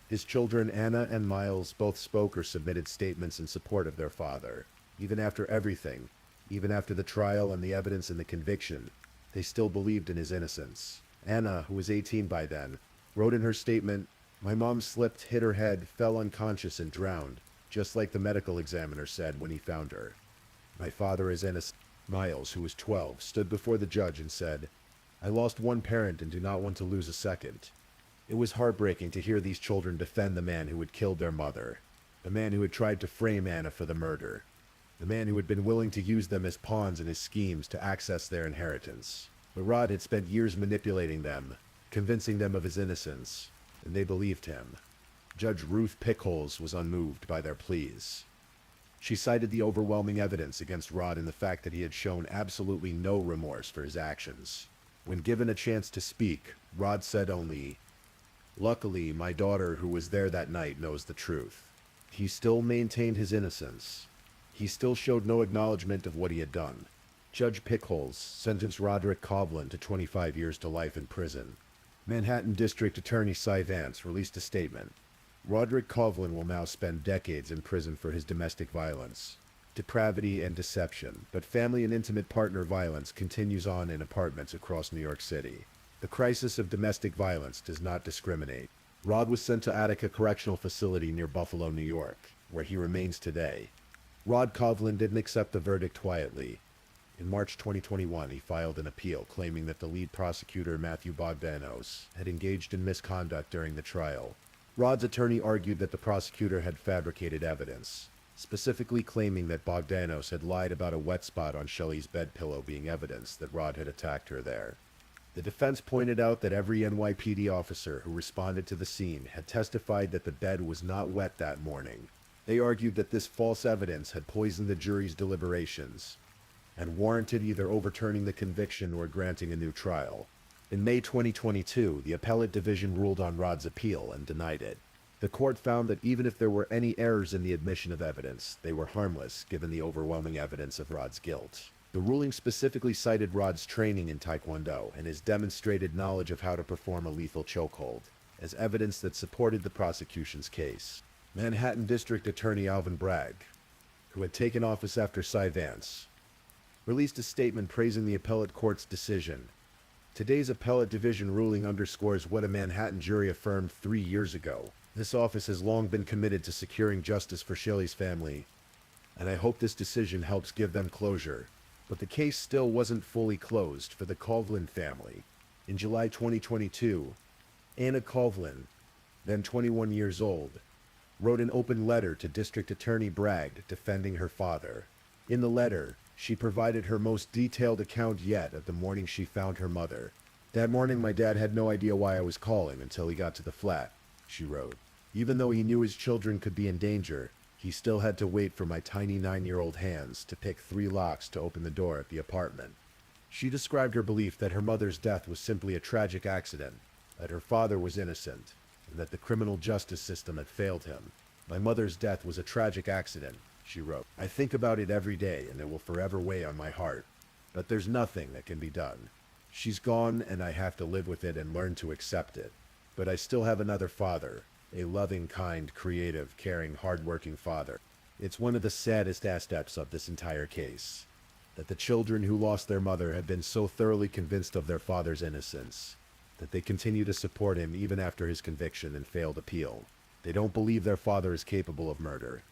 [SPEAKER 1] His children Anna and Miles both spoke or submitted statements in support of their father. Even after everything, even after the trial and the evidence and the conviction, they still believed in his innocence. Anna, who was 18 by then, wrote in her statement, "My mom slipped, hit her head, fell unconscious and drowned, just like the medical examiner said when he found her. My father is innocent." Miles, who was 12, stood before the judge and said, "I lost one parent and do not want to lose a second." It was heartbreaking to hear these children defend the man who had killed their mother, the man who had tried to frame Anna for the murder, the man who had been willing to use them as pawns in his schemes to access their inheritance. But Rod had spent years manipulating them, convincing them of his innocence, and they believed him. Judge Ruth Pickholes was unmoved by their pleas. She cited the overwhelming evidence against Rod and the fact that he had shown absolutely no remorse for his actions. When given a chance to speak, Rod said only, "Luckily, my daughter who was there that night knows the truth." He still maintained his innocence. He still showed no acknowledgement of what he had done. Judge Pickholes sentenced Roderick Coughlin to 25 years to life in prison. Manhattan District Attorney Cy Vance released a statement. Roderick Coughlin will now spend decades in prison for his domestic violence, depravity, and deception, but family and intimate partner violence continues on in apartments across New York City. The crisis of domestic violence does not discriminate. Rod was sent to Attica Correctional Facility near Buffalo, New York, where he remains today. Rod Coughlin didn't accept the verdict quietly. In March 2021, he filed an appeal claiming that the lead prosecutor, Matthew Bogdanos, had engaged in misconduct during the trial. Rod's attorney argued that the prosecutor had fabricated evidence, specifically claiming that Bogdanos had lied about a wet spot on Shelley's bed pillow being evidence that Rod had attacked her there. The defense pointed out that every NYPD officer who responded to the scene had testified that the bed was not wet that morning. They argued that this false evidence had poisoned the jury's deliberations and warranted either overturning the conviction or granting a new trial. In May 2022, the appellate division ruled on Rod's appeal and denied it. The court found that even if there were any errors in the admission of evidence, they were harmless given the overwhelming evidence of Rod's guilt. The ruling specifically cited Rod's training in Taekwondo and his demonstrated knowledge of how to perform a lethal chokehold as evidence that supported the prosecution's case. Manhattan District Attorney Alvin Bragg, who had taken office after Cy Vance, released a statement praising the appellate court's decision. Today's appellate division ruling underscores what a Manhattan jury affirmed 3 years ago. This office has long been committed to securing justice for Shelley's family, and I hope this decision helps give them closure. But the case still wasn't fully closed for the Coughlin family. In July 2022, Anna Coughlin, then 21 years old, wrote an open letter to District Attorney Bragg defending her father. In the letter, she provided her most detailed account yet of the morning she found her mother. "That morning my dad had no idea why I was calling until he got to the flat," she wrote. "Even though he knew his children could be in danger, he still had to wait for my tiny 9-year-old hands to pick 3 locks to open the door at the apartment." She described her belief that her mother's death was simply a tragic accident, that her father was innocent, and that the criminal justice system had failed him. "My mother's death was a tragic accident," she wrote. "I think about it every day and it will forever weigh on my heart. But there's nothing that can be done. She's gone and I have to live with it and learn to accept it. But I still have another father, a loving, kind, creative, caring, hardworking father." It's one of the saddest aspects of this entire case, that the children who lost their mother have been so thoroughly convinced of their father's innocence, that they continue to support him even after his conviction and failed appeal. They don't believe their father is capable of murder,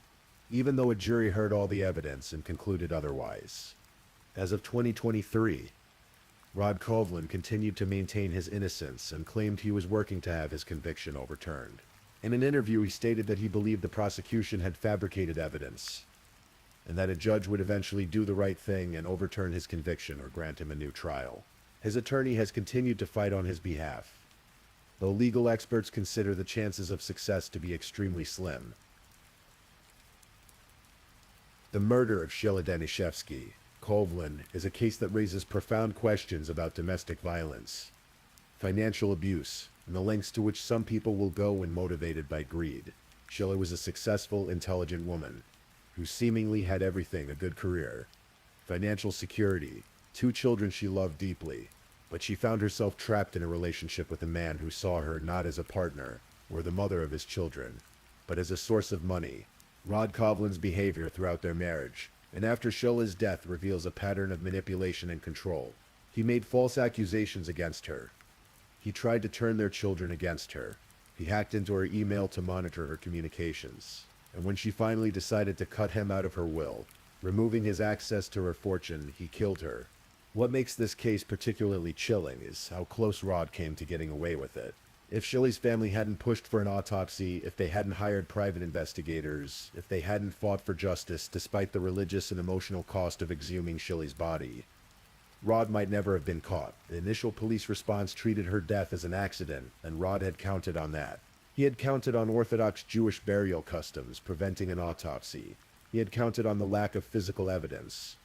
[SPEAKER 1] even though a jury heard all the evidence and concluded otherwise. As of 2023, Rod Coughlin continued to maintain his innocence and claimed he was working to have his conviction overturned. In an interview, he stated that he believed the prosecution had fabricated evidence, and that a judge would eventually do the right thing and overturn his conviction or grant him a new trial. His attorney has continued to fight on his behalf, though legal experts consider the chances of success to be extremely slim. The murder of Shelley Danishevsky, Coughlin, is a case that raises profound questions about domestic violence, financial abuse, and the lengths to which some people will go when motivated by greed. Shelley was a successful, intelligent woman who seemingly had everything: a good career, financial security, 2 children she loved deeply. But she found herself trapped in a relationship with a man who saw her not as a partner or the mother of his children, but as a source of money. Rod Coughlin's behavior throughout their marriage, and after Shelley's death, reveals a pattern of manipulation and control. He made false accusations against her. He tried to turn their children against her. He hacked into her email to monitor her communications. And when she finally decided to cut him out of her will, removing his access to her fortune, he killed her. What makes this case particularly chilling is how close Rod came to getting away with it. If Shelley's family hadn't pushed for an autopsy, if they hadn't hired private investigators, if they hadn't fought for justice despite the religious and emotional cost of exhuming Shelley's body, Rod might never have been caught. The initial police response treated her death as an accident, and Rod had counted on that. He had counted on Orthodox Jewish burial customs preventing an autopsy. He had counted on the lack of physical evidence.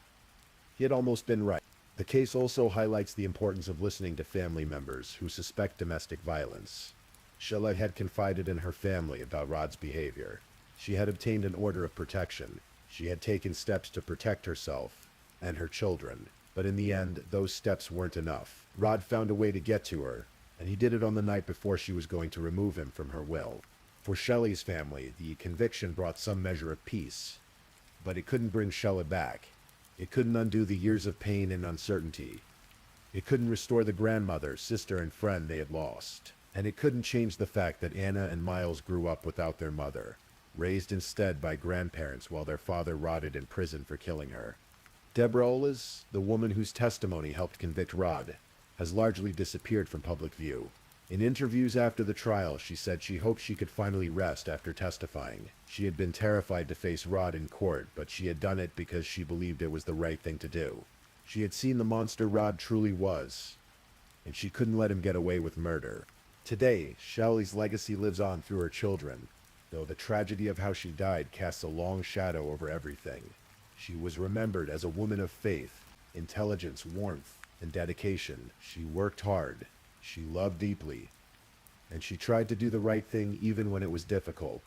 [SPEAKER 1] He had almost been right. The case also highlights the importance of listening to family members who suspect domestic violence. Shelley had confided in her family about Rod's behavior. She had obtained an order of protection. She had taken steps to protect herself and her children, but in the end, those steps weren't enough. Rod found a way to get to her, and he did it on the night before she was going to remove him from her will. For Shelley's family, the conviction brought some measure of peace, but it couldn't bring Shelley back. It couldn't undo the years of pain and uncertainty. It couldn't restore the grandmother, sister, and friend they had lost. And it couldn't change the fact that Anna and Miles grew up without their mother, raised instead by grandparents while their father rotted in prison for killing her. Deborah Olas, the woman whose testimony helped convict Rod, has largely disappeared from public view. In interviews after the trial, she said she hoped she could finally rest after testifying. She had been terrified to face Rod in court, but she had done it because she believed it was the right thing to do. She had seen the monster Rod truly was, and she couldn't let him get away with murder. Today, Shelley's legacy lives on through her children, though the tragedy of how she died casts a long shadow over everything. She was remembered as a woman of faith, intelligence, warmth, and dedication. She worked hard. She loved deeply, and she tried to do the right thing even when it was difficult.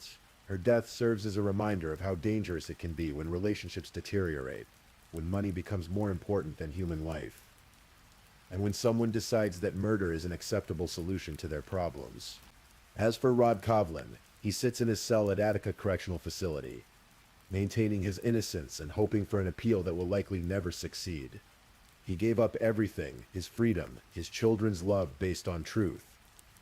[SPEAKER 1] Her death serves as a reminder of how dangerous it can be when relationships deteriorate, when money becomes more important than human life, and when someone decides that murder is an acceptable solution to their problems. As for Rod Kovlin, he sits in his cell at Attica Correctional Facility, maintaining his innocence and hoping for an appeal that will likely never succeed. He gave up everything, his freedom, his children's love based on truth,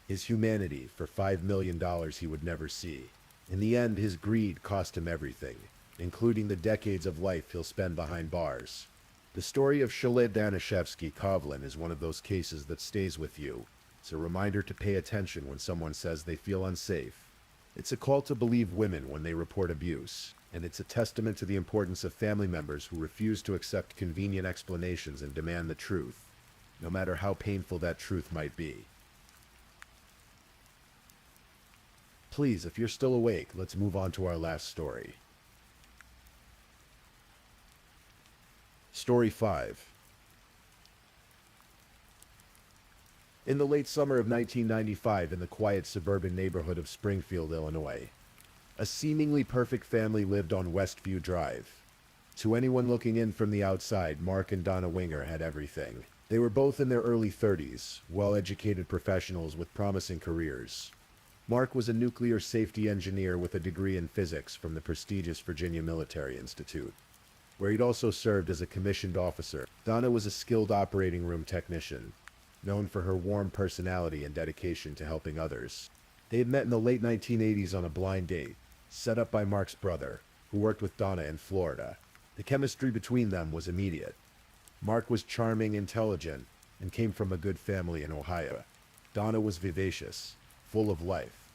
[SPEAKER 1] his humanity for $5 million he would never see. In the end, his greed cost him everything, including the decades of life he'll spend behind bars. The story of Shelley Danishevsky Kovlin is one of those cases that stays with you. It's a reminder to pay attention when someone says they feel unsafe. It's a call to believe women when they report abuse. And it's a testament to the importance of family members who refuse to accept convenient explanations and demand the truth, no matter how painful that truth might be. Please, if you're still awake, let's move on to our last story. Story 5. In the late summer of 1995, in the quiet suburban neighborhood of Springfield, Illinois, a seemingly perfect family lived on Westview Drive. To anyone looking in from the outside, Mark and Donna Winger had everything. They were both in their early 30s, well-educated professionals with promising careers. Mark was a nuclear safety engineer with a degree in physics from the prestigious Virginia Military Institute, where he'd also served as a commissioned officer. Donna was a skilled operating room technician, known for her warm personality and dedication to helping others. They had met in the late 1980s on a blind date, set up by Mark's brother, who worked with Donna in Florida. The chemistry between them was immediate. Mark was charming, intelligent, and came from a good family in Ohio. Donna was vivacious, full of life,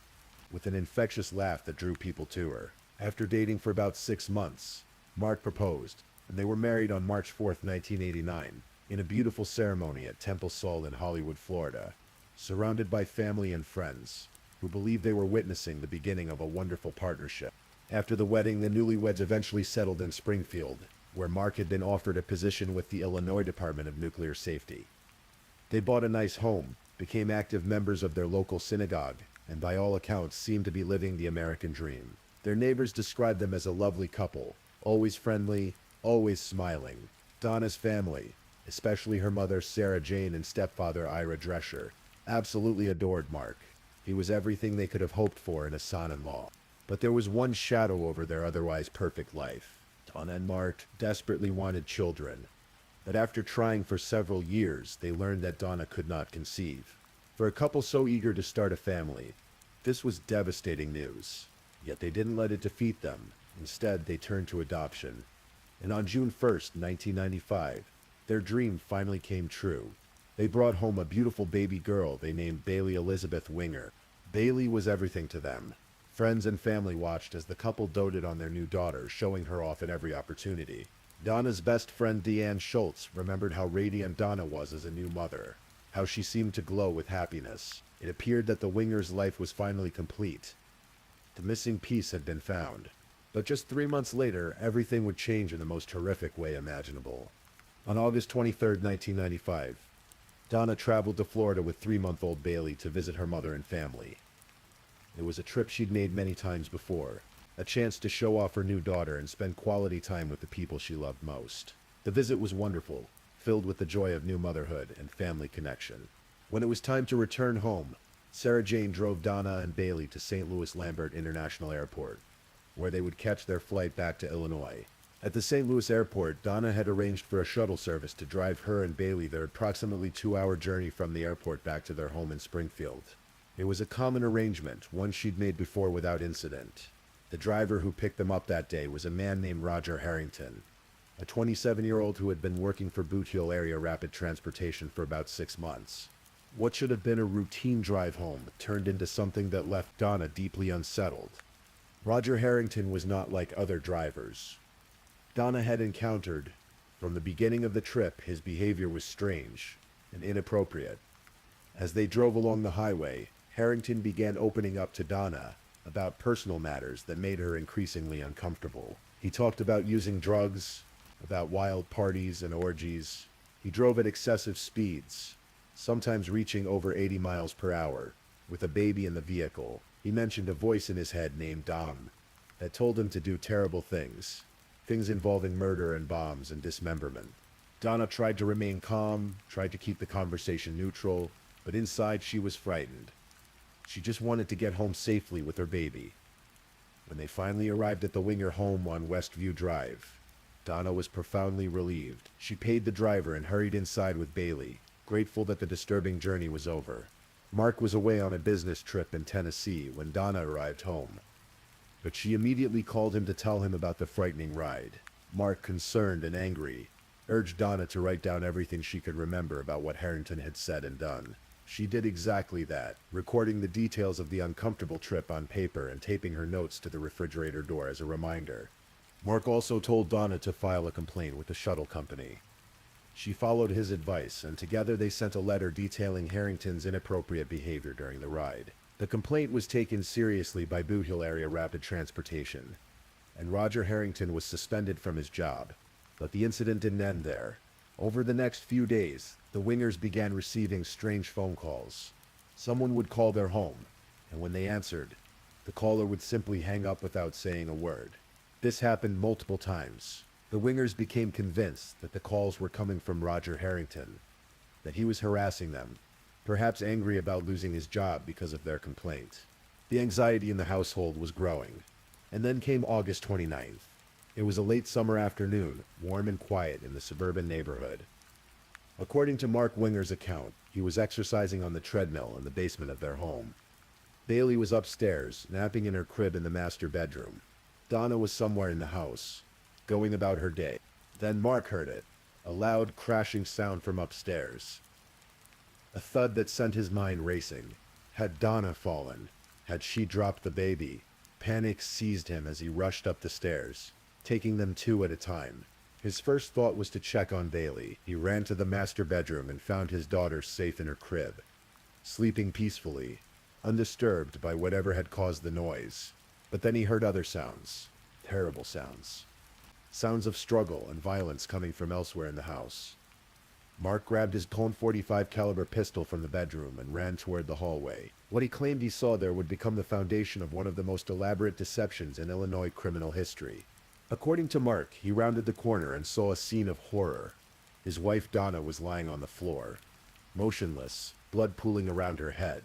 [SPEAKER 1] with an infectious laugh that drew people to her. After dating for about 6 months, Mark proposed, and they were married on March 4th, 1989, in a beautiful ceremony at Temple Sol in Hollywood, Florida, surrounded by family and friends, who believed they were witnessing the beginning of a wonderful partnership. After the wedding, the newlyweds eventually settled in Springfield, where Mark had been offered a position with the Illinois Department of Nuclear Safety. They bought a nice home, became active members of their local synagogue, and by all accounts seemed to be living the American dream. Their neighbors described them as a lovely couple, always friendly, always smiling. Donna's family, especially her mother Sarah Jane and stepfather Ira Drescher, absolutely adored Mark. He was everything they could have hoped for in a son-in-law. But there was one shadow over their otherwise perfect life. Donna and Mark desperately wanted children. But after trying for several years, they learned that Donna could not conceive. For a couple so eager to start a family, this was devastating news. Yet they didn't let it defeat them. Instead, they turned to adoption. And on June 1st, 1995, their dream finally came true. They brought home a beautiful baby girl they named Bailey Elizabeth Winger. Bailey was everything to them. Friends and family watched as the couple doted on their new daughter, showing her off at every opportunity. Donna's best friend Deanne Schultz remembered how radiant Donna was as a new mother, how she seemed to glow with happiness. It appeared that the Wingers' life was finally complete. The missing piece had been found. But just 3 months later, everything would change in the most horrific way imaginable. On August 23rd, 1995, Donna traveled to Florida with 3-month-old Bailey to visit her mother and family. It was a trip she'd made many times before, a chance to show off her new daughter and spend quality time with the people she loved most. The visit was wonderful, filled with the joy of new motherhood and family connection. When it was time to return home, Sarah Jane drove Donna and Bailey to St. Louis Lambert International Airport, where they would catch their flight back to Illinois. At the St. Louis airport, Donna had arranged for a shuttle service to drive her and Bailey their approximately 2-hour journey from the airport back to their home in Springfield. It was a common arrangement, one she'd made before without incident. The driver who picked them up that day was a man named Roger Harrington, a 27-year-old who had been working for Boot Hill Area Rapid Transportation for about 6 months. What should have been a routine drive home turned into something that left Donna deeply unsettled. Roger Harrington was not like other drivers Donna had encountered. From the beginning of the trip, his behavior was strange and inappropriate. As they drove along the highway, Harrington began opening up to Donna about personal matters that made her increasingly uncomfortable. He talked about using drugs, about wild parties and orgies. He drove at excessive speeds, sometimes reaching over 80 miles per hour, with a baby in the vehicle. He mentioned a voice in his head named Dom that told him to do terrible things involving murder and bombs and dismemberment. Donna tried to remain calm, tried to keep the conversation neutral, but inside she was frightened. She just wanted to get home safely with her baby. When they finally arrived at the Winger home on Westview Drive, Donna was profoundly relieved. She paid the driver and hurried inside with Bailey, grateful that the disturbing journey was over. Mark was away on a business trip in Tennessee when Donna arrived home, but she immediately called him to tell him about the frightening ride. Mark, concerned and angry, urged Donna to write down everything she could remember about what Harrington had said and done. She did exactly that, recording the details of the uncomfortable trip on paper and taping her notes to the refrigerator door as a reminder. Mark also told Donna to file a complaint with the shuttle company. She followed his advice, and together they sent a letter detailing Harrington's inappropriate behavior during the ride. The complaint was taken seriously by Boot Hill Area Rapid Transportation, and Roger Harrington was suspended from his job. But the incident didn't end there. Over the next few days, the Wingers began receiving strange phone calls. Someone would call their home, and when they answered, the caller would simply hang up without saying a word. This happened multiple times. The Wingers became convinced that the calls were coming from Roger Harrington, that he was harassing them, perhaps angry about losing his job because of their complaint. The anxiety in the household was growing. And then came August 29th. It was a late summer afternoon, warm and quiet in the suburban neighborhood. According to Mark Winger's account, he was exercising on the treadmill in the basement of their home. Bailey was upstairs, napping in her crib in the master bedroom. Donna was somewhere in the house, going about her day. Then Mark heard it, a loud crashing sound from upstairs. A thud that sent his mind racing. Had Donna fallen? Had she dropped the baby? Panic seized him as he rushed up the stairs, taking them 2 at a time. His first thought was to check on Bailey. He ran to the master bedroom and found his daughter safe in her crib, sleeping peacefully, undisturbed by whatever had caused the noise. But then he heard other sounds, terrible sounds. Sounds of struggle and violence coming from elsewhere in the house. Mark grabbed his .45 caliber pistol from the bedroom and ran toward the hallway. What he claimed he saw there would become the foundation of one of the most elaborate deceptions in Illinois criminal history. According to Mark, he rounded the corner and saw a scene of horror. His wife Donna was lying on the floor, motionless, blood pooling around her head.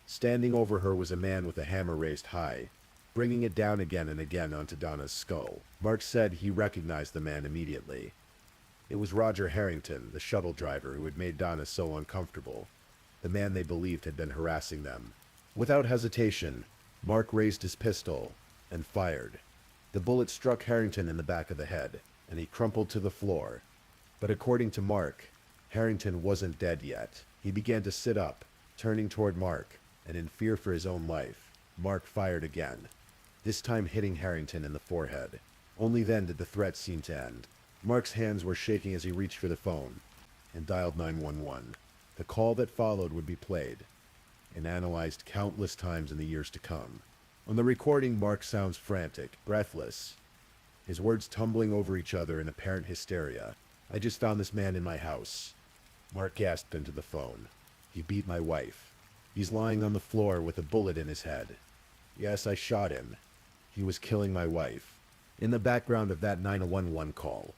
[SPEAKER 1] Standing over her was a man with a hammer raised high, bringing it down again and again onto Donna's skull. Mark said he recognized the man immediately. It was Roger Harrington, the shuttle driver who had made Donna so uncomfortable, the man they believed had been harassing them. Without hesitation, Mark raised his pistol and fired. The bullet struck Harrington in the back of the head, and he crumpled to the floor. But according to Mark, Harrington wasn't dead yet. He began to sit up, turning toward Mark, and in fear for his own life, Mark fired again, this time hitting Harrington in the forehead. Only then did the threat seem to end. Mark's hands were shaking as he reached for the phone and dialed 911. The call that followed would be played and analyzed countless times in the years to come. On the recording, Mark sounds frantic, breathless, his words tumbling over each other in apparent hysteria. "I just found this man in my house." Mark gasped into the phone. "He beat my wife. He's lying on the floor with a bullet in his head. Yes, I shot him. He was killing my wife. In the background of that 911 call,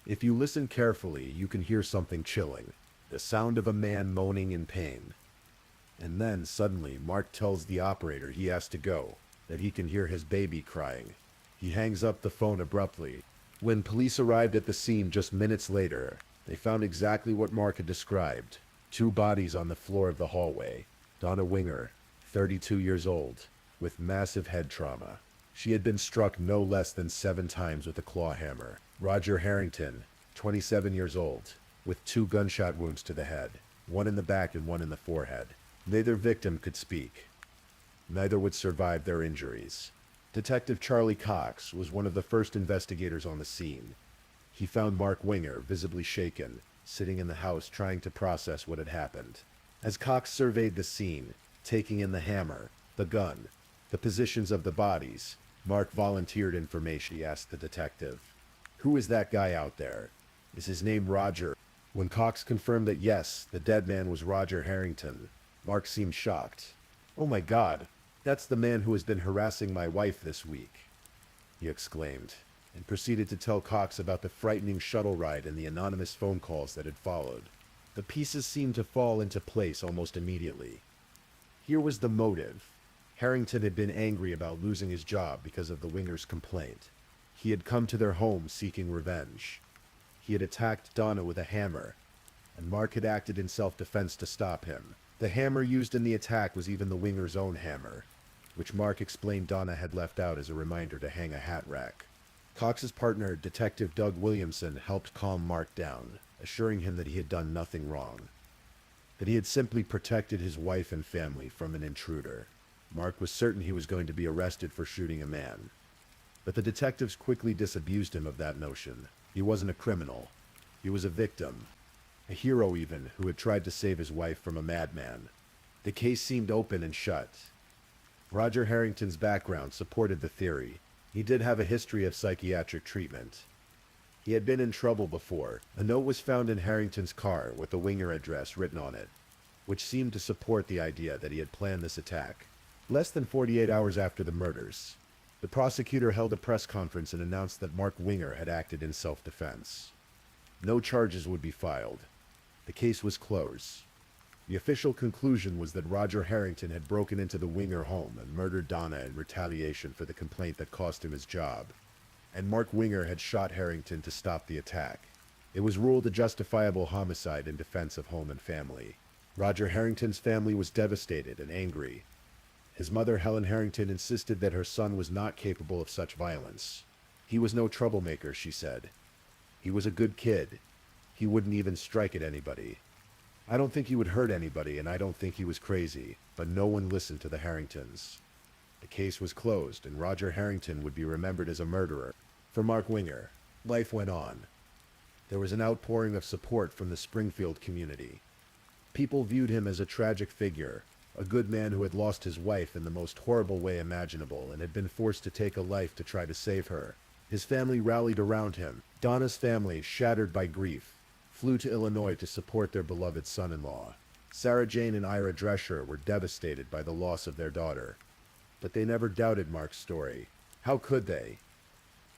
[SPEAKER 1] if you listen carefully, you can hear something chilling. The sound of a man moaning in pain. And then, suddenly, Mark tells the operator he has to go, that he can hear his baby crying. He hangs up the phone abruptly. When police arrived at the scene just minutes later, they found exactly what Mark had described. Two bodies on the floor of the hallway. Donna Winger, 32 years old, with massive head trauma. She had been struck no less than 7 times with a claw hammer. Roger Harrington, 27 years old, with 2 gunshot wounds to the head, one in the back and one in the forehead. Neither victim could speak. Neither would survive their injuries. Detective Charlie Cox was one of the first investigators on the scene. He found Mark Winger, visibly shaken, sitting in the house trying to process what had happened. As Cox surveyed the scene, taking in the hammer, the gun, the positions of the bodies, Mark volunteered information. He asked the detective, "Who is that guy out there? Is his name Roger?" When Cox confirmed that yes, the dead man was Roger Harrington, Mark seemed shocked. "Oh my God, that's the man who has been harassing my wife this week," he exclaimed, and proceeded to tell Cox about the frightening shuttle ride and the anonymous phone calls that had followed. The pieces seemed to fall into place almost immediately. Here was the motive. Harrington had been angry about losing his job because of the Wingers' complaint. He had come to their home seeking revenge. He had attacked Donna with a hammer, and Mark had acted in self-defense to stop him. The hammer used in the attack was even the Wingers' own hammer, which Mark explained Donna had left out as a reminder to hang a hat rack. Cox's partner, Detective Doug Williamson, helped calm Mark down, assuring him that he had done nothing wrong, that he had simply protected his wife and family from an intruder. Mark was certain he was going to be arrested for shooting a man, but the detectives quickly disabused him of that notion. He wasn't a criminal. He was a victim, a hero even, who had tried to save his wife from a madman. The case seemed open and shut. Roger Harrington's background supported the theory. He did have a history of psychiatric treatment. He had been in trouble before. A note was found in Harrington's car with the Winger address written on it, which seemed to support the idea that he had planned this attack. Less than 48 hours after the murders, the prosecutor held a press conference and announced that Mark Winger had acted in self-defense. No charges would be filed. The case was closed. The official conclusion was that Roger Harrington had broken into the Winger home and murdered Donna in retaliation for the complaint that cost him his job, and Mark Winger had shot Harrington to stop the attack. It was ruled a justifiable homicide in defense of home and family. Roger Harrington's family was devastated and angry. His mother, Helen Harrington, insisted that her son was not capable of such violence. He was no troublemaker, she said. He was a good kid. He wouldn't even strike at anybody. I don't think he would hurt anybody, and I don't think he was crazy, but no one listened to the Harringtons. The case was closed, and Roger Harrington would be remembered as a murderer. For Mark Winger, life went on. There was an outpouring of support from the Springfield community. People viewed him as a tragic figure, a good man who had lost his wife in the most horrible way imaginable and had been forced to take a life to try to save her. His family rallied around him. Donna's family, shattered by grief, flew to Illinois to support their beloved son-in-law. Sarah Jane and Ira Drescher were devastated by the loss of their daughter, but they never doubted Mark's story. How could they?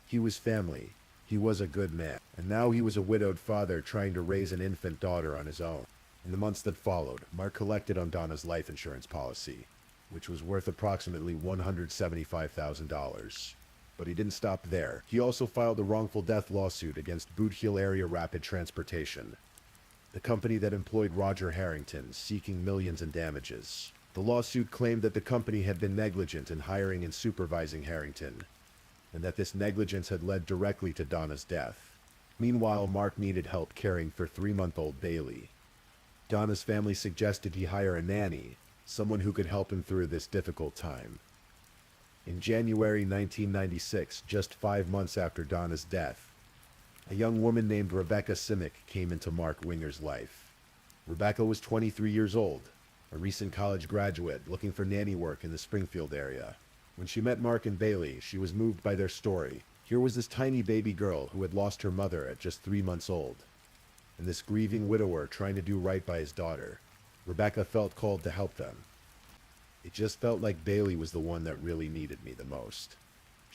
[SPEAKER 1] He was family. He was a good man, and now he was a widowed father trying to raise an infant daughter on his own. In the months that followed, Mark collected on Donna's life insurance policy, which was worth approximately $175,000. But he didn't stop there. He also filed a wrongful death lawsuit against Boot Heel Area Rapid Transportation, the company that employed Roger Harrington, seeking millions in damages. The lawsuit claimed that the company had been negligent in hiring and supervising Harrington, and that this negligence had led directly to Donna's death. Meanwhile, Mark needed help caring for 3-month-old Bailey. Donna's family suggested he hire a nanny, someone who could help him through this difficult time. In January 1996, just 5 months after Donna's death, a young woman named Rebecca Simic came into Mark Winger's life. Rebecca was 23 years old, a recent college graduate looking for nanny work in the Springfield area. When she met Mark and Bailey, she was moved by their story. Here was this tiny baby girl who had lost her mother at just 3 months old, and this grieving widower trying to do right by his daughter. Rebecca felt called to help them. It just felt like Bailey was the one that really needed me the most.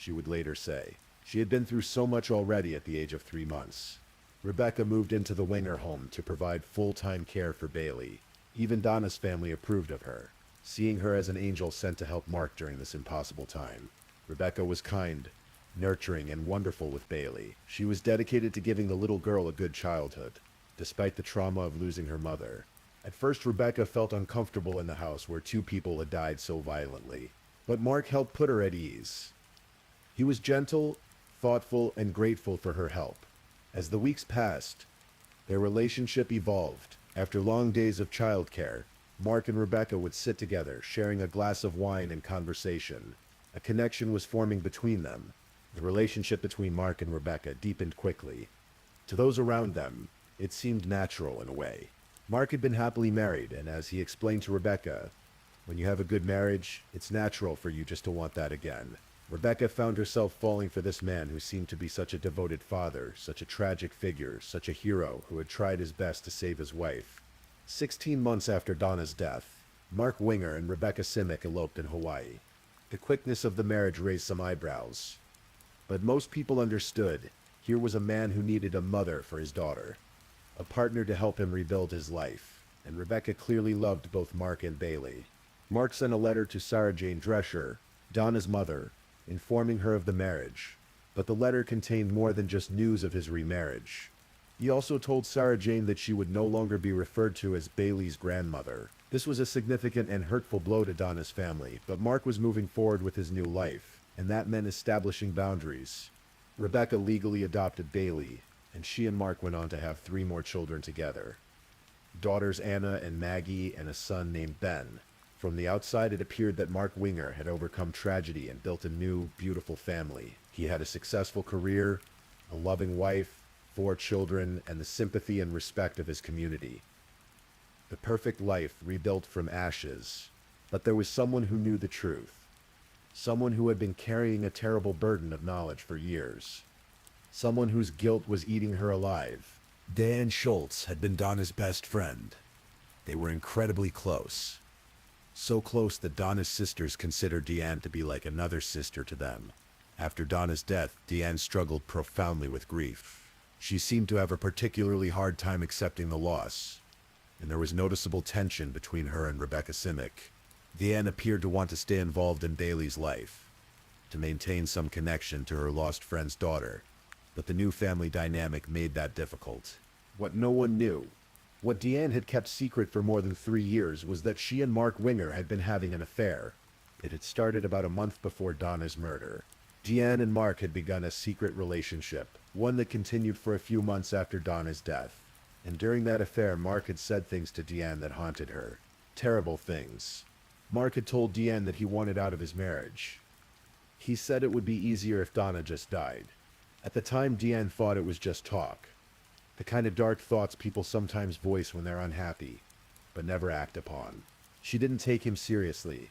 [SPEAKER 1] she would later say. She had been through so much already at the age of 3 months. Rebecca moved into the Winger home to provide full-time care for Bailey. Even Donna's family approved of her, seeing her as an angel sent to help Mark during this impossible time. Rebecca was kind, nurturing, and wonderful with Bailey. She was dedicated to giving the little girl a good childhood, despite the trauma of losing her mother. At first, Rebecca felt uncomfortable in the house where two people had died so violently, but Mark helped put her at ease. He was gentle, thoughtful, and grateful for her help. As the weeks passed, their relationship evolved. After long days of childcare, Mark and Rebecca would sit together, sharing a glass of wine and conversation. A connection was forming between them. The relationship between Mark and Rebecca deepened quickly. To those around them, it seemed natural in a way. Mark had been happily married, and as he explained to Rebecca, when you have a good marriage, it's natural for you just to want that again. Rebecca found herself falling for this man who seemed to be such a devoted father, such a tragic figure, such a hero who had tried his best to save his wife. 16 months after Donna's death, Mark Winger and Rebecca Simic eloped in Hawaii. The quickness of the marriage raised some eyebrows, but most people understood here was a man who needed a mother for his daughter, a partner to help him rebuild his life, and Rebecca clearly loved both Mark and Bailey. Mark sent a letter to Sarah Jane Drescher, Donna's mother, informing her of the marriage, but the letter contained more than just news of his remarriage. He also told Sarah Jane that she would no longer be referred to as Bailey's grandmother. This was a significant and hurtful blow to Donna's family, but Mark was moving forward with his new life, and that meant establishing boundaries. Rebecca legally adopted Bailey, and she and Mark went on to have 3 more children together. Daughters Anna and Maggie, and a son named Ben. From the outside, it appeared that Mark Winger had overcome tragedy and built a new, beautiful family. He had a successful career, a loving wife, 4 children, and the sympathy and respect of his community. The perfect life rebuilt from ashes. But there was someone who knew the truth. Someone who had been carrying a terrible burden of knowledge for years. Someone whose guilt was eating her alive. Dan Schultz had been Donna's best friend. They were incredibly close. So close that Donna's sisters considered Deanne to be like another sister to them. After Donna's death, Deanne struggled profoundly with grief. She seemed to have a particularly hard time accepting the loss, and there was noticeable tension between her and Rebecca Simic. Deanne appeared to want to stay involved in Bailey's life, to maintain some connection to her lost friend's daughter, but the new family dynamic made that difficult. What no one knew, what Deanne had kept secret for more than 3 years, was that she and Mark Winger had been having an affair. It had started about a month before Donna's murder. Deanne and Mark had begun a secret relationship, one that continued for a few months after Donna's death. And during that affair, Mark had said things to Deanne that haunted her. Terrible things. Mark had told Deanne that he wanted out of his marriage. He said it would be easier if Donna just died. At the time, Deanne thought it was just talk. The kind of dark thoughts people sometimes voice when they're unhappy, but never act upon. She didn't take him seriously.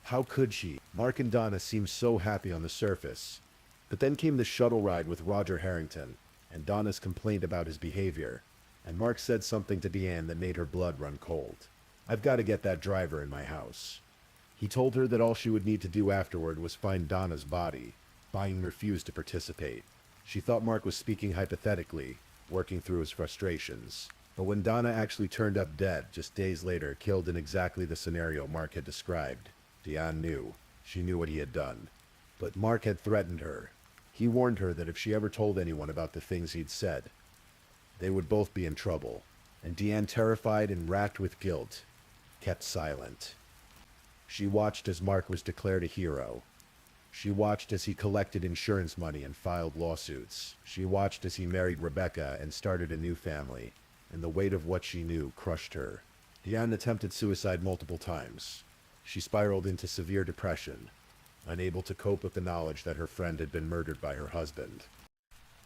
[SPEAKER 1] How could she? Mark and Donna seemed so happy on the surface. But then came the shuttle ride with Roger Harrington, and Donna's complaint about his behavior. And Mark said something to Deanne that made her blood run cold. "I've got to get that driver in my house." He told her that all she would need to do afterward was find Donna's body. Deanne refused to participate. She thought Mark was speaking hypothetically, working through his frustrations. But when Donna actually turned up dead, just days later, killed in exactly the scenario Mark had described, Deanne knew. She knew what he had done. But Mark had threatened her. He warned her that if she ever told anyone about the things he'd said, they would both be in trouble. And Deanne, terrified and racked with guilt, kept silent. She watched as Mark was declared a hero. She watched as he collected insurance money and filed lawsuits. She watched as he married Rebecca and started a new family. And the weight of what she knew crushed her. Deanne attempted suicide multiple times. She spiraled into severe depression, unable to cope with the knowledge that her friend had been murdered by her husband,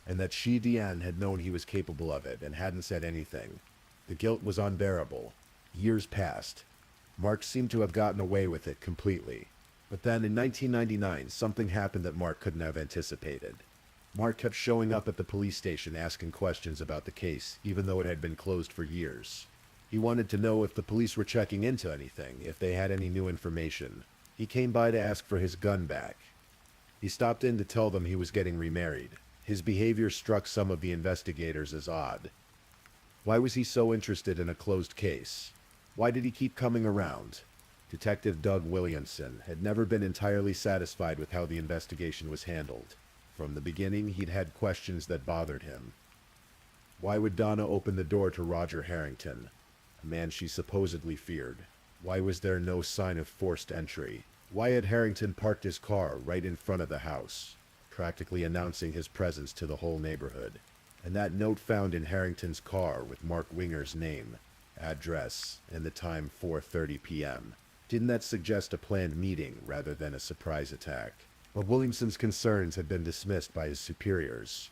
[SPEAKER 1] and that she, Deanne, had known he was capable of it and hadn't said anything. The guilt was unbearable. Years passed. Mark seemed to have gotten away with it completely. But then in 1999, something happened that Mark couldn't have anticipated. Mark kept showing up at the police station asking questions about the case, even though it had been closed for years. He wanted to know if the police were checking into anything, if they had any new information. He came by to ask for his gun back. He stopped in to tell them he was getting remarried. His behavior struck some of the investigators as odd. Why was he so interested in a closed case? Why did he keep coming around? Detective Doug Williamson had never been entirely satisfied with how the investigation was handled. From the beginning, he'd had questions that bothered him. Why would Donna open the door to Roger Harrington, a man she supposedly feared? Why was there no sign of forced entry? Why had Harrington parked his car right in front of the house, practically announcing his presence to the whole neighborhood? And that note found in Harrington's car with Mark Winger's name, address, and the time 4:30 p.m. Didn't that suggest a planned meeting rather than a surprise attack? But Williamson's concerns had been dismissed by his superiors.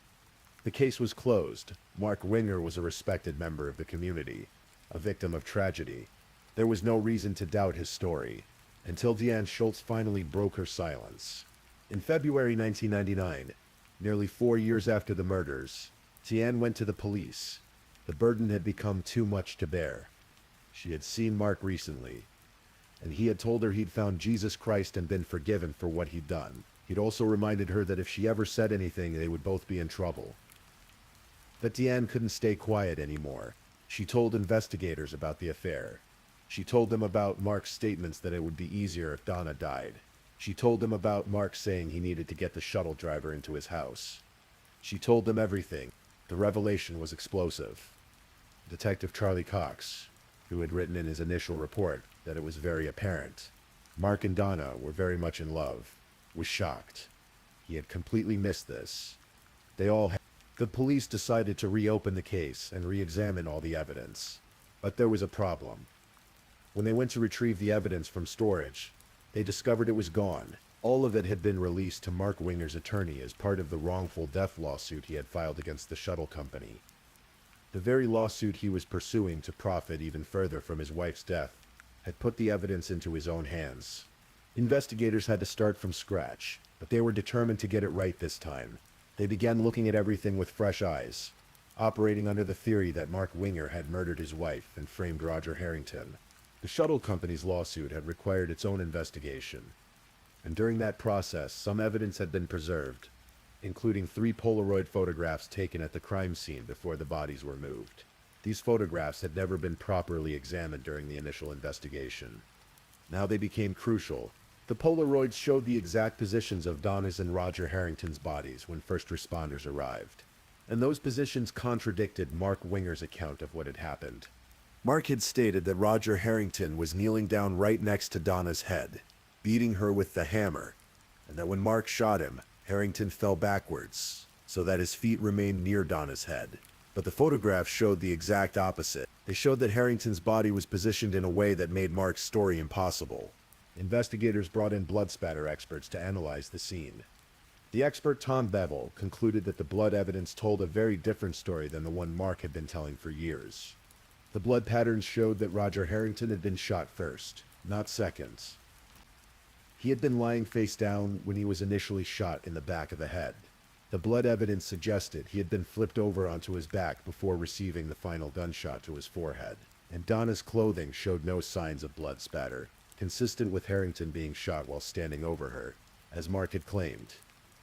[SPEAKER 1] The case was closed. Mark Winger was a respected member of the community, a victim of tragedy. There was no reason to doubt his story, until Deanne Schultz finally broke her silence. In February 1999, nearly 4 years after the murders, Deanne went to the police. The burden had become too much to bear. She had seen Mark recently, and he had told her he'd found Jesus Christ and been forgiven for what he'd done. He'd also reminded her that if she ever said anything, they would both be in trouble. But Deanne couldn't stay quiet anymore. She told investigators about the affair. She told them about Mark's statements that it would be easier if Donna died. She told them about Mark saying he needed to get the shuttle driver into his house. She told them everything. The revelation was explosive. Detective Charlie Cox, who had written in his initial report that it was very apparent Mark and Donna were very much in love, was shocked. He had completely missed this. The police decided to reopen the case and re-examine all the evidence. But there was a problem. When they went to retrieve the evidence from storage, they discovered it was gone. All of it had been released to Mark Winger's attorney as part of the wrongful death lawsuit he had filed against the shuttle company. The very lawsuit he was pursuing to profit even further from his wife's death had put the evidence into his own hands. Investigators had to start from scratch, but they were determined to get it right this time. They began looking at everything with fresh eyes, operating under the theory that Mark Winger had murdered his wife and framed Roger Harrington. The shuttle company's lawsuit had required its own investigation, and during that process, some evidence had been preserved, including 3 Polaroid photographs taken at the crime scene before the bodies were moved. These photographs had never been properly examined during the initial investigation. Now they became crucial. The Polaroids showed the exact positions of Donna's and Roger Harrington's bodies when first responders arrived, and those positions contradicted Mark Winger's account of what had happened. Mark had stated that Roger Harrington was kneeling down right next to Donna's head, beating her with the hammer, and that when Mark shot him, Harrington fell backwards, so that his feet remained near Donna's head. But the photographs showed the exact opposite. They showed that Harrington's body was positioned in a way that made Mark's story impossible. Investigators brought in blood spatter experts to analyze the scene. The expert Tom Bevel concluded that the blood evidence told a very different story than the one Mark had been telling for years. The blood patterns showed that Roger Harrington had been shot first, not second. He had been lying face down when he was initially shot in the back of the head. The blood evidence suggested he had been flipped over onto his back before receiving the final gunshot to his forehead. And Donna's clothing showed no signs of blood spatter, consistent with Harrington being shot while standing over her, as Mark had claimed.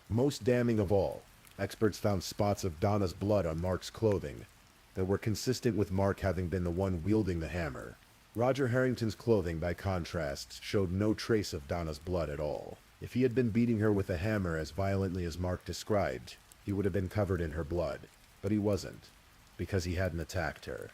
[SPEAKER 1] Most damning of all, experts found spots of Donna's blood on Mark's clothing that were consistent with Mark having been the one wielding the hammer. Roger Harrington's clothing, by contrast, showed no trace of Donna's blood at all. If he had been beating her with a hammer as violently as Mark described, he would have been covered in her blood. But he wasn't, because he hadn't attacked her.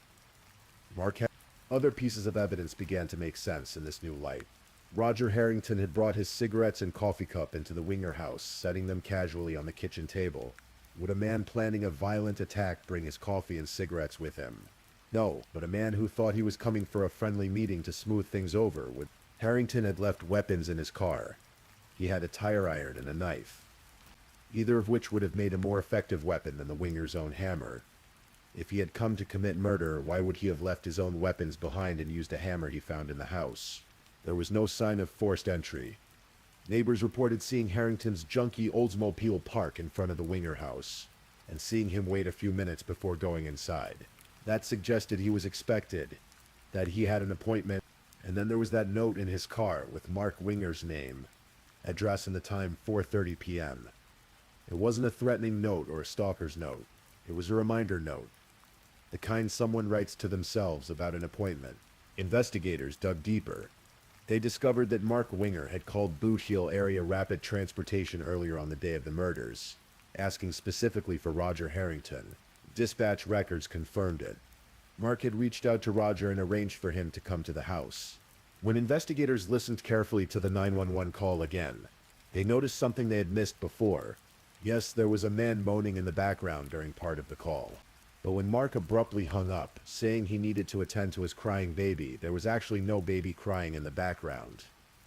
[SPEAKER 1] Other pieces of evidence began to make sense in this new light. Roger Harrington had brought his cigarettes and coffee cup into the Winger house, setting them casually on the kitchen table. Would a man planning a violent attack bring his coffee and cigarettes with him? No, but a man who thought he was coming for a friendly meeting to smooth things over would. Harrington had left weapons in his car. He had a tire iron and a knife, either of which would have made a more effective weapon than the Winger's own hammer. If he had come to commit murder, why would he have left his own weapons behind and used a hammer he found in the house? There was no sign of forced entry. Neighbors reported seeing Harrington's junky Oldsmobile park in front of the Winger house, and seeing him wait a few minutes before going inside. That suggested he was expected, that he had an appointment, and then there was that note in his car with Mark Winger's name, address and the time 4:30 p.m. It wasn't a threatening note or a stalker's note. It was a reminder note, the kind someone writes to themselves about an appointment. Investigators dug deeper. They discovered that Mark Winger had called Boot Heel Area Rapid Transportation earlier on the day of the murders, asking specifically for Roger Harrington. Dispatch records confirmed it. Mark had reached out to Roger and arranged for him to come to the house. When investigators listened carefully to the 911 call again, they noticed something they had missed before. Yes, there was a man moaning in the background during part of the call. But when Mark abruptly hung up, saying he needed to attend to his crying baby, there was actually no baby crying in the background.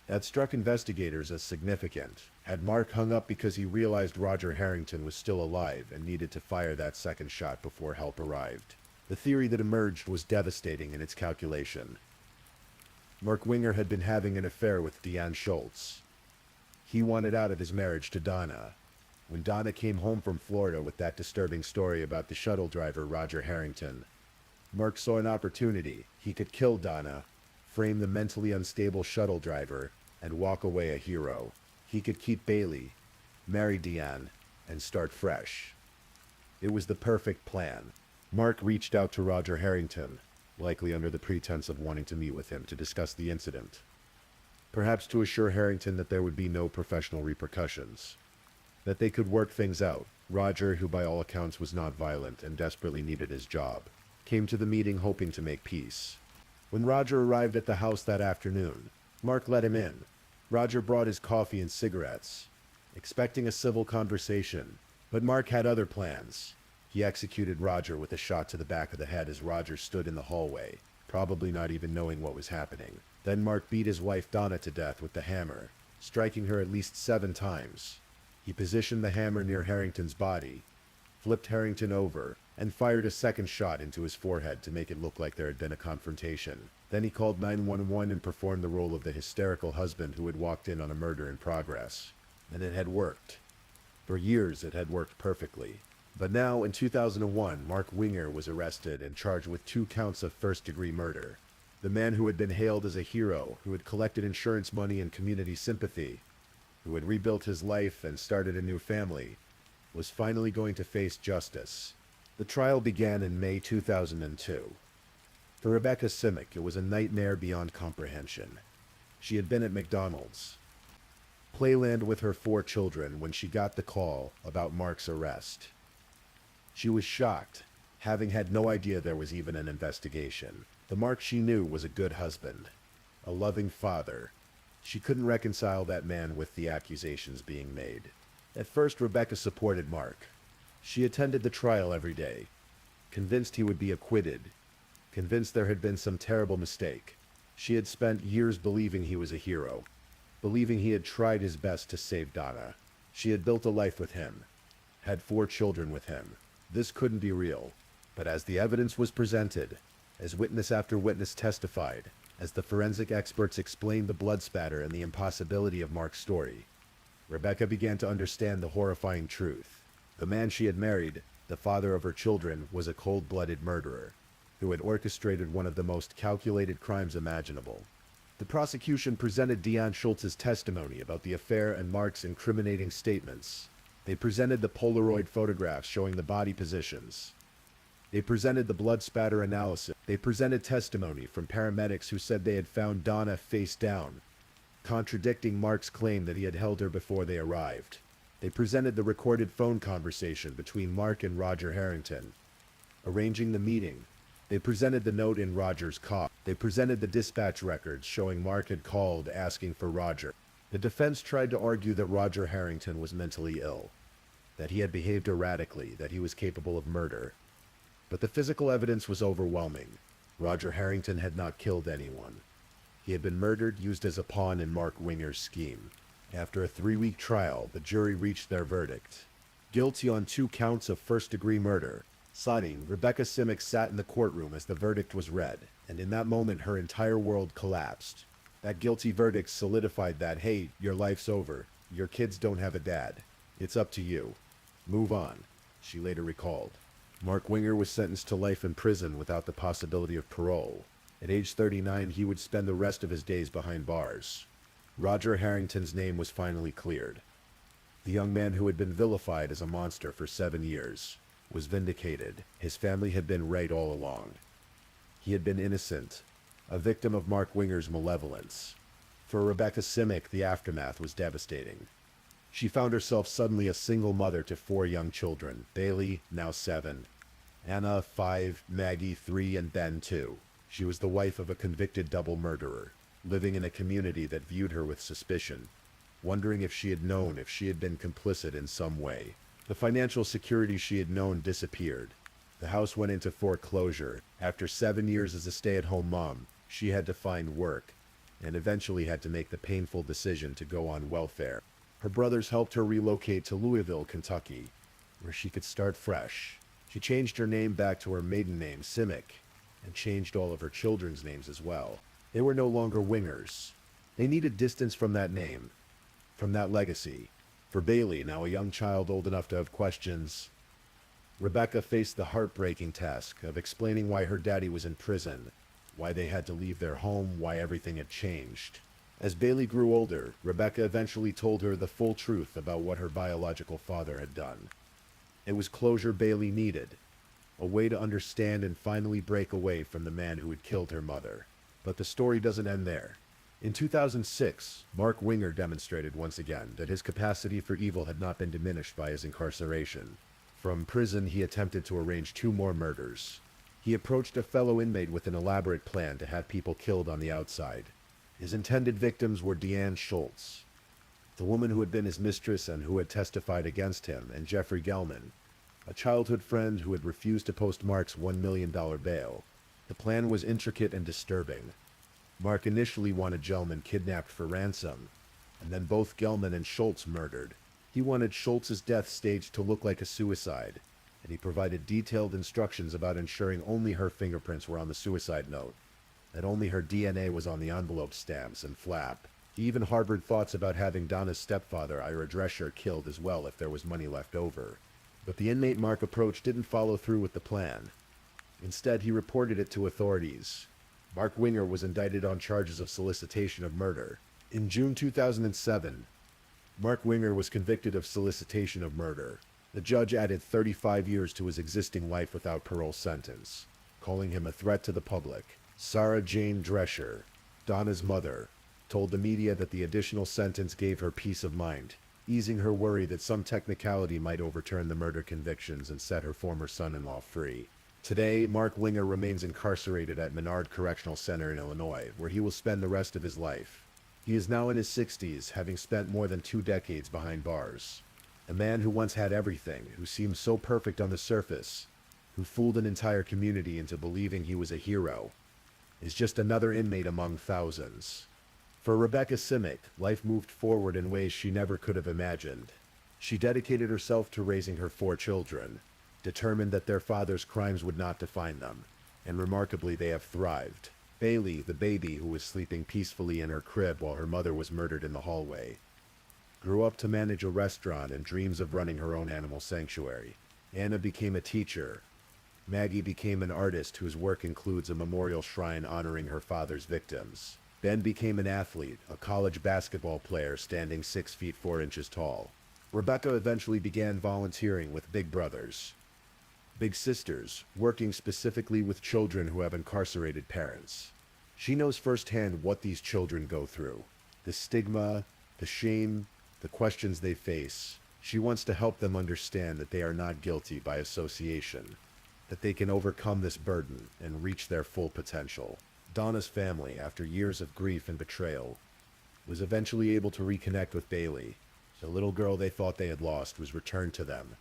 [SPEAKER 1] That struck investigators as significant. Had Mark hung up because he realized Roger Harrington was still alive and needed to fire that second shot before help arrived? The theory that emerged was devastating in its calculation. Mark Winger had been having an affair with Deanne Schultz. He wanted out of his marriage to Donna. When Donna came home from Florida with that disturbing story about the shuttle driver Roger Harrington, Mark saw an opportunity. He could kill Donna, frame the mentally unstable shuttle driver, and walk away a hero. He could keep Bailey, marry Deanne, and start fresh. It was the perfect plan. Mark reached out to Roger Harrington, likely under the pretense of wanting to meet with him to discuss the incident. Perhaps to assure Harrington that there would be no professional repercussions, that they could work things out. Roger, who by all accounts was not violent and desperately needed his job, came to the meeting hoping to make peace. When Roger arrived at the house that afternoon, Mark let him in. Roger brought his coffee and cigarettes, expecting a civil conversation, but Mark had other plans. He executed Roger with a shot to the back of the head as Roger stood in the hallway, probably not even knowing what was happening. Then Mark beat his wife Donna to death with the hammer, striking her at least 7 times. He positioned the hammer near Harrington's body, flipped Harrington over, and fired a second shot into his forehead to make it look like there had been a confrontation. Then he called 911 and performed the role of the hysterical husband who had walked in on a murder in progress. And it had worked. For years it had worked perfectly. But now, in 2001, Mark Winger was arrested and charged with 2 counts of first-degree murder. The man who had been hailed as a hero, who had collected insurance money and community sympathy, who had rebuilt his life and started a new family, was finally going to face justice. The trial began in May 2002. For Rebecca Simic, it was a nightmare beyond comprehension. She had been at McDonald's Playland with her 4 children when she got the call about Mark's arrest. She was shocked, having had no idea there was even an investigation. The Mark she knew was a good husband, a loving father. She couldn't reconcile that man with the accusations being made. At first, Rebecca supported Mark. She attended the trial every day, convinced he would be acquitted, convinced there had been some terrible mistake. She had spent years believing he was a hero, believing he had tried his best to save Donna. She had built a life with him, had 4 children with him. This couldn't be real. But as the evidence was presented, as witness after witness testified, as the forensic experts explained the blood spatter and the impossibility of Mark's story, Rebecca began to understand the horrifying truth. The man she had married, the father of her children, was a cold-blooded murderer who had orchestrated one of the most calculated crimes imaginable. The prosecution presented Deanne Schultz's testimony about the affair and Mark's incriminating statements. They presented the Polaroid photographs showing the body positions. They presented the blood spatter analysis. They presented testimony from paramedics who said they had found Donna face down, contradicting Mark's claim that he had held her before they arrived. They presented the recorded phone conversation between Mark and Roger Harrington, arranging the meeting. They presented the note in Roger's car. They presented the dispatch records showing Mark had called asking for Roger. The defense tried to argue that Roger Harrington was mentally ill, that he had behaved erratically, that he was capable of murder. But the physical evidence was overwhelming. Roger Harrington had not killed anyone. He had been murdered, used as a pawn in Mark Winger's scheme. After a 3-week trial, the jury reached their verdict. Guilty on 2 counts of first-degree murder. Sobbing, Rebecca Simic sat in the courtroom as the verdict was read, and in that moment her entire world collapsed. That guilty verdict solidified that, hey, your life's over. Your kids don't have a dad. It's up to you. Move on, she later recalled. Mark Winger was sentenced to life in prison without the possibility of parole. At age 39, he would spend the rest of his days behind bars. Roger Harrington's name was finally cleared. The young man who had been vilified as a monster for 7 years was vindicated. His family had been right all along. He had been innocent, a victim of Mark Winger's malevolence. For Rebecca Simic, the aftermath was devastating. She found herself suddenly a single mother to 4 young children, Bailey, now 7, Anna, 5, Maggie, 3, and Ben, 2. She was the wife of a convicted double murderer, living in a community that viewed her with suspicion, wondering if she had known if she had been complicit in some way. The financial security she had known disappeared. The house went into foreclosure. After 7 years as a stay-at-home mom, she had to find work, and eventually had to make the painful decision to go on welfare. Her brothers helped her relocate to Louisville, Kentucky, where she could start fresh. She changed her name back to her maiden name, Simic, and changed all of her children's names as well. They were no longer Wingers. They needed distance from that name, from that legacy. For Bailey, now a young child old enough to have questions, Rebecca faced the heartbreaking task of explaining why her daddy was in prison, why they had to leave their home, why everything had changed. As Bailey grew older, Rebecca eventually told her the full truth about what her biological father had done. It was closure Bailey needed, a way to understand and finally break away from the man who had killed her mother. But the story doesn't end there. In 2006, Mark Winger demonstrated once again that his capacity for evil had not been diminished by his incarceration. From prison, he attempted to arrange 2 more murders. He approached a fellow inmate with an elaborate plan to have people killed on the outside. His intended victims were Deanne Schultz, the woman who had been his mistress and who had testified against him, and Jeffrey Gelman, a childhood friend who had refused to post Mark's $1 million bail. The plan was intricate and disturbing. Mark initially wanted Gelman kidnapped for ransom, and then both Gelman and Schultz murdered. He wanted Schultz's death staged to look like a suicide, and he provided detailed instructions about ensuring only her fingerprints were on the suicide note, that only her DNA was on the envelope stamps and flap. He even harbored thoughts about having Donna's stepfather, Ira Drescher, killed as well if there was money left over. But the inmate Mark approached didn't follow through with the plan. Instead, he reported it to authorities. Mark Winger was indicted on charges of solicitation of murder. In June 2007, Mark Winger was convicted of solicitation of murder. The judge added 35 years to his existing life without parole sentence, calling him a threat to the public. Sarah Jane Drescher, Donna's mother, told the media that the additional sentence gave her peace of mind, easing her worry that some technicality might overturn the murder convictions and set her former son-in-law free. Today, Mark Winger remains incarcerated at Menard Correctional Center in Illinois, where he will spend the rest of his life. He is now in his 60s, having spent more than 2 decades behind bars. A man who once had everything, who seemed so perfect on the surface, who fooled an entire community into believing he was a hero, is just another inmate among thousands. For Rebecca Simic, life moved forward in ways she never could have imagined. She dedicated herself to raising her 4 children, determined that their father's crimes would not define them, and remarkably they have thrived. Bailey, the baby who was sleeping peacefully in her crib while her mother was murdered in the hallway, grew up to manage a restaurant and dreams of running her own animal sanctuary. Anna became a teacher. Maggie became an artist whose work includes a memorial shrine honoring her father's victims. Ben became an athlete, a college basketball player standing 6 feet 4 inches tall. Rebecca eventually began volunteering with Big Brothers, Big Sisters, working specifically with children who have incarcerated parents. She knows firsthand what these children go through, the stigma, the shame, the questions they face. She wants to help them understand that they are not guilty by association, that they can overcome this burden and reach their full potential. Donna's family, after years of grief and betrayal, was eventually able to reconnect with Bailey. The little girl they thought they had lost was returned to them,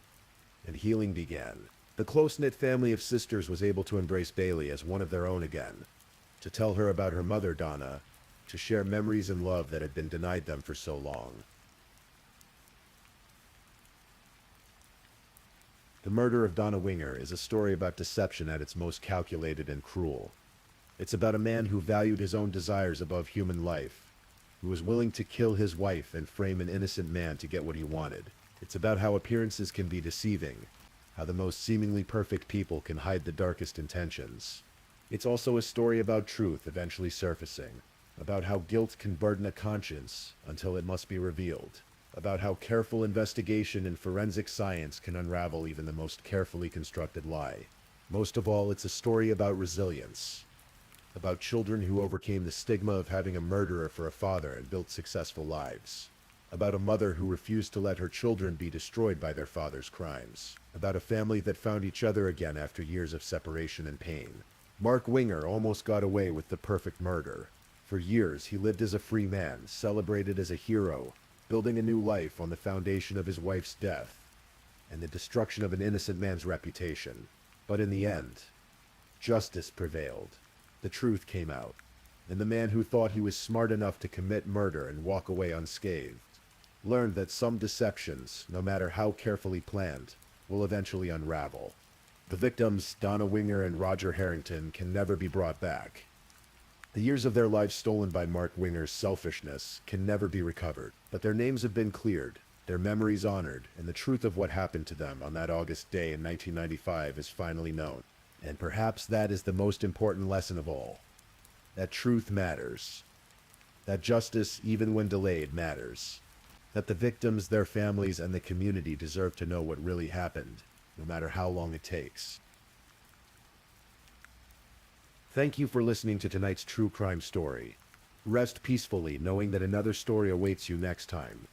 [SPEAKER 1] and healing began. The close-knit family of sisters was able to embrace Bailey as one of their own again, to tell her about her mother, Donna, to share memories and love that had been denied them for so long. The Murder of Donna Winger is a story about deception at its most calculated and cruel. It's about a man who valued his own desires above human life, who was willing to kill his wife and frame an innocent man to get what he wanted. It's about how appearances can be deceiving, how the most seemingly perfect people can hide the darkest intentions. It's also a story about truth eventually surfacing, about how guilt can burden a conscience until it must be revealed, about how careful investigation and forensic science can unravel even the most carefully constructed lie. Most of all, it's a story about resilience, about children who overcame the stigma of having a murderer for a father and built successful lives, about a mother who refused to let her children be destroyed by their father's crimes, about a family that found each other again after years of separation and pain. Mark Winger almost got away with the perfect murder. For years, he lived as a free man, celebrated as a hero, building a new life on the foundation of his wife's death and the destruction of an innocent man's reputation. But in the end, justice prevailed. The truth came out, and the man who thought he was smart enough to commit murder and walk away unscathed learned that some deceptions, no matter how carefully planned, will eventually unravel. The victims, Donna Winger and Roger Harrington, can never be brought back. The years of their lives stolen by Mark Winger's selfishness can never be recovered, but their names have been cleared, their memories honored, and the truth of what happened to them on that August day in 1995 is finally known. And perhaps that is the most important lesson of all. That truth matters. That justice, even when delayed, matters. That the victims, their families, and the community deserve to know what really happened, no matter how long it takes. Thank you for listening to tonight's true crime story. Rest peacefully knowing that another story awaits you next time,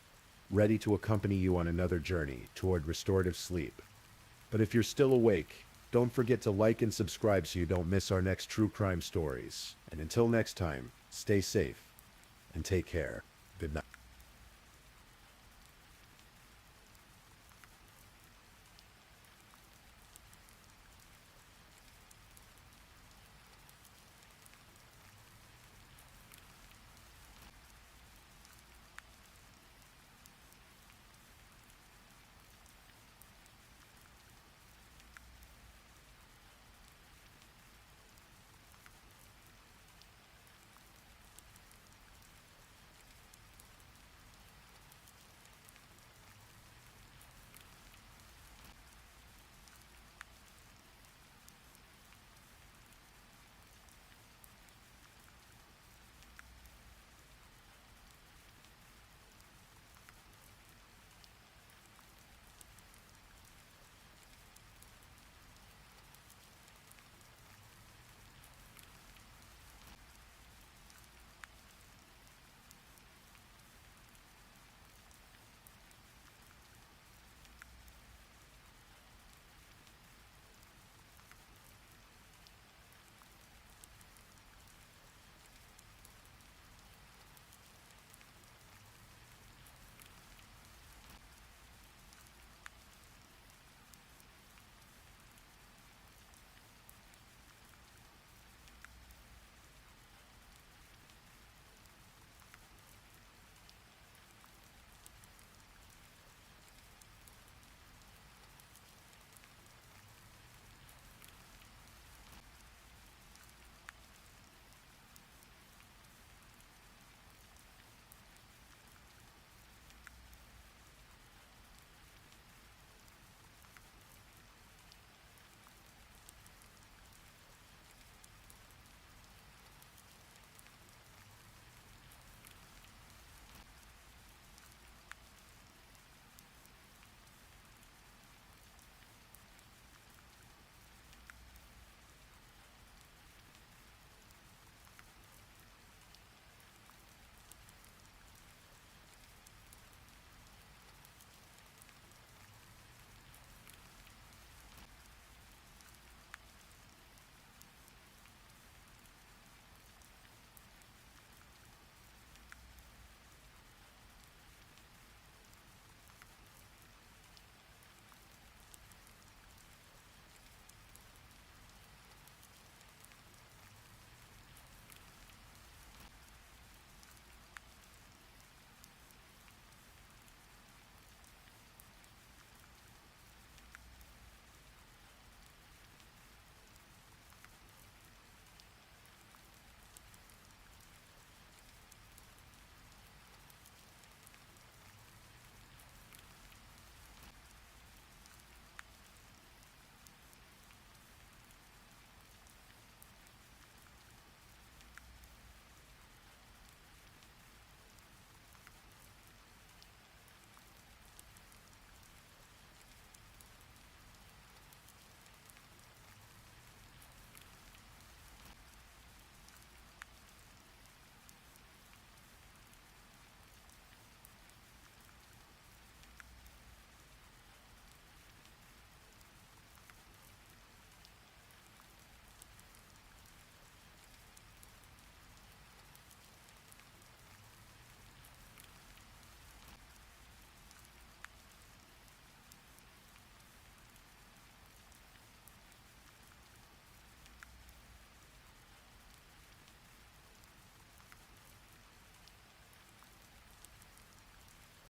[SPEAKER 1] ready to accompany you on another journey toward restorative sleep. But if you're still awake, don't forget to like and subscribe so you don't miss our next true crime stories. And until next time, stay safe and take care. Good night.